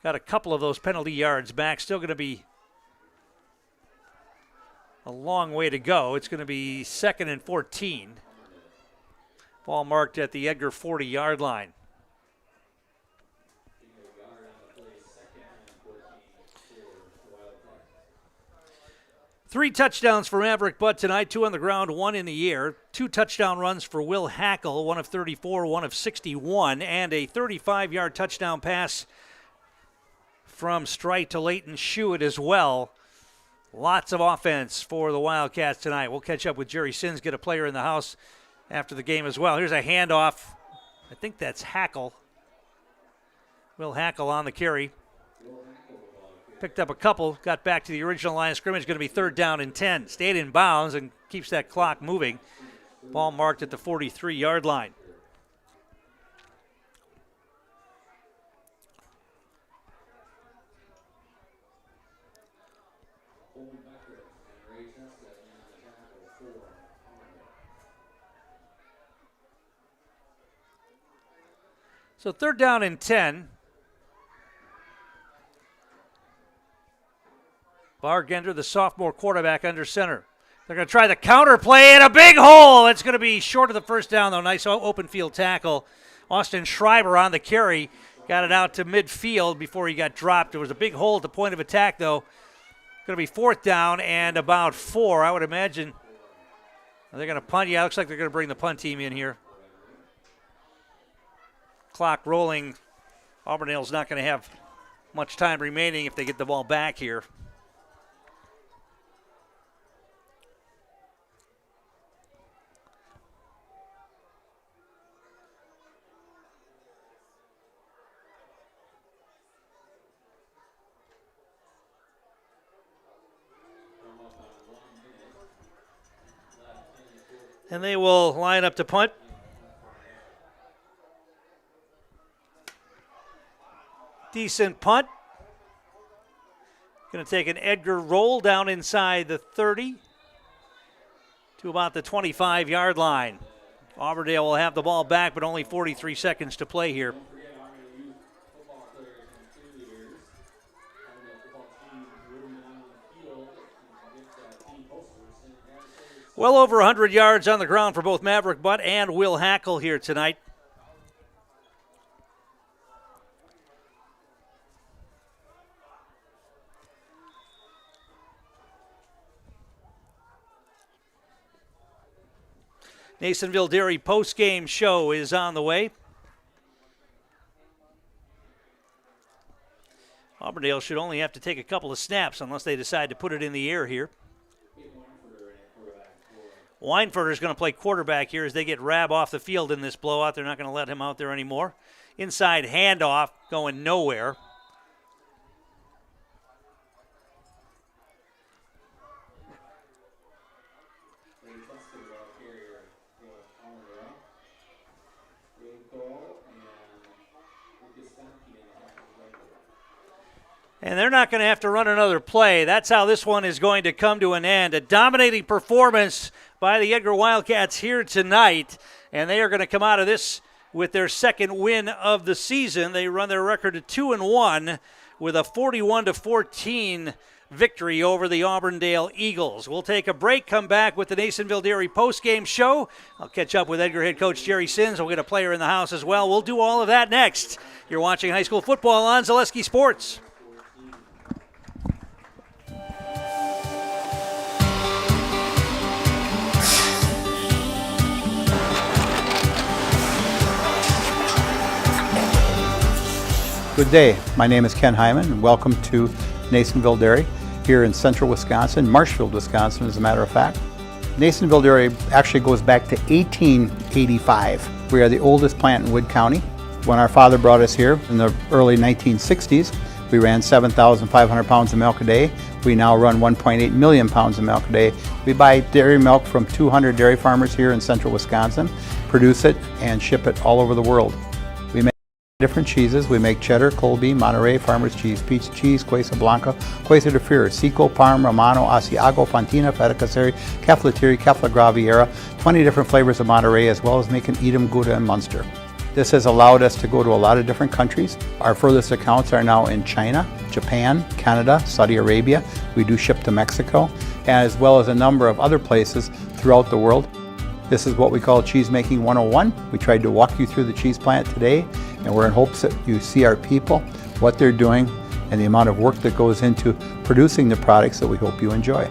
Got a couple of those penalty yards back. Still going to be a long way to go. It's going to be 2nd and 14. Ball marked at the Edgar 40-yard line. Three touchdowns for Maverick Butt tonight, 2 on the ground, 1 in the air. 2 touchdown runs for Will Hackle, 1 of 34, 1 of 61, and a 35-yard touchdown pass from Strite to Leighton Schuett as well. Lots of offense for the Wildcats tonight. We'll catch up with Jerry Sins, get a player in the house after the game as well. Here's a handoff. I think that's Hackle. Will Hackle on the carry. Picked up a couple, got back to the original line of scrimmage. Going to be 3rd down and 10. Stayed in bounds and keeps that clock moving. Ball marked at the 43-yard line. So 3rd down and 10. Bargender, the sophomore quarterback, under center. They're going to try the counter play and a big hole. It's going to be short of the first down, though. Nice open field tackle. Austin Schreiber on the carry. Got it out to midfield before he got dropped. There was a big hole at the point of attack, though. Going to be 4th down and about 4, I would imagine. They're going to punt. Yeah, looks like they're going to bring the punt team in here. Clock rolling. Auburndale's not going to have much time remaining if they get the ball back here. And they will line up to punt. Decent punt. Going to take an Edgar roll down inside the 30 to about the 25-yard line. Auburndale will have the ball back, but only 43 seconds to play here. Well over 100 yards on the ground for both Maverick Butt and Will Hackle here tonight. Nasonville Dairy post-game show is on the way. Auburndale should only have to take a couple of snaps unless they decide to put it in the air here. Weinfurter's going to play quarterback here as they get Rabb off the field in this blowout. They're not going to let him out there anymore. Inside handoff going nowhere. And they're not going to have to run another play. That's how this one is going to come to an end. A dominating performance by the Edgar Wildcats here tonight, and they are going to come out of this with their second win of the season. They run their record to 2-1 with a 41-14 victory over the Auburndale Eagles. We'll take a break, come back with the Nasonville Dairy postgame show. I'll catch up with Edgar head coach Jerry Sins. We'll get a player in the house as well. We'll do all of that next. You're watching high school football on Zaleski Sports. Good day. My name is Ken Hyman, and welcome to Nasonville Dairy here in central Wisconsin, Marshfield, Wisconsin, as a matter of fact. Nasonville Dairy actually goes back to 1885. We are the oldest plant in Wood County. When our father brought us here in the early 1960s, we ran 7,500 pounds of milk a day. We now run 1.8 million pounds of milk a day. We buy dairy milk from 200 dairy farmers here in central Wisconsin, produce it, and ship it all over the world. We make different cheeses. We make cheddar, Colby, Monterey, Farmer's Cheese, Peach Cheese, Quesa Blanca, Quesa de Fure, Seco, Parm, Romano, Asiago, Fontina, Feta Caseri, Caflatiri, Cafla Graviera, 20 different flavors of Monterey, as well as making Edam, Gouda, and Munster. This has allowed us to go to a lot of different countries. Our furthest accounts are now in China, Japan, Canada, Saudi Arabia. We do ship to Mexico, as well as a number of other places throughout the world. This is what we call Cheese Making 101. We tried to walk you through the cheese plant today, and we're in hopes that you see our people, what they're doing, and the amount of work that goes into producing the products that we hope you enjoy.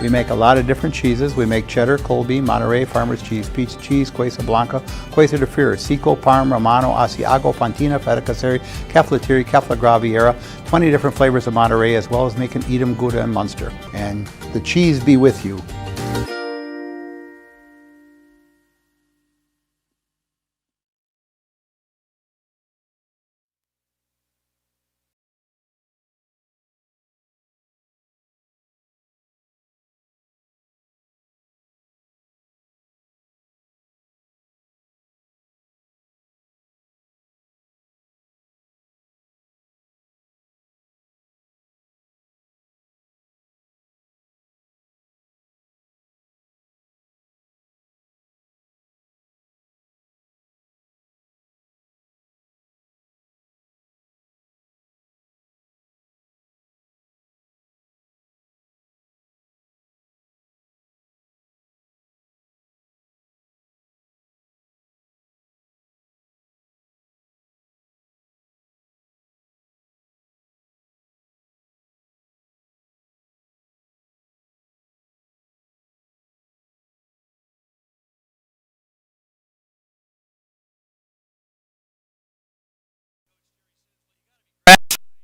We make a lot of different cheeses. We make cheddar, Colby, Monterey, Farmer's Cheese, Peach Cheese, Quesa Blanca, Quesa de Fure, Seco, Parm, Romano, Asiago, Fontina, Feta Caseri, Caflatiri, Cafla Graviera, 20 different flavors of Monterey, as well as making Edam, Gouda, and Munster. And the cheese be with you.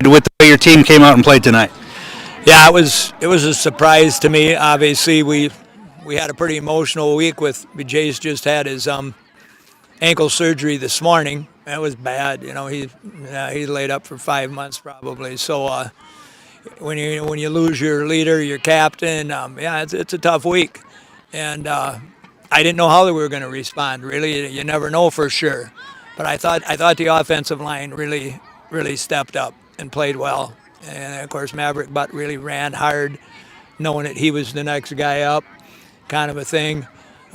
With the way your team came out and played tonight. Yeah, it was a surprise to me. Obviously, we had a pretty emotional week with Jace just had his ankle surgery this morning. That was bad. You know, he laid up for 5 months probably. So when you lose your leader, your captain, it's a tough week. and I didn't know how they were going to respond. Really, you never know for sure. But I thought the offensive line really stepped up and played well. And of course, Maverick Butt really ran hard, knowing that he was the next guy up, kind of a thing.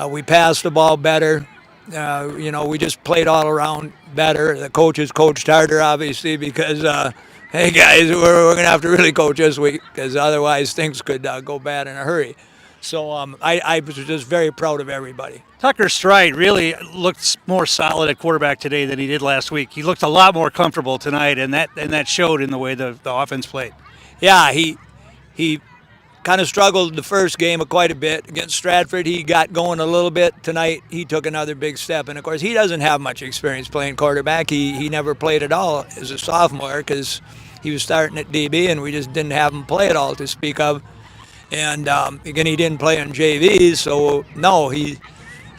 We passed the ball better. We just played all around better. The coaches coached harder, obviously, because, hey, guys, we're going to have to really coach this week because otherwise things could go bad in a hurry. So I was just very proud of everybody. Tucker Stride really looked more solid at quarterback today than he did last week. He looked a lot more comfortable tonight, and that showed in the way the offense played. Yeah, he kind of struggled the first game quite a bit against Stratford. He got going a little bit. Tonight he took another big step, and of course he doesn't have much experience playing quarterback. He never played at all as a sophomore because he was starting at DB, and we just didn't have him play at all to speak of. And again, he didn't play on JVs, so no, he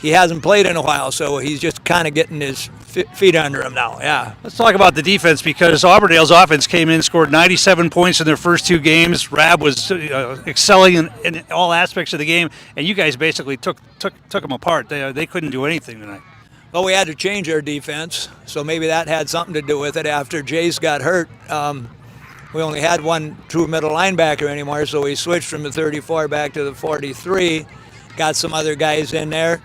hasn't played in a while, so he's just kind of getting his feet under him now. Yeah. Let's talk about the defense because Auburndale's offense came in, scored 97 points in their first two games. Rab was excelling in all aspects of the game, and you guys basically took them apart. They couldn't do anything tonight. Well, we had to change our defense, so maybe that had something to do with it. After Jace got hurt, we only had one true middle linebacker anymore, so we switched from the 34 back to the 43, got some other guys in there.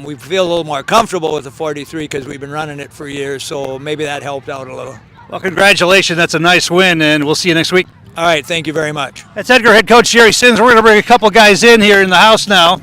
We feel a little more comfortable with the 43 because we've been running it for years, so maybe that helped out a little. Well, congratulations. That's a nice win, and we'll see you next week. All right, thank you very much. That's Edgar head coach Jerry Sims. We're going to bring a couple guys in here in the house now.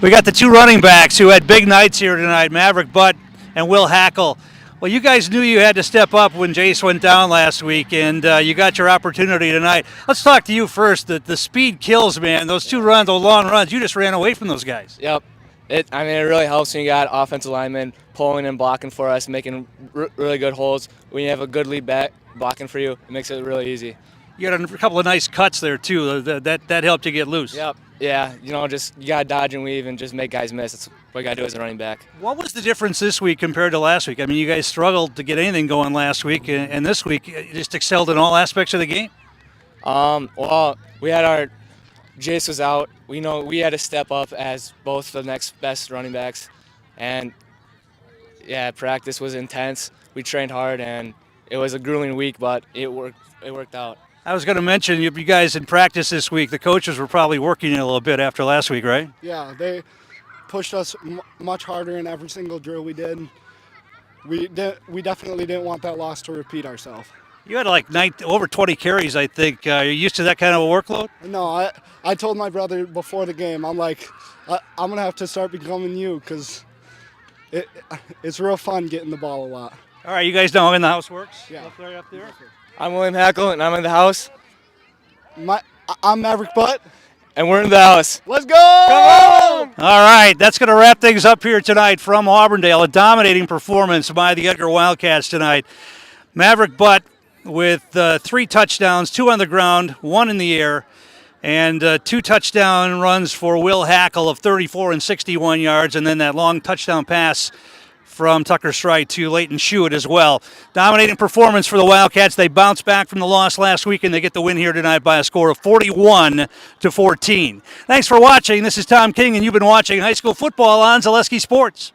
We got the two running backs who had big nights here tonight, Maverick Butt and Will Hackle. Well, you guys knew you had to step up when Jace went down last week, and you got your opportunity tonight. Let's talk to you first. The speed kills, man. Those two runs, those long runs, you just ran away from those guys. Yep. It really helps when you got offensive linemen pulling and blocking for us, making really good holes. When you have a good lead back blocking for you, it makes it really easy. You got a couple of nice cuts there, too. That helped you get loose. Yep. Yeah, you got to dodge and weave and just make guys miss. That's what you got to do as a running back. What was the difference this week compared to last week? I mean, you guys struggled to get anything going last week, and this week you just excelled in all aspects of the game. Well, we had Jace was out. We know we had to step up as both the next best running backs, and yeah, practice was intense. We trained hard, and it was a grueling week, but it worked out. I was going to mention you guys in practice this week. The coaches were probably working a little bit after last week, right? Yeah, they pushed us much harder in every single drill we did. We definitely didn't want that loss to repeat ourselves. You had over 20 carries, I think. Are you used to that kind of a workload? No, I told my brother before the game, I'm like, I'm going to have to start becoming you because it's real fun getting the ball a lot. All right, you guys know how in the house works? Yeah. Up there. I'm William Hackle, and I'm in the house. I'm Maverick Butt. And we're in the house. Let's go! Come on! All right, that's going to wrap things up here tonight from Auburndale. A dominating performance by the Edgar Wildcats tonight. Maverick Butt with 3 touchdowns, 2 on the ground, 1 in the air, and 2 touchdown runs for Will Hackle of 34 and 61 yards, and then that long touchdown pass from Tucker Stride to Leighton Schuett as well. Dominating performance for the Wildcats. They bounced back from the loss last week, and they get the win here tonight by a score of 41-14. Thanks for watching. This is Tom King, and you've been watching high school football on Zaleski Sports.